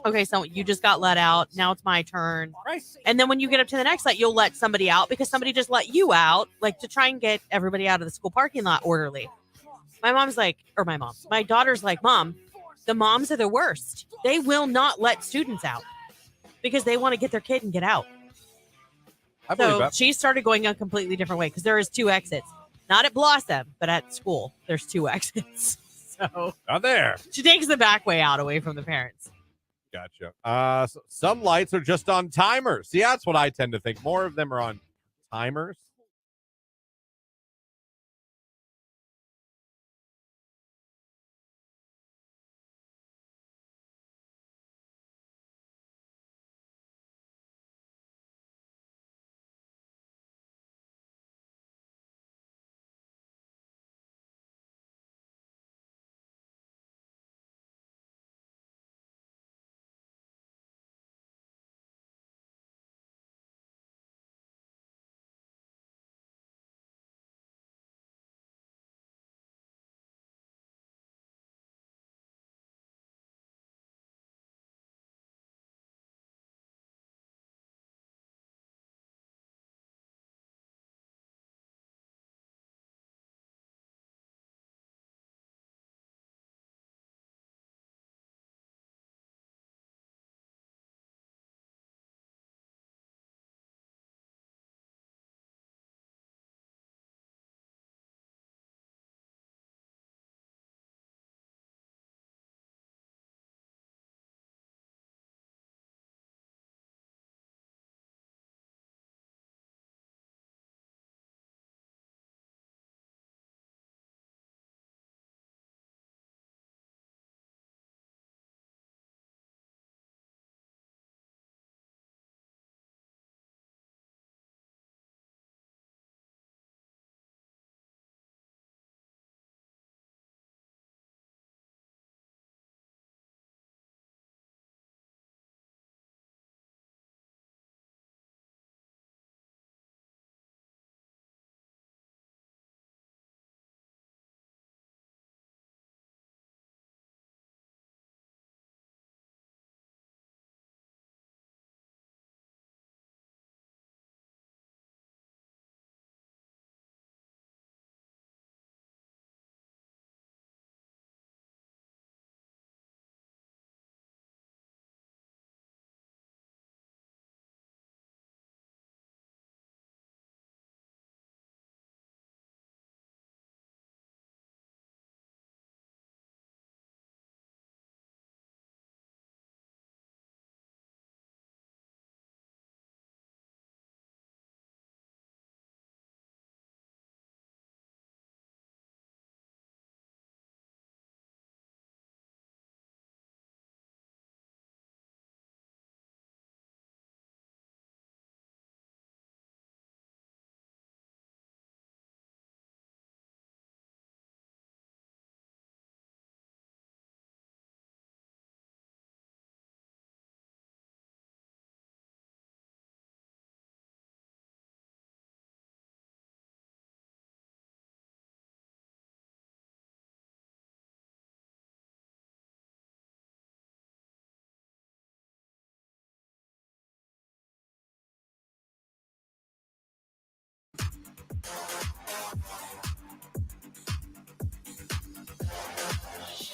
okay, so you just got let out. Now it's my turn. Right. And then when you get up to the next light, you'll let somebody out because somebody just let you out, like to try and get everybody out of the school parking lot orderly. My daughter's like, Mom, the moms are the worst. They will not let students out because they want to get their kid and get out. I believe So that. she started going a completely different way because there is 2 exits. Not at Blossom, but at school, there's 2 exits. So Not there. she takes the back way out away from the parents. Gotcha. Some lights are just on timers. See, that's what I tend to think. More of them are on timers.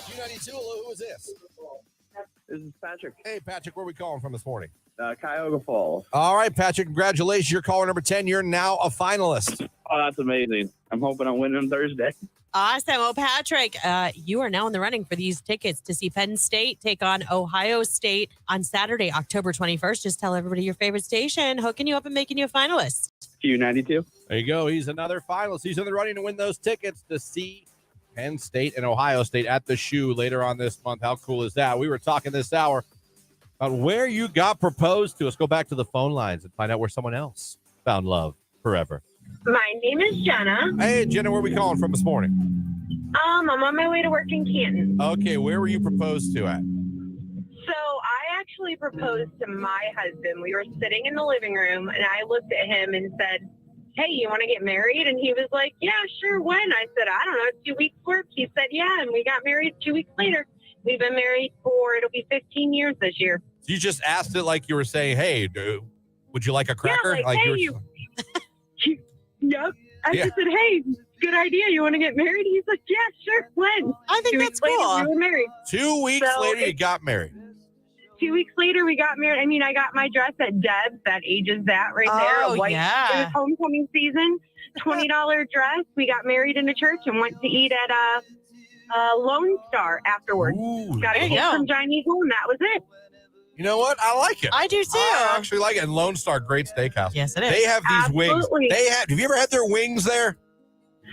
Q92, hello, who is this? This is Patrick. Hey, Patrick, where are we calling from this morning? Cuyahoga Falls. All right, Patrick, congratulations. You're caller number 10. You're now a finalist. Oh, that's amazing. I'm hoping I win on Thursday. Awesome. Well, Patrick, you are now in the running for these tickets to see Penn State take on Ohio State on Saturday, October 21st. Just tell everybody your favorite station, hooking you up and making you a finalist. Q92. There you go. He's another finalist. He's in the running to win those tickets to see Penn State and Ohio State at the Shoe later on this month. How cool is that? We were talking this hour about where you got proposed to. Let's go back to the phone lines and find out where someone else found love forever. My name is Jenna. Hey, Jenna, where are we calling from this morning? I'm on my way to work in Canton. Okay, where were you proposed to at? So I actually proposed to my husband. We were sitting in the living room, and I looked at him and said, hey, you want to get married? And he was like, yeah, sure, when? I said, I don't know, 2 weeks work. He said, yeah, and we got married 2 weeks later. We've been married it'll be 15 years this year. You just asked it like you were saying, hey, dude, would you like a cracker? Yeah, like hey, you were... Yep. I just said, hey, good idea. You want to get married? He's like, yeah, sure. When? I think that's cool. Later, we were married. 2 weeks later, you got married. 2 weeks later, we got married. I mean, I got my dress at Deb's. That ages that right there. Oh, yeah. It was homecoming season. $20 dress. We got married in the church and went to eat at Lone Star afterwards. Ooh, got a gift from Giant Eagle, and that was it. You know what? I like it. I do too. I actually like it. And Lone Star, great steakhouse. Yes, it is. They have these wings. Have you ever had their wings there?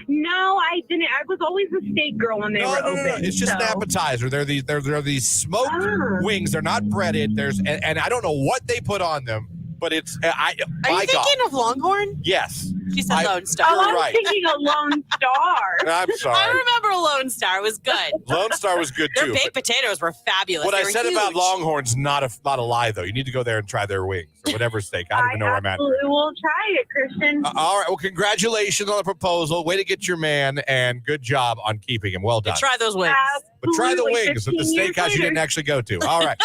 No, I didn't. I was always a steak girl when they were open. No. It's just an appetizer. They're these smoked wings. They're not breaded. And I don't know what they put on them, but it's Are you thinking of Longhorn? Yes. She said Lone Star. Oh, I'm right. thinking of Lone Star. I'm sorry. I remember Lone Star. It was good. Lone Star was good Their too. baked potatoes were fabulous. What They I were said huge. about Longhorn's not a lie though. You need to go there and try their wings or whatever steak. I don't even know where I'm at. Absolutely will try it, Christian. All right. Well, congratulations on the proposal. Way to get your man, and good job on keeping him. Well done. Try those wings. But try the Absolutely. wings at the 15 years steakhouse you later. didn't actually go to. All right.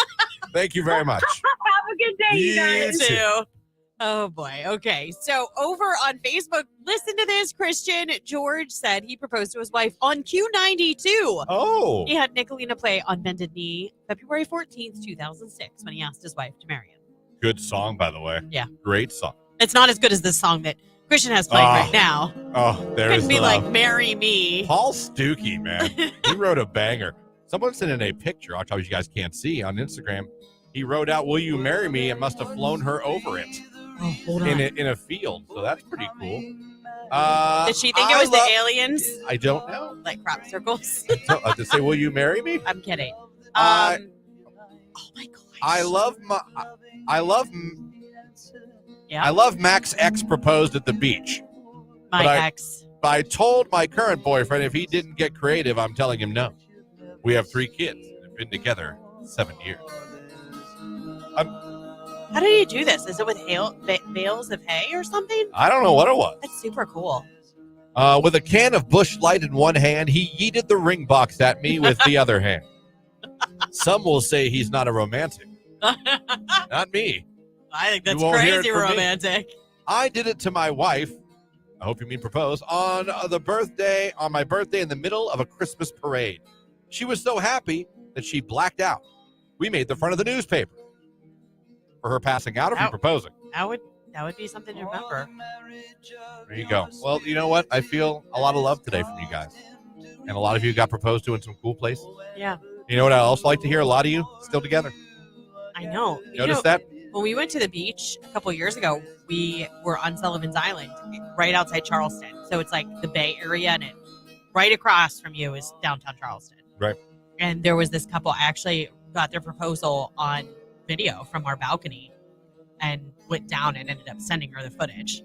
Thank you very much. Have a good day, you guys. You too. Oh boy. Okay. So over on Facebook, listen to this. Christian George said he proposed to his wife on Q92. Oh. He had Nicolina play on Bended Knee February 14th, 2006, when he asked his wife to marry him. Good song, by the way. Yeah. Great song. It's not as good as the song that Christian has playing right now. Oh, there's Couldn't be the like love. "Marry Me." Paul Stookie, man. He wrote a banger. Someone sent in a picture, I'll tell you guys can't see, on Instagram. He wrote out, "Will you marry me?" and must have flown her over it. Oh, hold on. In a field. So that's pretty cool. Did she think it was the aliens? I don't know. Like crop circles? To say, "Will you marry me?" I'm kidding. Oh my gosh. I love Mac's ex proposed at the beach. My ex. But I told my current boyfriend if he didn't get creative, I'm telling him no. We have 3 kids and have been together 7 years. How did he do this? Is it with bales of hay or something? I don't know what it was. That's super cool. With a can of Busch Light in one hand, he yeeted the ring box at me with the other hand. Some will say he's not a romantic. Not me. I think You that's won't hear it crazy from me. romantic. I did it to my wife. I hope you mean propose on my birthday in the middle of a Christmas parade. She was so happy that she blacked out. We made the front of the newspaper for her passing out or for proposing. That would be something to remember. There you go. Well, you know what? I feel a lot of love today from you guys. And a lot of you got proposed to in some cool places. Yeah. You know what I also like to hear? A lot of you still together. I know. Notice that? When we went to the beach a couple years ago, we were on Sullivan's Island, right outside Charleston. So it's like the Bay Area, and right across from you is downtown Charleston. Right. And there was this couple, I actually got their proposal on video from our balcony and went down and ended up sending her the footage.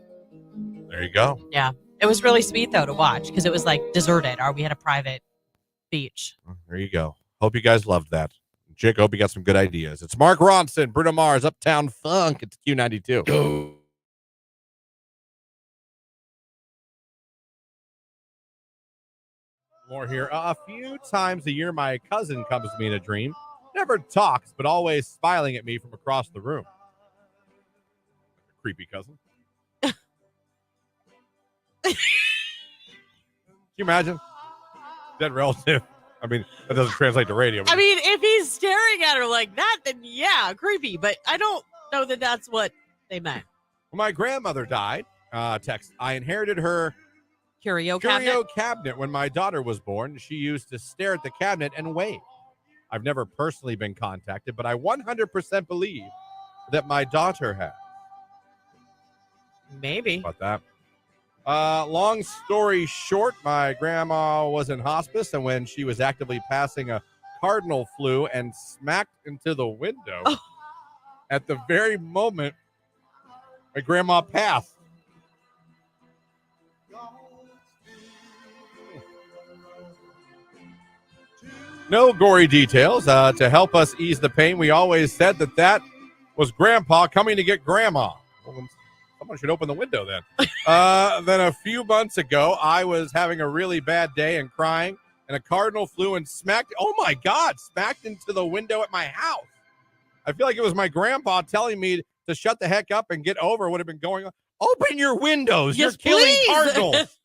There you go. Yeah. It was really sweet, though, to watch because it was like deserted, or we had a private beach. There you go. Hope you guys loved that. Jake, hope you got some good ideas. It's Mark Ronson, Bruno Mars, Uptown Funk. It's Q92. Go. More here. A few times a year, my cousin comes to me in a dream. Never talks, but always smiling at me from across the room. Creepy cousin. Can you imagine? Dead relative. I mean, that doesn't translate to radio. I mean, if he's staring at her like that, then yeah, creepy. But I don't know that that's what they meant. When my grandmother died, text, I inherited her Curio cabinet when my daughter was born. She used to stare at the cabinet and wave. I've never personally been contacted, but I 100% believe that my daughter has. Maybe. About that. Long story short, my grandma was in hospice, and when she was actively passing, a cardinal flew and smacked into the window. At the very moment my grandma passed. No gory details. To help us ease the pain, we always said that was Grandpa coming to get Grandma. Well, someone should open the window then. Then a few months ago, I was having a really bad day and crying, and a cardinal flew and smacked into the window at my house. I feel like it was my grandpa telling me to shut the heck up and get over what had been going on. Open your windows. Yes, You're killing please. cardinals.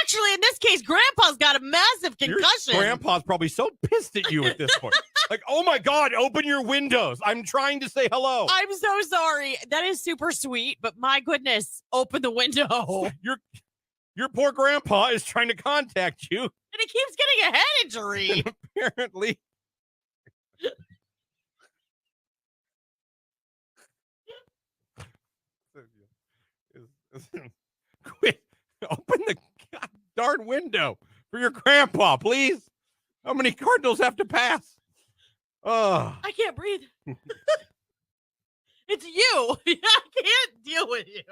Actually, in this case, Grandpa's got a massive concussion. Your grandpa's probably so pissed at you at this point. Like, oh my God, open your windows. I'm trying to say hello. I'm so sorry. That is super sweet, but my goodness, open the window. Your poor grandpa is trying to contact you. And he keeps getting a head injury. And apparently. Quit. Open the darn window for your grandpa, please. How many cardinals have to pass? Oh, I can't breathe. It's you. I can't deal with you.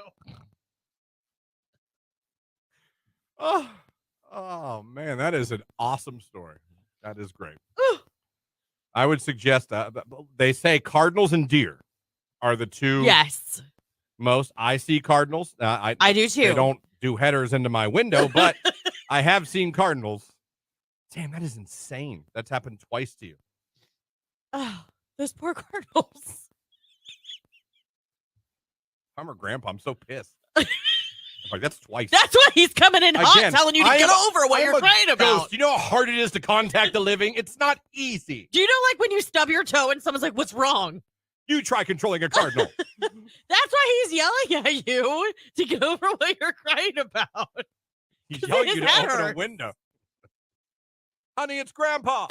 Oh man, that is an awesome story. That is great. I would suggest they say cardinals and deer are the two. Yes. Most I see cardinals. I do too. They don't do headers into my window, but I have seen cardinals. Damn, that is insane. That's happened twice to you. Oh, those poor cardinals. I'm her grandpa. I'm so pissed. I'm like, that's twice. That's why he's coming in hot, Again, telling you to get over what you're crying about. Ghost. You know how hard it is to contact the living? It's not easy. Do you know, like, when you stub your toe and someone's like, what's wrong? You try controlling a cardinal. That's why he's yelling at you to get over what you're crying about. He's telling you to open a window. Honey, it's Grandpa.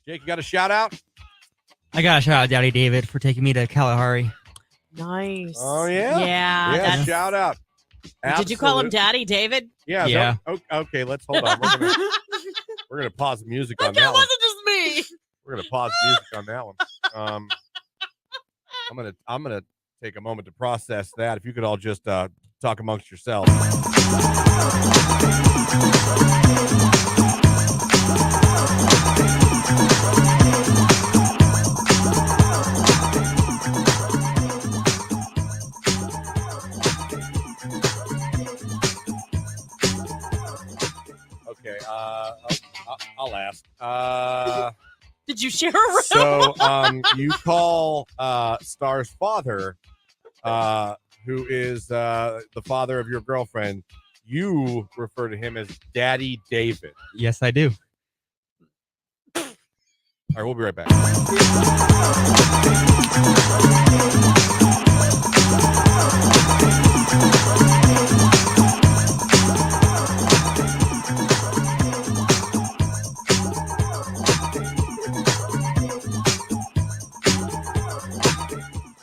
Jake, you got a shout out? I got to shout out Daddy David for taking me to Kalahari. Nice. Oh, yeah? Yeah. Shout out. Did you call him Daddy David? Yeah. Yeah. Okay, let's hold on. We're gonna pause the music on that That one. wasn't just me. We're gonna pause the music on that one. I'm gonna take a moment to process that. If you could all just talk amongst yourselves. you share a room? So you call Star's father, who is the father of your girlfriend. You refer to him as Daddy David. Yes, I do. All right, we'll be right back.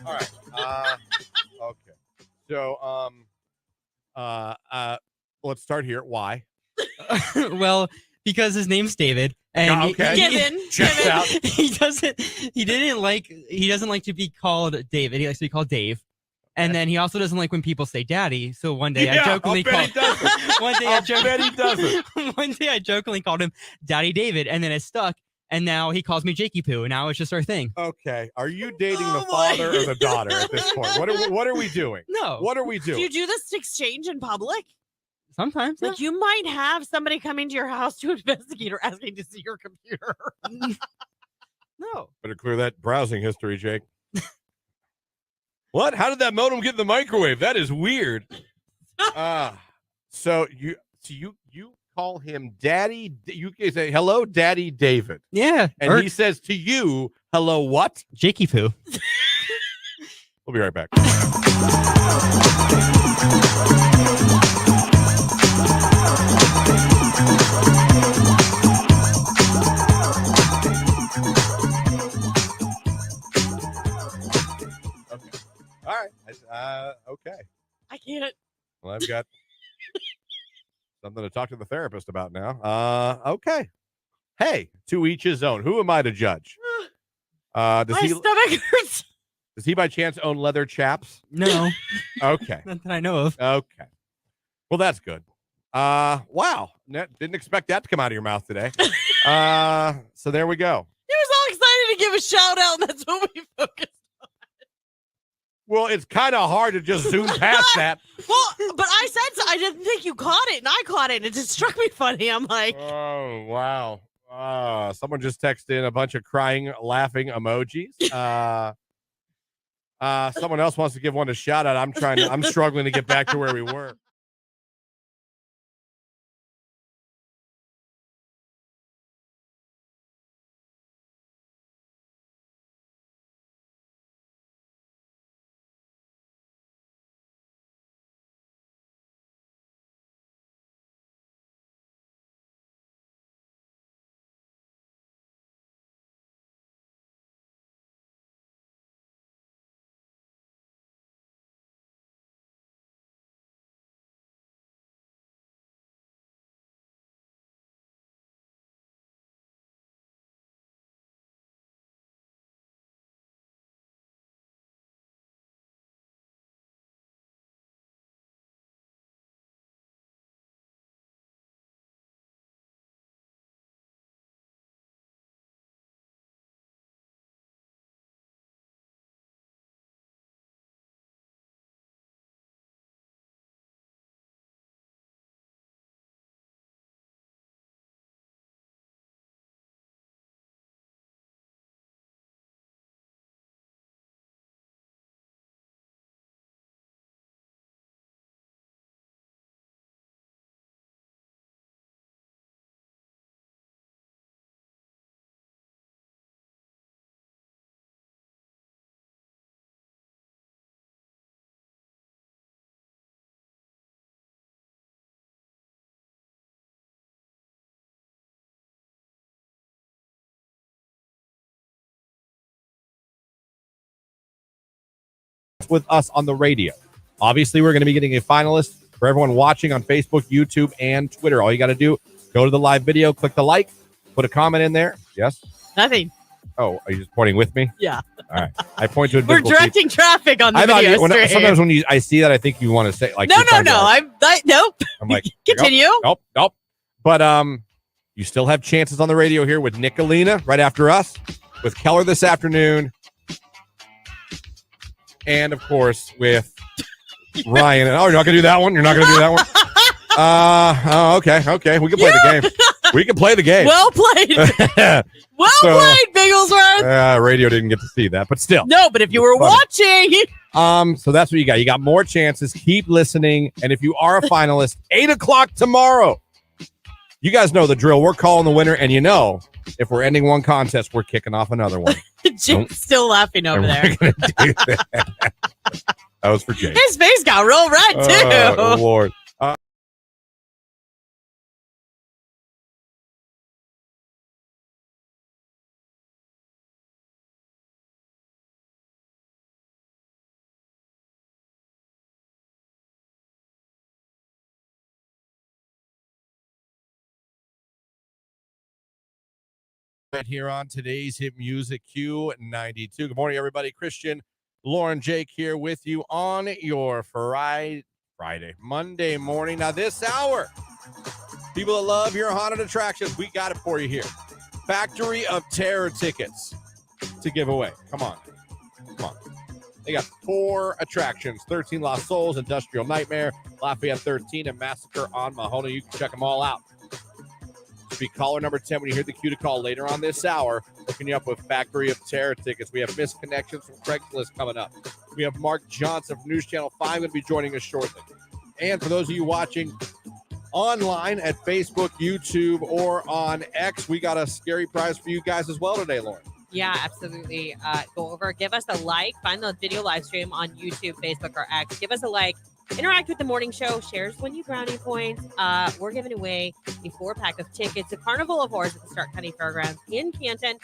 All right. Okay. So, let's start here. Why? Well, because his name's David, and Okay. Given. Checks out. he doesn't like to be called David. He likes to be called Dave. And then he also doesn't like when people say daddy. So one day I jokingly called one day I jokingly called him Daddy David, and then it stuck. And now he calls me Jakey Poo, and now it's just our thing. Okay. Are you dating the father or the daughter at this point? What are we doing? No. What are we doing? Do you do this exchange in public? Sometimes. Like you might have somebody coming to your house to investigate or asking to see your computer. No. Better clear that browsing history, Jake. What? How did that modem get in the microwave? That is weird. So you call him Daddy. You can say hello, Daddy David. Yeah. And he says to you, hello, what? Jakey Poo. We'll be right back. Okay. All right. Okay. I can't. Well, I've got something to talk to the therapist about now. Okay. Hey, to each his own. Who am I to judge? My stomach hurts. Does he by chance own leather chaps? No. Okay. Not that I know of. Okay. Well, that's good. Wow. Didn't expect that to come out of your mouth today. So there we go. He was all excited to give a shout out, and that's what we focused. Well, it's kind of hard to just zoom past that. Well, but I said so. I didn't think you caught it, and I caught it, and it just struck me funny. I'm like, oh, wow. Someone just texted in a bunch of crying, laughing emojis. Someone else wants to give one a shout out. I'm struggling to get back to where we were. With us on the radio. Obviously, we're going to be getting a finalist for everyone watching on Facebook, YouTube, and Twitter. All you got to do, go to the live video, click the like, put a comment in there. Yes? nothing. Oh, are you just pointing with me? Yeah. All right. I point to We're directing traffic on the video stream. Sometimes when I see that, I think you want to say like. No. Nope. I'm like, continue. Nope. But you still have chances on the radio here with Nicolina right after us, with Keller this afternoon, and of course with Ryan. Oh, you're not gonna do that one. You're not gonna do that one. Okay. We can play the game. We can play the game. Well played. Well played, Bigglesworth. Radio didn't get to see that, but still. No, but if you were watching. So that's what you got. You got more chances. Keep listening. And if you are a finalist, 8 o'clock tomorrow. You guys know the drill. We're calling the winner. And if we're ending one contest, we're kicking off another one. Jim's still laughing over there. That was for Jake. His face got real red, too. Oh, Lord. Here on today's Hit Music Q92. Good morning, everybody. Christian, Lauren, Jake here with you on your Monday morning. Now, this hour, people that love your haunted attractions, we got it for you here. Factory of Terror tickets to give away. Come on. They got 4 attractions: 13 Lost Souls, Industrial Nightmare, Lafayette 13, and Massacre on Mahoney. You can check them all out. Be caller number 10 when you hear the cue to call later on this hour. Hooking you up with Factory of Terror tickets. We have missed connections from Craigslist coming up. We have Mark Johnson from News Channel 5 going to be joining us shortly. And for those of you watching online at Facebook, YouTube, or on X, we got a scary prize for you guys as well today, Lauren. Yeah, absolutely. Go over, give us a like, find the video live stream on YouTube, Facebook, or X. Give us a like. Interact with the morning show. Shares win you brownie points. We're giving away a 4-pack of tickets to Carnival of Horrors at the Stark County Fairgrounds in Canton.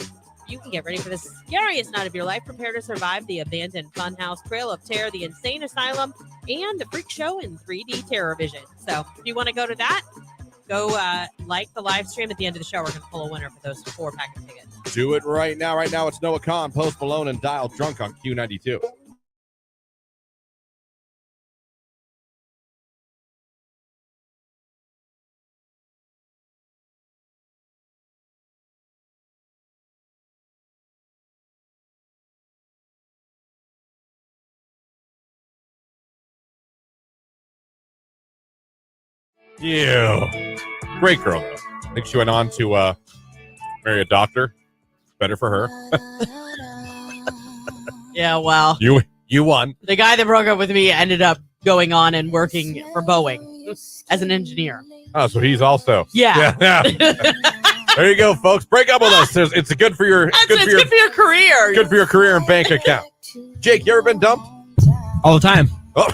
You can get ready for the scariest night of your life. Prepare to survive the abandoned funhouse, Trail of Terror, the Insane Asylum, and the Freak Show in 3D Terror Vision. So if you want to go to that, go like the live stream. At the end of the show, we're going to pull a winner for those 4-pack of tickets. Do it right now. Right now, it's Noah Khan, Post Malone, and Dial Drunk on Q92. Yeah. Great girl, though. I think she went on to marry a doctor. Better for her. Yeah, well. You won. The guy that broke up with me ended up going on and working for Boeing as an engineer. Oh, so he's also. Yeah. There you go, folks. Break up with us. It's good for your good for your career. Good for your career and bank account. Jake, you ever been dumped? All the time. Oh.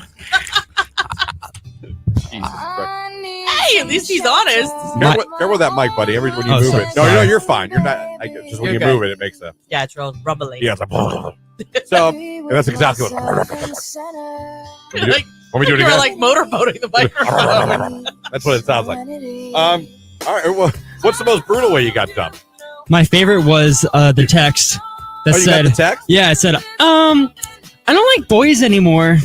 Jesus Christ. Hey, at least he's honest. Careful with that mic, buddy. When you move it. No, you're fine. You're not. Just when you move it, it makes a. Yeah, it's real rumbly. Yeah, it's like. So that's exactly what. Want me to do it again? You're like motorboating the microphone. That's what it sounds like. All right. Well, what's the most brutal way you got dumped? My favorite was the text that said. You got the text? Yeah, it said, I don't like boys anymore.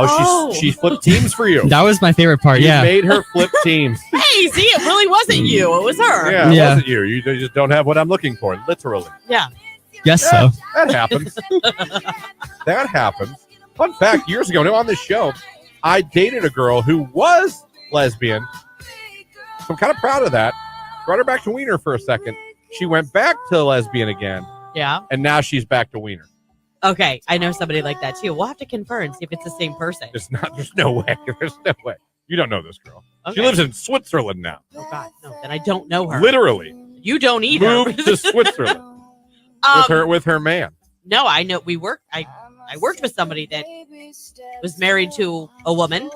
Oh, she flipped teams for you. That was my favorite part. You made her flip teams. Hey, see, it really wasn't you. It was her. Yeah, it wasn't you. You just don't have what I'm looking for, literally. Yeah. Yes, so. That happens. That happens. Fun fact, years ago on this show, I dated a girl who was lesbian. So I'm kind of proud of that. Brought her back to Wiener for a second. She went back to lesbian again. Yeah. And now she's back to Wiener. Okay, I know somebody like that too. We'll have to confirm and see if it's the same person. It's not. There's no way. There's no way. You don't know this girl. Okay. She lives in Switzerland now. Oh God, no. Then I don't know her. Literally. You don't either. Moved to Switzerland with her man. No, I know. I worked with somebody that was married to a woman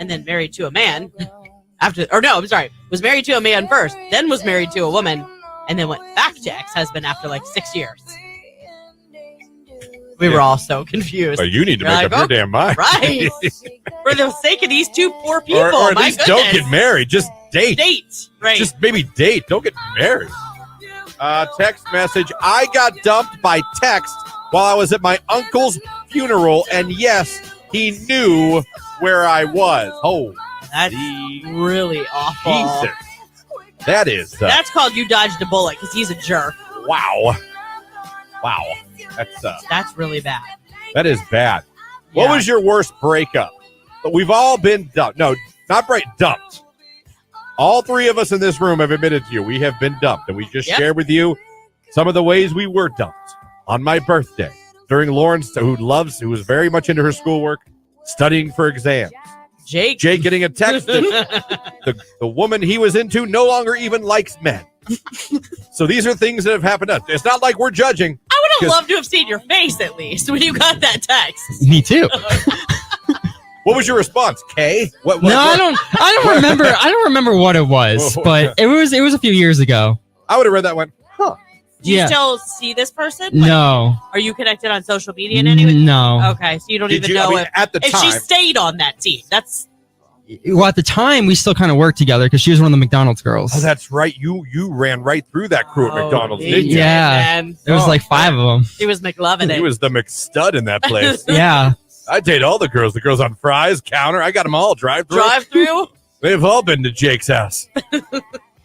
and then married to a man was married to a man first, then was married to a woman, and then went back to ex-husband after like 6 years. We were all so confused. But you need to make up your damn mind. Right. For the sake of these two poor people. Or at least don't get married. Just date. Date. Right. Just maybe date. Don't get married. Text message. I got dumped by text while I was at my uncle's funeral. And yes, he knew where I was. Oh, that's really awful. Jesus. That is. That's called you dodged a bullet because he's a jerk. Wow. That's really bad. That is bad. Yeah. What was your worst breakup? We've all been dumped. No, not dumped. All three of us in this room have admitted to you we have been dumped, and we just shared with you some of the ways we were dumped. On my birthday, during Lauren's, who was very much into her schoolwork, studying for exams. Jake getting a text that the woman he was into no longer even likes men. So these are things that have happened to us. It's not like we're judging. I would have loved to have seen your face at least when you got that text. Me too. What was your response, Kay? What, I don't remember. I don't remember what it was, but it was a few years ago. I would have read that one. Huh. Do you still see this person? No. Are you connected on social media in any way? No. Okay, so you don't even know if she stayed on that team. That's Well, at the time, we still kind of worked together because she was one of the McDonald's girls. Oh, that's right. You ran right through that crew at McDonald's, didn't you? Yeah. There was like 5 of them. He was McLovin' it. He was the McStud in that place. Yeah. I date all the girls. The girls on Fry's, Counter. I got them all. Drive-through. Drive-through? They've all been to Jake's house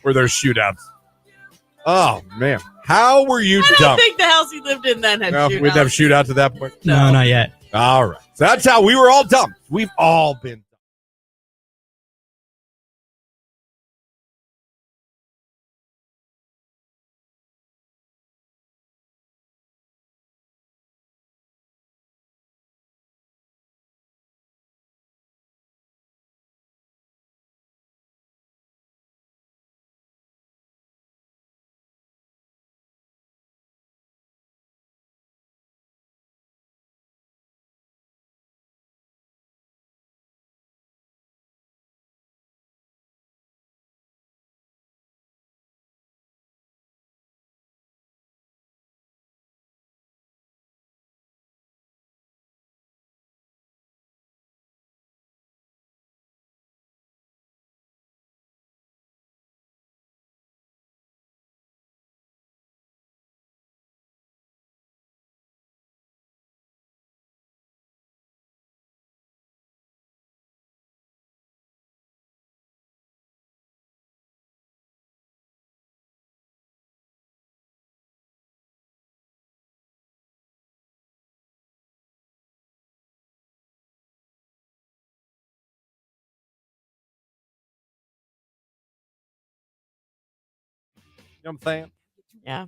where there's shootouts. Oh, man. How were you dumped? I don't think the house he lived in then had shootouts. We'd have shootouts at that point? No, not yet. All right. So that's how we were all dumped. We've all been. You know what I'm saying? Yeah.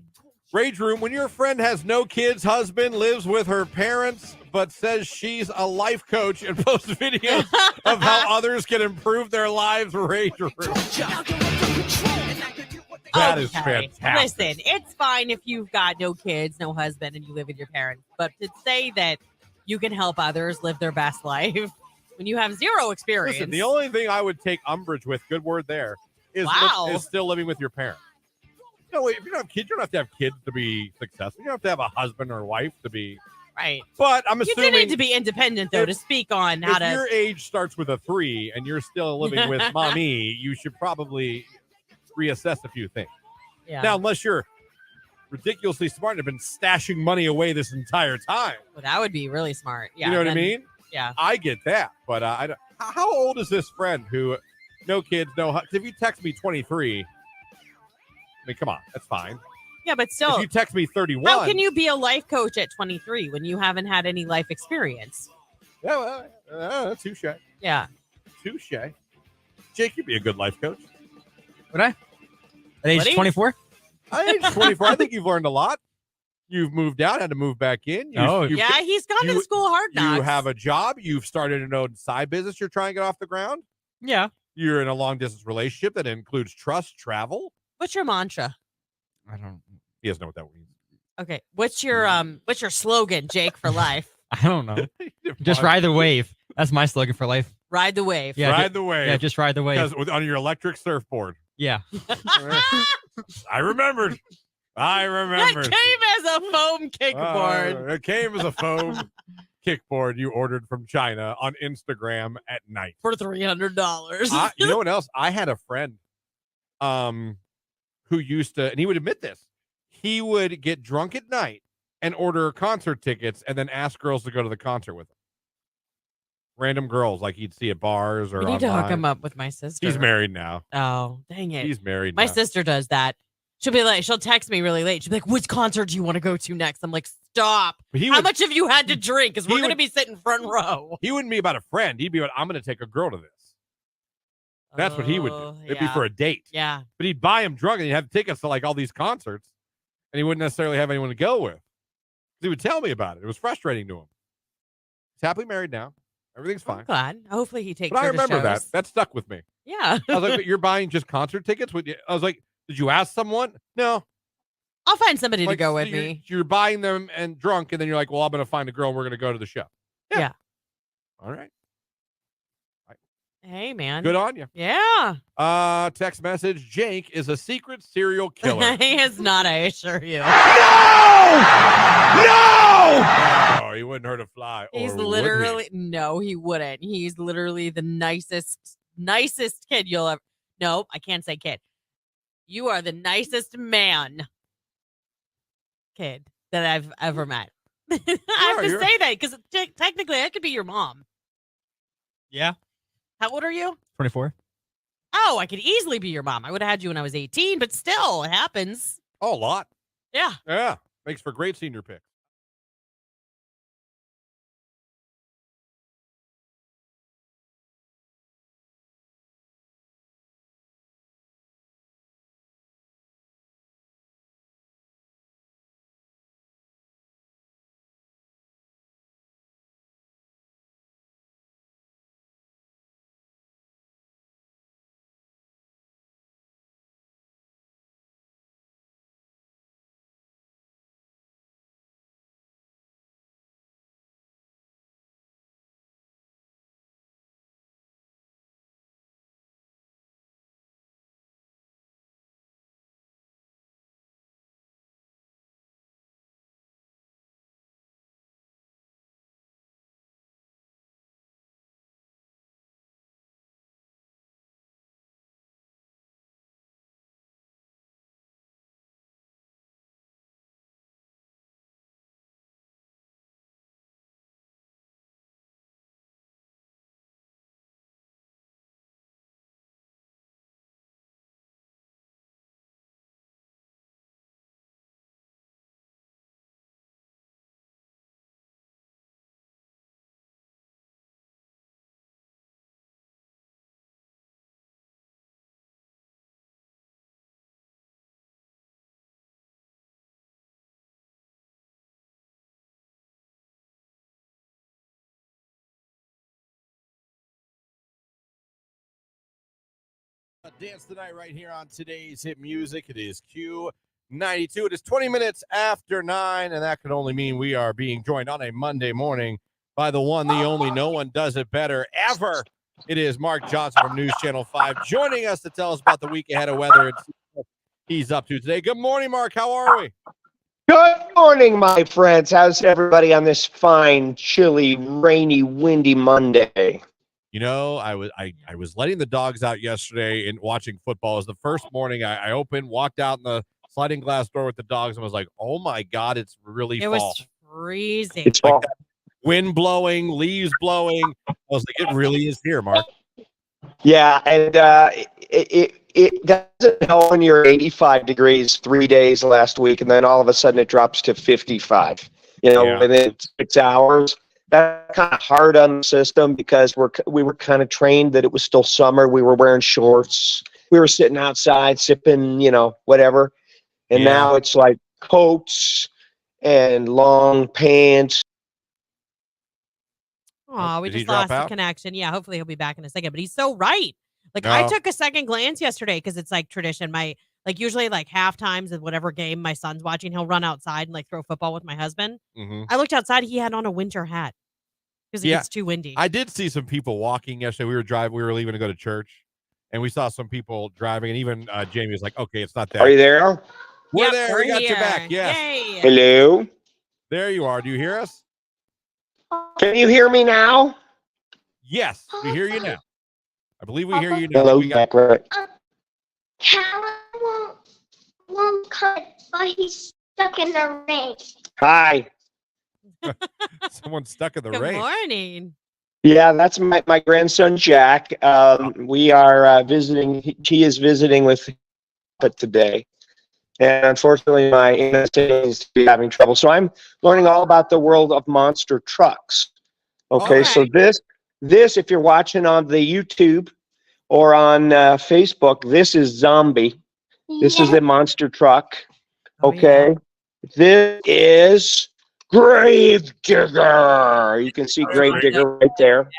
Rage Room, when your friend has no kids, husband, lives with her parents, but says she's a life coach and posts videos of how others can improve their lives, Rage Room. That is fantastic. Listen, it's fine if you've got no kids, no husband, and you live with your parents. But to say that you can help others live their best life when you have zero experience. Listen, the only thing I would take umbrage with, good word there, is still living with your parents. No, if you don't have kids, you don't have to have kids to be successful. You don't have to have a husband or wife to be. Right. But I'm assuming. You do need to be independent, though, to speak on how to. If your age starts with a 3 and you're still living with mommy, you should probably reassess a few things. Yeah. Now, unless you're ridiculously smart and have been stashing money away this entire time. Well, that would be really smart. Yeah. You know what I mean? Yeah. I get that. But I don't, how old is this friend who, no kids, no. If you text me 23. I mean, come on, that's fine. Yeah, but still. If you text me 31. How can you be a life coach at 23 when you haven't had any life experience? Yeah, well, touche. Yeah. Touche. Jake, you'd be a good life coach. Would I? At age 24? At age 24, I think you've learned a lot. You've moved out, had to move back in. Yeah, he's gone to the school hard knocks. You have a job. You've started an own side business you're trying to get off the ground. Yeah. You're in a long-distance relationship that includes trust, travel. What's your mantra? I don't. He doesn't know what that means. Okay. What's your slogan, Jake, for life? I don't know. Just ride the wave. That's my slogan for life. Ride the wave. Yeah, ride the wave. Yeah, just ride the wave. Because on your electric surfboard. Yeah. I remembered. That came as a foam kickboard. It came as a foam kickboard you ordered from China on Instagram at night. For $300. You know what else? I had a friend who used to, and he would admit this, he would get drunk at night and order concert tickets and then ask girls to go to the concert with him. Random girls like he'd see at bars or You need online. to hook him up with my sister. He's married now. Oh, dang it. He's married My now. sister does that. She'll text me really late. She'll be like, which concert do you want to go to next? I'm like, stop. How much have you had to drink? Because we're going to be sitting front row. He wouldn't be about a friend. He'd be about, I'm going to take a girl to this. That's what he would do. It'd be yeah. for a date. Yeah. But he'd buy him drunk and he'd have tickets to like all these concerts, and he wouldn't necessarily have anyone to go with. He would tell me about it. It was frustrating to him. He's happily married now. Everything's fine. I'm glad. Hopefully he takes But I her remember to that. shows. That stuck with me. Yeah. I was like, but you're buying just concert tickets? I was like, did you ask someone? No. I'll find somebody to Like, go with you're, me. You're buying them and drunk, and then you're like, well, I'm going to find a girl and we're going to go to the show. Yeah. All right. Hey, man. Good on you. Yeah. Text message, Jake is a secret serial killer. He is not, I assure you. No! Oh, he wouldn't hurt a fly. He's or would literally, he? no, he wouldn't. He's literally the nicest kid you'll ever, no, I can't say kid. You are the nicest kid that I've ever met. I have to say that because technically I could be your mom. Yeah. How old are you? 24. Oh, I could easily be your mom. I would have had you when I was 18, but still, it happens. Oh, a lot. Yeah. Yeah. Makes for great senior pick. Dance tonight right here on today's hit music. It is Q92. It is 20 minutes after 9, and that can only mean we are being joined on a Monday morning by the one, the only, no one does it better ever. It is Mark Johnson from News Channel 5 joining us to tell us about the week ahead of weather and what he's up to today. Good morning, Mark. How are we? Good morning, my friends. How's everybody on this fine, chilly, rainy, windy Monday? You know, I was letting the dogs out yesterday and watching football. It was the first morning I opened, walked out in the sliding glass door with the dogs, and was like, oh, my God, it's really fall. It was freezing. It's fall. Like wind blowing, leaves blowing. I was like, it really is here, Mark. Yeah, and it doesn't help when you're 85 degrees 3 days last week, and then all of a sudden it drops to 55, within 6 hours. That's kind of hard on the system because we were kind of trained that it was still summer. We were wearing shorts. We were sitting outside sipping, whatever. And now it's like coats and long pants. Oh, we just lost the connection. Yeah, hopefully he'll be back in a second. But he's so right. Like I took a second glance yesterday because it's like tradition. Usually like half times of whatever game my son's watching, he'll run outside and like throw football with my husband. Mm-hmm. I looked outside. He had on a winter hat because it gets too windy. I did see some people walking yesterday. We were leaving to go to church, and we saw some people driving. And even Jamie was like, "Okay, it's not that." Are you there? We're there. We got your back. Yes. Yay. Hello. There you are. Do you hear us? Can you hear me now? Yes, we hear you now. I believe we hear you now. Hello, Callum won't cut, but he's stuck in the rain. Hi. Someone's stuck in the Good rain. morning. Yeah, that's my grandson, Jack. We are visiting. He is visiting with today. And unfortunately, my aunt seems to be having trouble. So I'm learning all about the world of monster trucks. Okay, so this, if you're watching on the YouTube or on Facebook, this is Zombie. This is the monster truck. Okay. This is Grave Digger. You can see Grave Digger right there.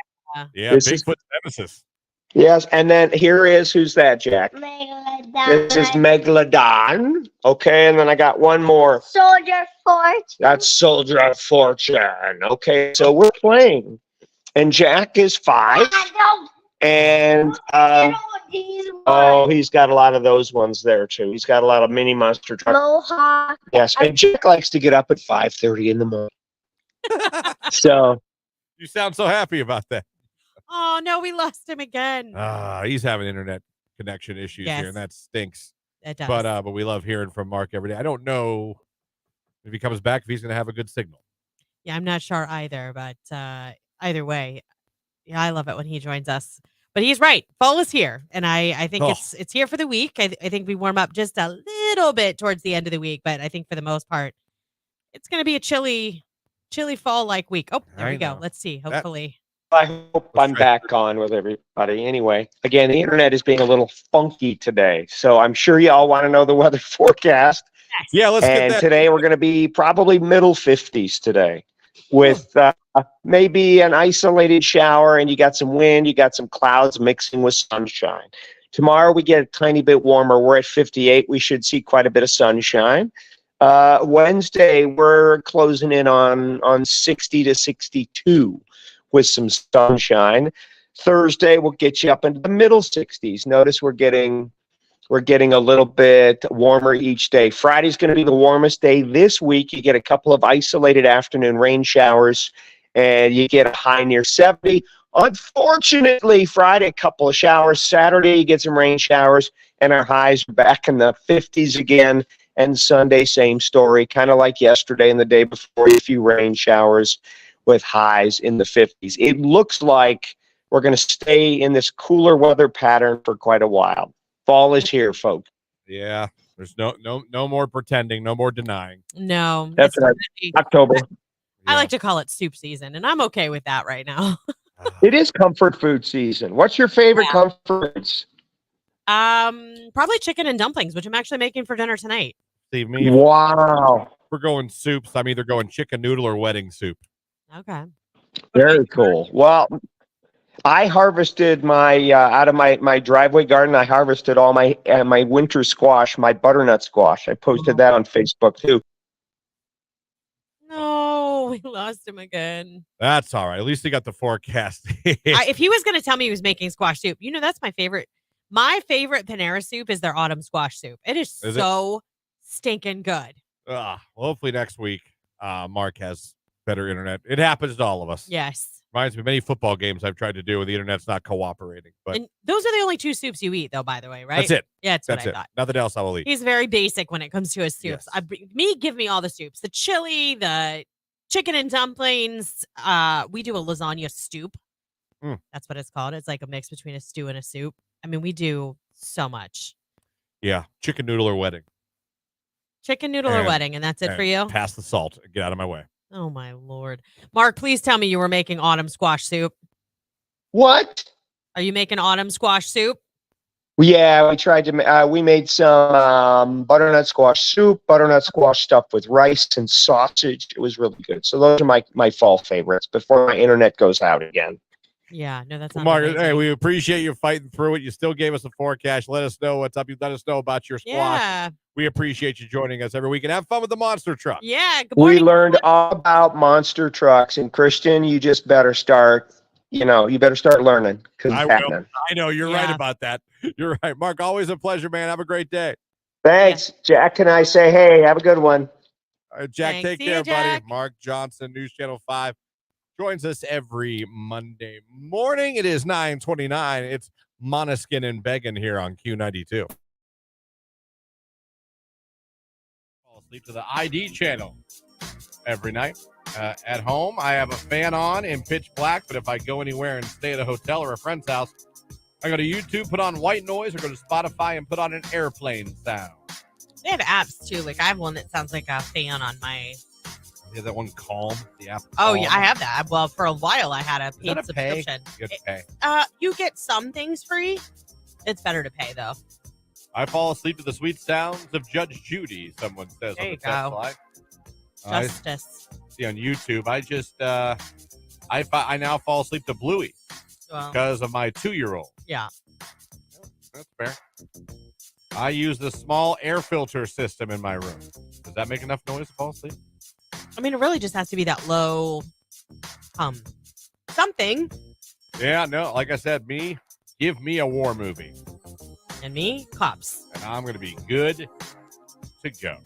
Yeah, This is- Bigfoot's nemesis. Yes, and then here is, who's that, Jack? This is Megalodon. Okay, and then I got one more. Soldier Fortune. That's Soldier of Fortune. Okay, so we're playing. And Jack is 5. And he's got a lot of those ones there too. He's got a lot of mini monster trucks. Mohawk. Yes, and Jack likes to get up at 5:30 in the morning. So You sound so happy about that. Oh, no, we lost him again. He's having internet connection issues Yes. here, and that stinks. It does. But we love hearing from Mark every day. I don't know if he comes back, if he's going to have a good signal. Yeah, I'm not sure either, but either way, yeah, I love it when he joins us. But he's right. Fall is here, and I think it's here for the week. I think we warm up just a little bit towards the end of the week, but I think for the most part, it's going to be a chilly fall-like week. Oh, there we go. Let's see. Hopefully. I hope I'm back on with everybody. Anyway, again, the internet is being a little funky today, so I'm sure y'all want to know the weather forecast. Yes. Yeah, let's get And that. today we're going to be probably middle 50s today, with maybe an isolated shower, and you got some wind, you got some clouds mixing with sunshine. Tomorrow we get a tiny bit warmer. We're at 58. We should see quite a bit of sunshine. Wednesday we're closing in on 60 to 62 with some sunshine. Thursday will get you up into the middle 60s. Notice we're getting a little bit warmer each day. Friday's going to be the warmest day this week. You get a couple of isolated afternoon rain showers, and you get a high near 70. Unfortunately, Friday, a couple of showers. Saturday, you get some rain showers, and our highs are back in the 50s again. And Sunday, same story, kind of like yesterday and the day before, a few rain showers with highs in the 50s. It looks like we're going to stay in this cooler weather pattern for quite a while. Fall is here, folks. Yeah, there's no more pretending, no more denying. No. That's right. October. I like to call it soup season, and I'm okay with that right now. It is comfort food season. What's your favorite comfort foods? Probably chicken and dumplings, which I'm actually making for dinner tonight. See me. Wow. We're going soups. I'm either going chicken noodle or wedding soup. Okay. Very cool. Well, I harvested my out of my driveway garden. I harvested all my winter squash, my butternut squash. I posted that on Facebook too. No, we lost him again. That's all right. At least he got the forecast. If he was going to tell me he was making squash soup, that's my favorite. My favorite Panera soup is their autumn squash soup. It is so stinking good. Well, hopefully next week, Mark has better internet. It happens to all of us. Yes. Reminds me of many football games I've tried to do where the internet's not cooperating. But And those are the only 2 soups you eat, though, by the way, right? that's it. Yeah, that's what That's I it. thought. Nothing else I will eat. He's very basic when it comes to his soups. Yes. Give me all the soups. The chili, the chicken and dumplings. We do a lasagna stoop. That's what it's called. It's like a mix between a stew and a soup. I mean, we do so much. Yeah, chicken noodle or wedding. Chicken noodle or wedding, and that's it for you? Pass the salt. Get out of my way. Oh, my Lord. Mark, please tell me you were making autumn squash soup. What? Are you making autumn squash soup? Yeah, we tried to. We made some butternut squash soup, butternut squash stuffed with rice and sausage. It was really good. So those are my fall favorites before my internet goes out again. Yeah, no, that's not Mark, amazing. hey, we appreciate you fighting through it. You still gave us a forecast. Let us know what's up. You let us know about your squash. Yeah. We appreciate you joining us every week, and have fun with the monster truck. Yeah, good We morning. learned all about monster trucks, and Christian, you just better start. You better start learning because I it's will. happening. I know you're right about that. You're right, Mark. Always a pleasure, man. Have a great day. Thanks, Jack. Can I say, hey, have a good one? All right, Jack, Thanks. take See care, ya, buddy. Jack. Mark Johnson, News Channel 5, joins us every Monday morning. It is 9:29. It's Monoskin and Beggin here on Q92. Fall asleep to the ID channel every night. At home, I have a fan on in pitch black, but if I go anywhere and stay at a hotel or a friend's house, I go to YouTube, put on white noise, or go to Spotify and put on an airplane sound. They have apps, too. Like, I have one that sounds like a fan on my... You have that one Calm? The app Oh, Calm? yeah, I have that. Well, for a while, I had a Is that paid a pay? subscription. You have to pay. You get some things free, It's better to pay, though. I fall asleep to the sweet sounds of Judge Judy, someone says There on you the text go. line. Justice. See on YouTube. I just, I now fall asleep to Bluey Well, because of my 2-year-old. yeah. That's fair. I use the small air filter system in my room. Does that make enough noise to fall asleep? I mean, it really just has to be that low something. Yeah, no, like I said, give me a war movie. And me, cops. And I'm going to be good to go.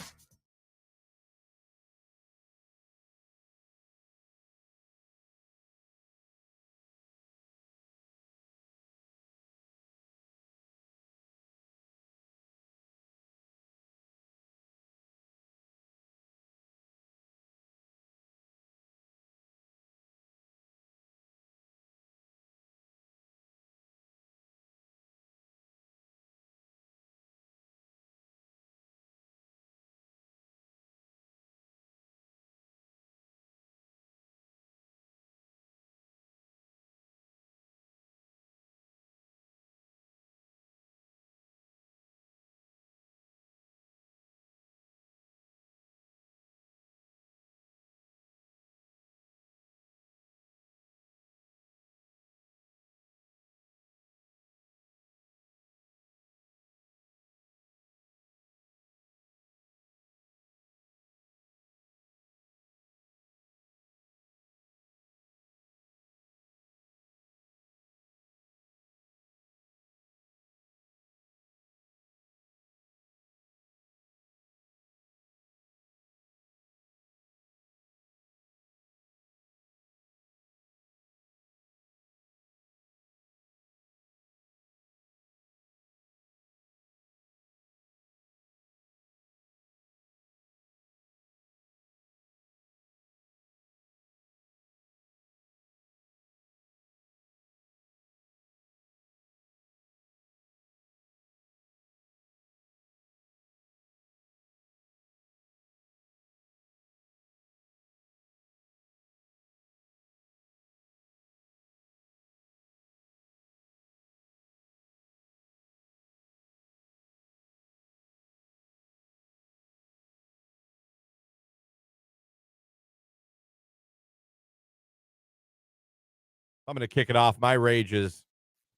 I'm going to kick it off. My rage is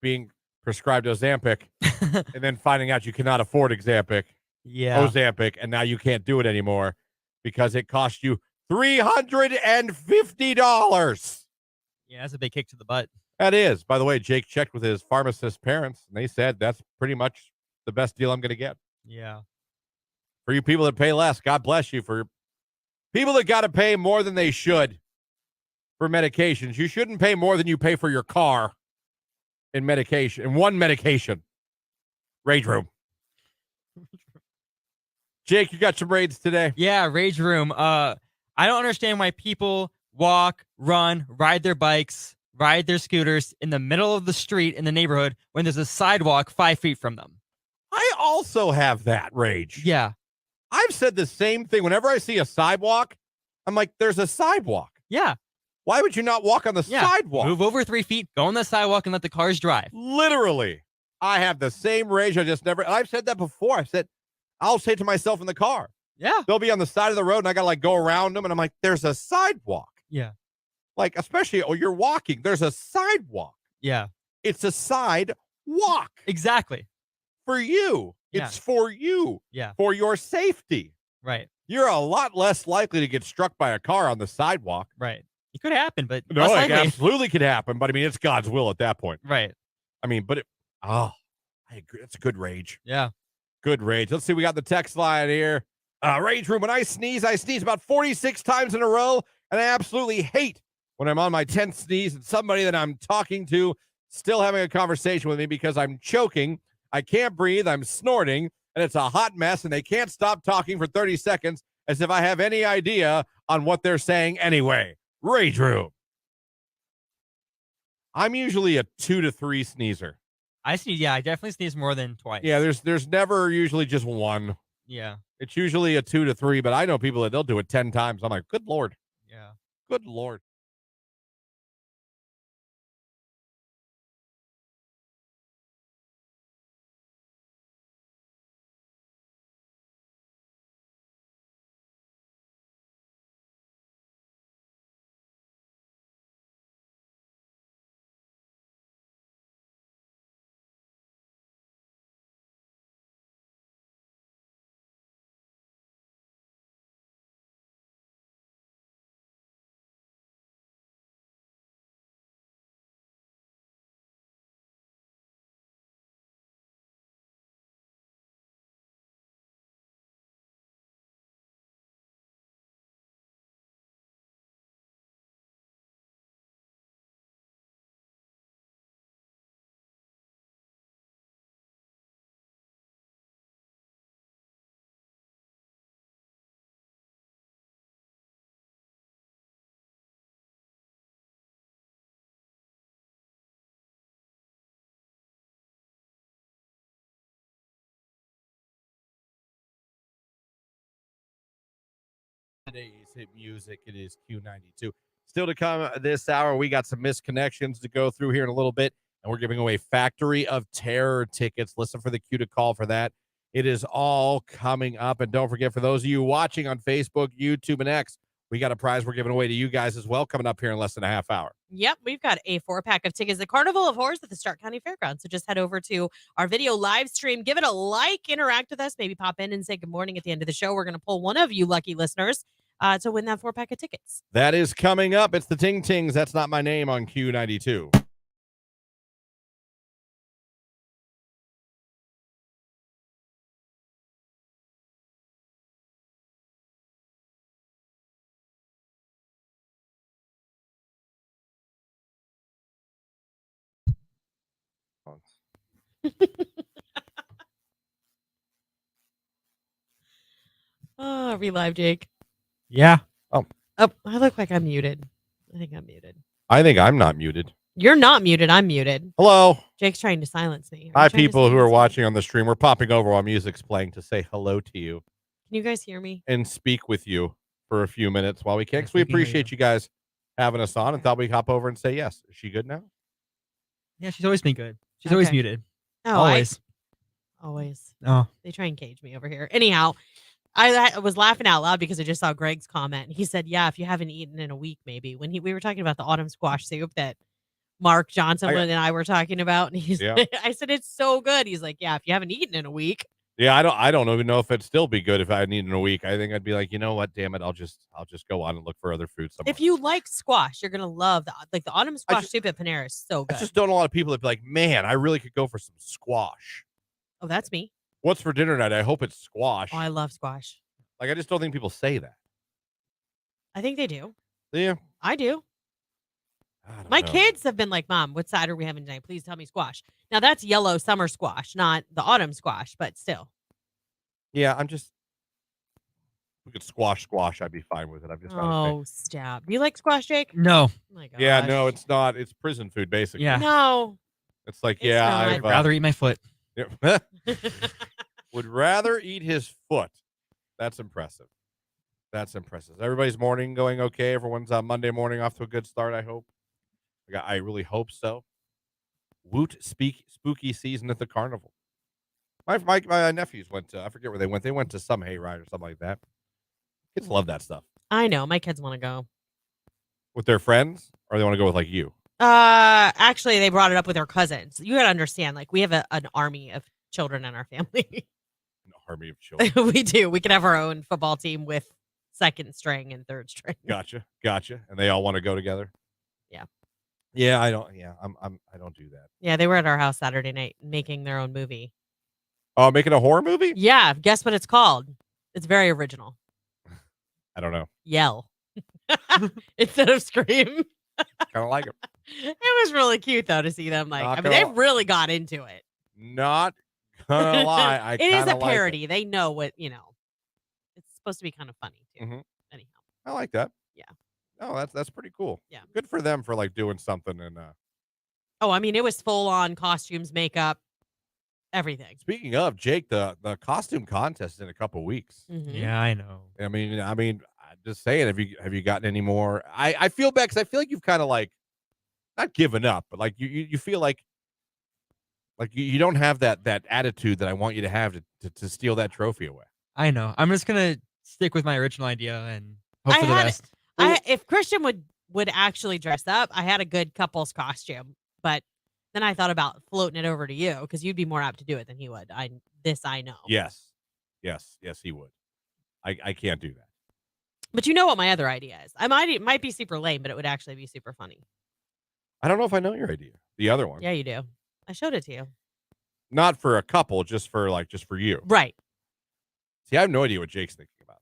being prescribed Ozempic and then finding out you cannot afford Ozempic, and now you can't do it anymore because it cost you $350. Yeah, that's a big kick to the butt. That is. By the way, Jake checked with his pharmacist parents, and they said that's pretty much the best deal I'm going to get. Yeah. For you people that pay less, God bless you. For people that got to pay more than they should for medications, you shouldn't pay more than you pay for your car in medication, in one medication. Rage room. Jake, you got some raids today? Yeah, rage room. I don't understand why people walk, run, ride their bikes, ride their scooters in the middle of the street in the neighborhood when there's a sidewalk 5 feet from them. I also have that rage. Yeah. I've said the same thing. Whenever I see a sidewalk, I'm like, there's a sidewalk. Yeah. Why would you not walk on the sidewalk? Move over 3 feet, go on the sidewalk, and let the cars drive. Literally. I have the same rage. I've said that before. I'll say to myself in the car. Yeah. They'll be on the side of the road, and I got to like go around them, and I'm like, there's a sidewalk. Yeah. Like, especially, you're walking. There's a sidewalk. Yeah. It's a sidewalk. Exactly. For you. Yeah. It's for you. Yeah. For your safety. Right. You're a lot less likely to get struck by a car on the sidewalk. Right. It could happen, but No, less it likely. absolutely could happen. But I mean, it's God's will at that point. Right. I mean, I agree. It's a good rage. Yeah. Good rage. Let's see. We got the text line here. Rage room. When I sneeze about 46 times in a row. And I absolutely hate when I'm on my 10th sneeze and somebody that I'm talking to still having a conversation with me because I'm choking. I can't breathe. I'm snorting. And it's a hot mess. And they can't stop talking for 30 seconds as if I have any idea on what they're saying anyway. Rage room. I'm usually a 2 to 3 sneezer. I definitely sneeze more than twice. Yeah, there's never usually just one. Yeah. It's usually a 2 to 3, but I know people that they'll do it 10 times. I'm like, good Lord. Yeah. Good Lord. Today's hit music. It is Q92. Still to come this hour, we got some missed connections to go through here in a little bit, and we're giving away Factory of Terror tickets. Listen for the cue to call for that. It is all coming up, and don't forget, for those of you watching on Facebook, YouTube, and X, we got a prize we're giving away to you guys as well coming up here in less than a half hour. Yep, we've got a 4-pack of tickets to the Carnival of Horrors at the Stark County Fairgrounds. So just head over to our video live stream, give it a like, interact with us, maybe pop in and say good morning at the end of the show. We're going to pull one of you lucky listeners to win that 4-pack of tickets. That is coming up. It's the Ting Tings. That's not my name on Q92. Oh, are we live, Jake? Yeah. Oh, I look like I'm muted. I think I'm muted. I think I'm not muted. You're not muted. I'm muted. Hello. Jake's trying to silence me. Hi, people who are watching on the stream. We're popping over while music's playing to say hello to you Can you guys hear me? and speak with you for a few minutes while we can. Because we appreciate you guys having us on and thought we'd hop over and say yes. Is she good now? Yeah, she's always been good. She's always Okay. muted. Oh, Always. Always. Oh. They try and cage me over here. Anyhow, I was laughing out loud because I just saw Greg's comment. He said, yeah, if you haven't eaten in a week, maybe. When we were talking about the autumn squash soup that Mark Johnson and I were talking about. And he's I said, it's so good. He's like, yeah, if you haven't eaten in a week. Yeah, I don't even know if it'd still be good if I hadn't eaten in a week. I think I'd be like, you know what, damn it, I'll just go on and look for other food somewhere. If you like squash, you're gonna love the autumn squash soup at Panera is so good. I just don't know a lot of people that be like, man, I really could go for some squash. Oh, that's me. What's for dinner tonight? I hope it's squash. Oh, I love squash. Like, I just don't think people say that. I think they do. Yeah. I do. My kids have been like, Mom, what side are we having tonight? Please tell me squash. Now that's yellow summer squash, not the autumn squash, but still. Yeah, we could squash, I'd be fine with it. I'm just not a fan. Oh, stop. Do you like squash, Jake? No. Oh my gosh. Yeah, no, it's not. It's prison food, basically. Yeah. No. It's like, It's not. I'd I'd rather eat my foot. would rather eat his foot. That's impressive. That's impressive. Everybody's morning going okay. Everyone's on Monday morning off to a good start, I hope. I really hope so. Woot spooky season at the carnival. My nephews went to, I forget where they went. They went to some hayride or something like that. Kids love that stuff. I know. My kids want to go. With their friends? Or they want to go with like you? Actually, they brought it up with their cousins. You got to understand, like, we have an army of children in our family. An army of children. We do. We can have our own football team with second string and third string. Gotcha. And they all want to go together? Yeah. Yeah, I don't do that. Yeah, they were at our house Saturday night making their own movie. Oh, making a horror movie? Yeah, guess what it's called? It's very original. I don't know. Yell. Instead of scream. Kind of like it. It was really cute though to see them they really got into it. Not gonna lie, It is a parody. They know what, it's supposed to be kind of funny too. Mhm. Anyhow. I like that. Yeah. Oh, that's pretty cool. Yeah. Good for them for like doing something and Oh, I mean, it was full on costumes, makeup, everything. Speaking of Jake, the costume contest in a couple weeks. Mhm. Yeah, I know. I mean, I'm just saying, have you gotten any more? I feel bad because I feel like you've kind of like not given up, but like you feel like you don't have that attitude that I want you to have to steal that trophy away. I know. I'm just gonna stick with my original idea and hope for the best. If Christian would actually dress up, I had a good couple's costume, but then I thought about floating it over to you because you'd be more apt to do it than he would. I know. Yes, he would. I can't do that. But you know what my other idea is? It might be super lame, but it would actually be super funny. I don't know if I know your idea. The other one. Yeah, you do. I showed it to you. Not for a couple, just for you. Right. See, I have no idea what Jake's thinking about.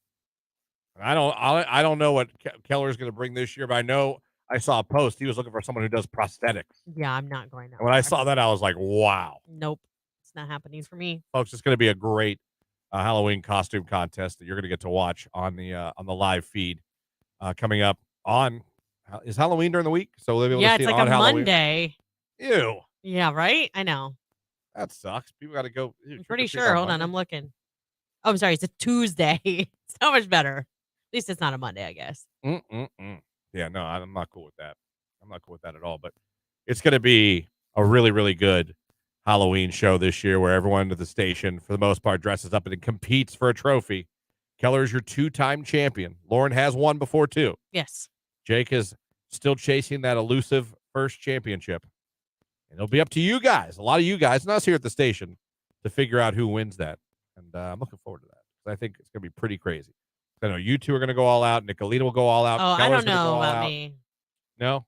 I don't know what Keller's going to bring this year, but I know I saw a post. He was looking for someone who does prosthetics. Yeah, I'm not going And when I saw that, I was like, wow. Nope. It's not happening for me. Folks, it's going to be a great Halloween costume contest that you're going to get to watch on the live feed coming up on. Is Halloween during the week? So we'll be able to see it's it like on a Halloween. Monday. Ew. Yeah, right? I know. That sucks. People got to go. I'm pretty sure. Hold on. I'm looking. Oh, I'm sorry. It's a Tuesday. So much better. least it's not a Monday, I guess. Yeah, no, I'm not cool with that. I'm not cool with that at all. But it's going to be a really, really good Halloween show this year where everyone at the station, for the most part, dresses up and competes for a trophy. Keller is your 2-time champion. Lauren has won before, too. Yes. Jake is still chasing that elusive first championship. And it'll be up to you guys, a lot of you guys, and us here at the station, to figure out who wins that. And I'm looking forward to that. I think it's going to be pretty crazy. I know you two are going to go all out. Nicolita will go all out. Oh, I Keller's don't gonna know go all about out. me. No?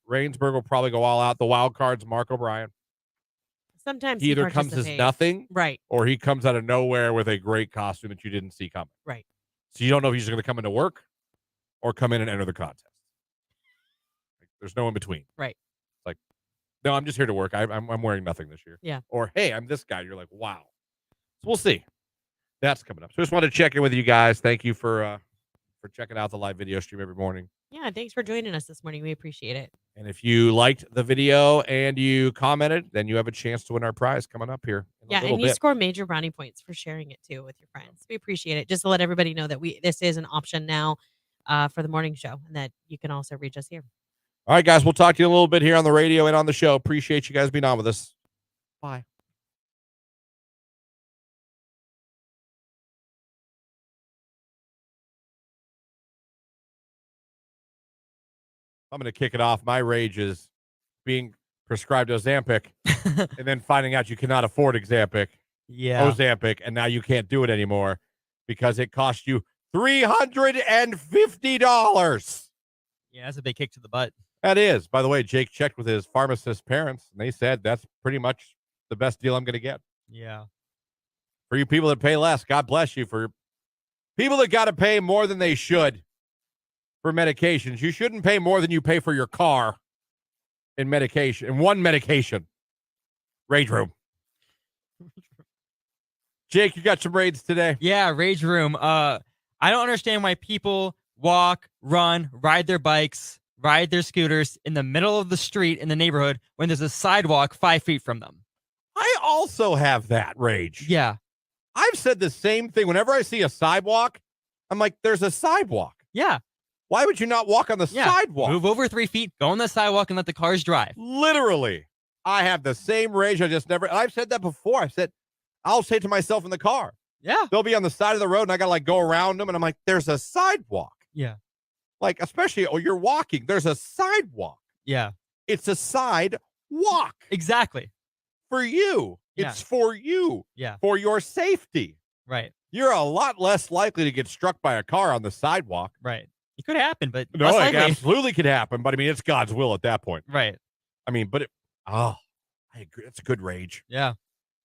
Rainsburg will probably go all out. The wild card's Mark O'Brien. Sometimes He either comes as participates. nothing, Right. or he comes out of nowhere with a great costume that you didn't see coming. Right. So you don't know if he's going to come into work or come in and enter the contest. There's no in between. Right. Like, no, I'm just here to work. I'm wearing nothing this year. Yeah. Or, hey, I'm this guy. You're like, wow. So we'll see. That's coming up. So just wanted to check in with you guys. Thank you for checking out the live video stream every morning. Yeah, thanks for joining us this morning. We appreciate it. And if you liked the video and you commented, then you have a chance to win our prize coming up here in a Yeah, little and you bit. score major brownie points for sharing it too with your friends. We appreciate it. Just to let everybody know that this is an option now for the morning show, and that you can also reach us here. All right, guys, we'll talk to you in a little bit here on the radio and on the show. Appreciate you guys being on with us. Bye. I'm going to kick it off. My rage is being prescribed Ozempic and then finding out you cannot afford Ozempic, and now you can't do it anymore because it cost you $350. Yeah, that's a big kick to the butt. That is. By the way, Jake checked with his pharmacist parents, and they said that's pretty much the best deal I'm going to get. Yeah. For you people that pay less, God bless you. For people that got to pay more than they should for medications, you shouldn't pay more than you pay for your car in medication, in one medication. Rage room. Jake, you got some raids today? Yeah, rage room. I don't understand why people walk, run, ride their bikes, ride their scooters in the middle of the street in the neighborhood when there's a sidewalk 5 feet from them. I also have that rage. Yeah. I've said the same thing. Whenever I see a sidewalk, I'm like, there's a sidewalk. Yeah. Why would you not walk on the sidewalk? Move over 3 feet, go on the sidewalk, and let the cars drive. Literally. I have the same rage. I've said that before. I'll say it to myself in the car. Yeah. They'll be on the side of the road, and I got to go around them, and I'm like, there's a sidewalk. Yeah. Especially, you're walking. There's a sidewalk. Yeah. It's a sidewalk. Exactly. For you. Yeah. It's for you. Yeah. For your safety. Right. You're a lot less likely to get struck by a car on the sidewalk. Right. It could happen, but No, it absolutely could happen. But I mean, it's God's will at that point. Right. I mean, I agree. It's a good rage. Yeah.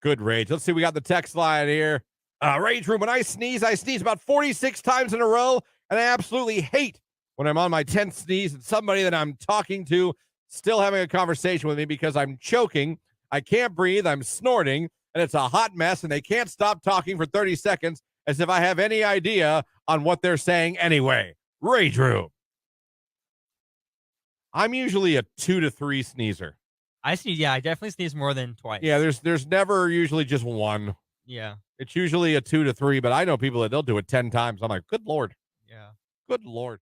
Good rage. Let's see. We got the text line here. Rage room. When I sneeze about 46 times in a row. And I absolutely hate when I'm on my 10th sneeze and somebody that I'm talking to still having a conversation with me because I'm choking. I can't breathe. I'm snorting. And it's a hot mess. And they can't stop talking for 30 seconds as if I have any idea on what they're saying anyway. Rage room. I'm usually a 2 to 3 sneezer. I definitely sneeze more than twice. Yeah, there's never usually just one. Yeah. It's usually a 2 to 3, but I know people that they'll do it 10 times. I'm like, good Lord. Yeah. Good Lord.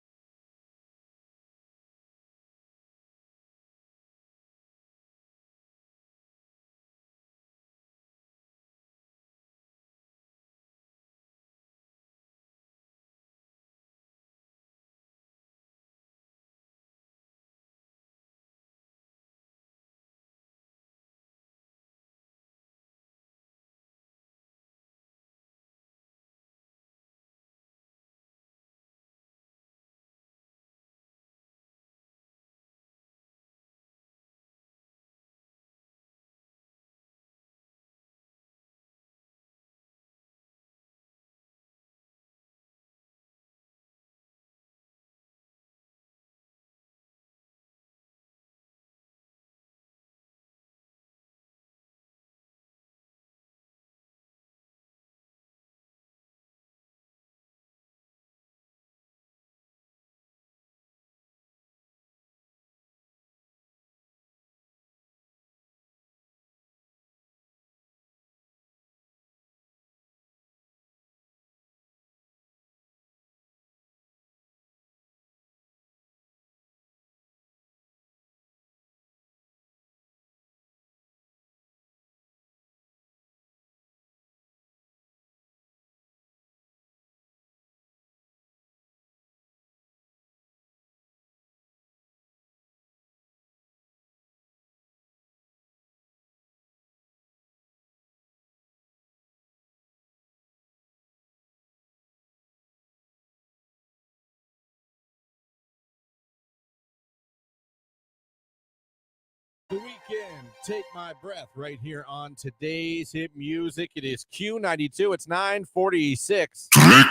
The Weekend, Take My Breath, right here on today's hit music. It is Q92. It's 9:46. Trick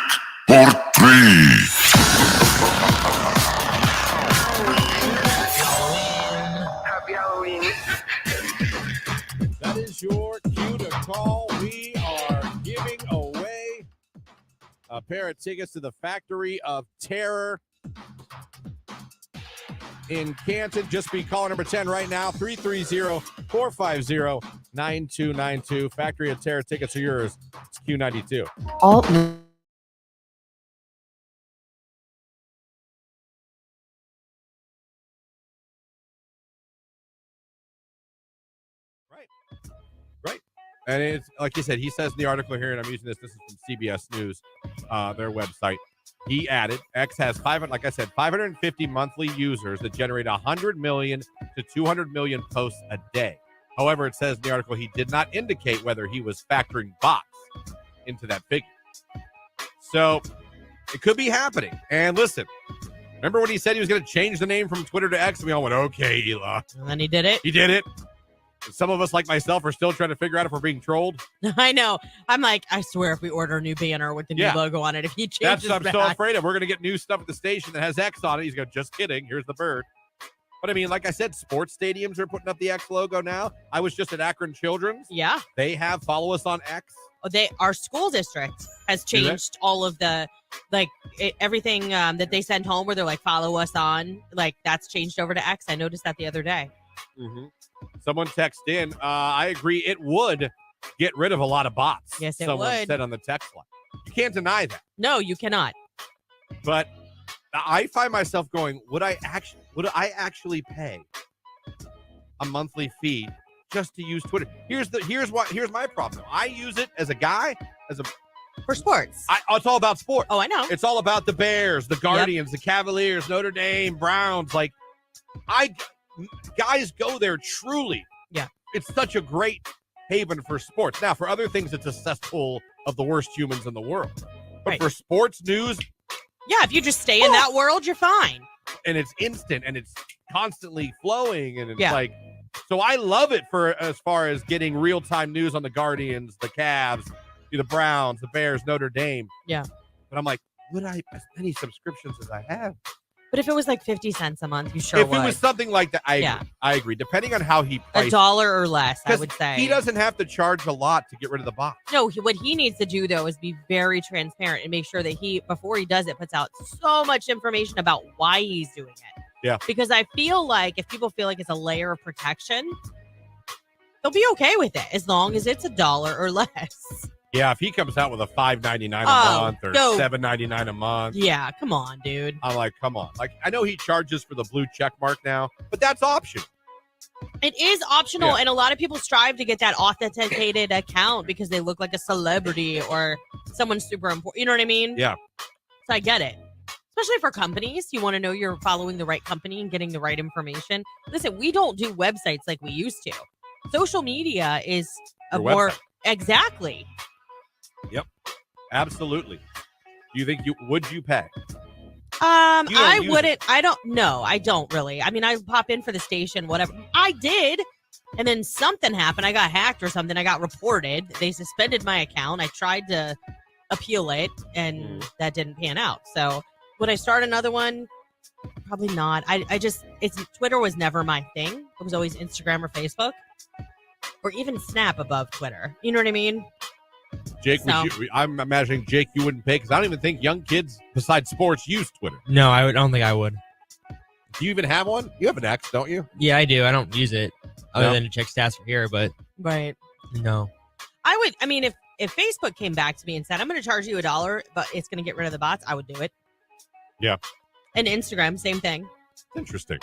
or treat. Happy Halloween. That is your cue to call. We are giving away a pair of tickets to the Factory of Terror in Canton. Just be caller number 10 right now, 330-450-9292. Factory of Terror tickets are yours. It's Q92. Right. And it's like you said, he says in the article here, and I'm using this is from CBS News, their website. He added, X has 550 monthly users that generate 100 million to 200 million posts a day. However, it says in the article he did not indicate whether he was factoring bots into that figure. So it could be happening. And listen, remember when he said he was going to change the name from Twitter to X? And we all went, okay, Eli. And then he did it. He did it. Some of us, like myself, are still trying to figure out if we're being trolled. I know. I'm like, I swear if we order a new banner with the new logo on it, if he changes That's what I'm so afraid of. We're going to get new stuff at the station that has X on it. He's going, just kidding. Here's the bird. But I mean, like I said, sports stadiums are putting up the X logo now. I was just at Akron Children's. Yeah. They have follow us on X. Our school district has changed all of the, everything that they send home where they're like, follow us on. Like, that's changed over to X. I noticed that the other day. Mm-hmm. Someone texted in. I agree. It would get rid of a lot of bots. Yes, it Someone would. said on the text line. You can't deny that. No, you cannot. But I find myself going, would I actually pay a monthly fee just to use Twitter? Here's my problem. I use it as a guy, for sports. It's all about sports. Oh, I know. It's all about the Bears, the Guardians, the Cavaliers, Notre Dame, Browns. Like, guys go there truly. Yeah. It's such a great haven for sports. Now, for other things, it's a cesspool of the worst humans in the world. But for sports news, yeah, if you just stay in that world, you're fine. And it's instant and it's constantly flowing. And it's like, so I love it for as far as getting real-time news on the Guardians, the Cavs, the Browns, the Bears, Notre Dame. Yeah. But I'm like, would I, as many subscriptions as I have? But if it was like 50 cents a month, you sure would. If it was something like that, I agree. Depending on how he priced $1 or less, I would say. He doesn't have to charge a lot to get rid of the box. No, what he needs to do, though, is be very transparent and make sure that before he does it, puts out so much information about why he's doing it. Yeah. Because I feel like if people feel like it's a layer of protection, they'll be okay with it as long as it's $1 or less. Yeah, if he comes out with a $5.99 a month or $7.99 a month. Yeah, come on, dude. I'm like, come on. Like, I know he charges for the blue check mark now, but that's optional. It is optional, and a lot of people strive to get that authenticated account because they look like a celebrity or someone super important. You know what I mean? Yeah. So I get it. Especially for companies. You want to know you're following the right company and getting the right information. Listen, we don't do websites like we used to. Social media is Your more... website. Exactly. Yep, absolutely. Do you think would you pay? I wouldn't. I don't know. I don't really. I mean, I pop in for the station, whatever. I did, and then something happened. I got hacked or something. I got reported. They suspended my account. I tried to appeal it, and that didn't pan out. So, would I start another one? Probably not. Twitter was never my thing. It was always Instagram or Facebook, or even Snap above Twitter. You know what I mean? Jake, I'm imagining, Jake, you wouldn't pay because I don't even think young kids besides sports use Twitter. No, I don't think I would. Do you even have one? You have an X, don't you? Yeah, I do. I don't use it other than to check stats for here, but right. No. I would. I mean, if Facebook came back to me and said, I'm going to charge you $1, but it's going to get rid of the bots, I would do it. Yeah. And Instagram, same thing. Interesting.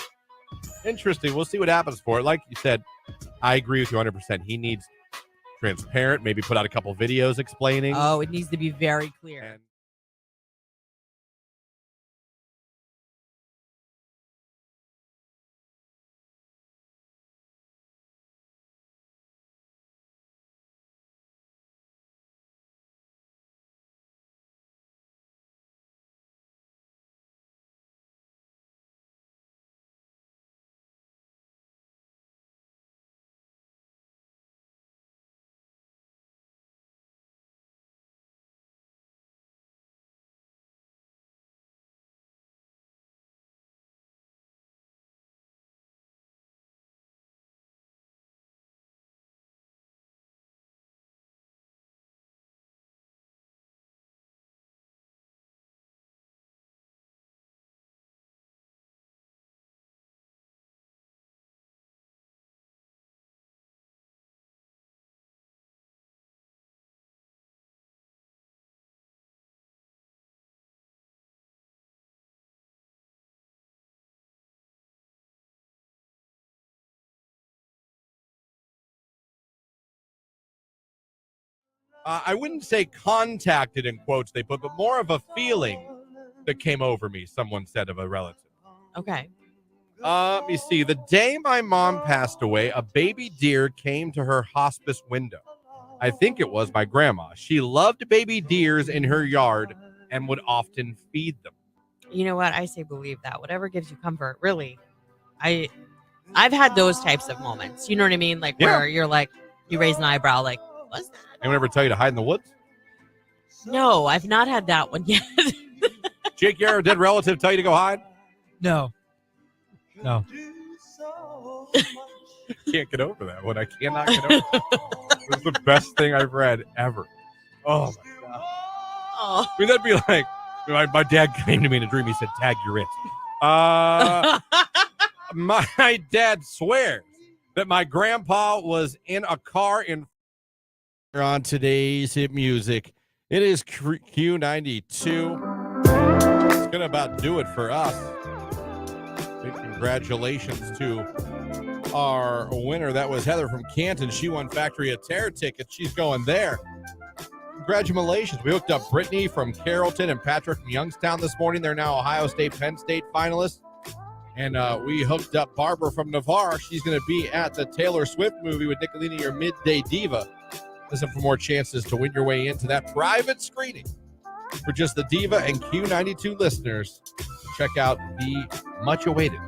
We'll see what happens for it. Like you said, I agree with you 100%. He needs transparent, maybe put out a couple videos explaining. Oh, it needs to be very clear. I wouldn't say contacted in quotes they put, but more of a feeling that came over me, someone said of a relative. Okay. Let me see. The day my mom passed away, a baby deer came to her hospice window. I think it was my grandma. She loved baby deers in her yard and would often feed them. You know what? I say believe that. Whatever gives you comfort, really. I've had those types of moments. You know what I mean? Like where you're like, you raise an eyebrow, like, what's that? Anyone ever tell you to hide in the woods? No, I've not had that one yet. Jake, your dead relative tell you to go hide? No. Can't get over that one. I cannot get over it. This is the best thing I've read ever. Oh, my God. Oh. I mean, that'd be like, my dad came to me in a dream. He said, tag your wrist. My dad swears that my grandpa was in a car on today's hit music. It is Q92. It's going to about do it for us. Big congratulations to our winner. That was Heather from Canton. She won Factory of Terror tickets. She's going there. Congratulations. We hooked up Brittany from Carrollton and Patrick from Youngstown this morning. They're now Ohio State, Penn State finalists. And we hooked up Barbara from Navarre. She's going to be at the Taylor Swift movie with Nicolina, your midday diva. Listen for more chances to win your way into that private screening for just the Diva and Q92 listeners. Check out the much-awaited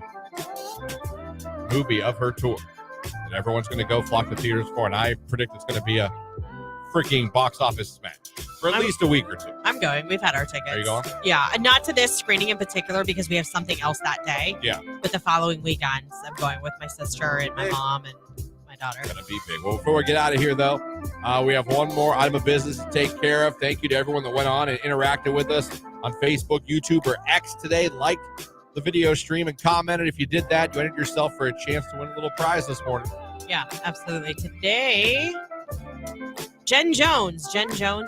movie of her tour that everyone's going to go flock to theaters for, and I predict it's going to be a freaking box office smash for at least a week or two. I'm going. We've had our tickets. Are you going? Yeah, and not to this screening in particular because we have something else that day. Yeah. But the following weekends, I'm going with my sister and my mom and my daughter. It's going to be big. Well, before we get out of here, though, we have one more item of business to take care of. Thank you to everyone that went on and interacted with us on Facebook, YouTube, or X today. Liked the video stream and commented. If you did that, you entered yourself for a chance to win a little prize this morning. Yeah, absolutely. Today, Jen Jones,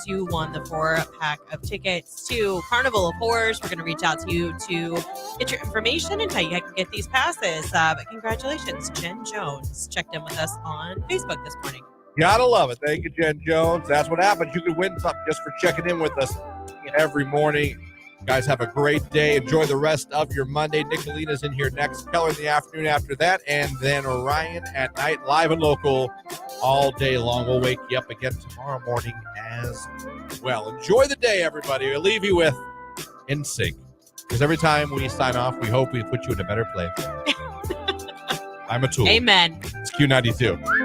you won the 4-pack of tickets to Carnival of Horrors. We're going to reach out to you to get your information and how you can get these passes. But congratulations, Jen Jones checked in with us on Facebook this morning. Gotta love it. Thank you, Jen Jones. That's what happens. You can win something just for checking in with us every morning. Guys, have a great day. Enjoy the rest of your Monday. Nicolina's in here next. Keller in the afternoon after that. And then Ryan at night, live and local all day long. We'll wake you up again tomorrow morning as well. Enjoy the day, everybody. We'll leave you with In Sync. Because every time we sign off, we hope we put you in a better place. I'm a tool. Amen. It's Q92.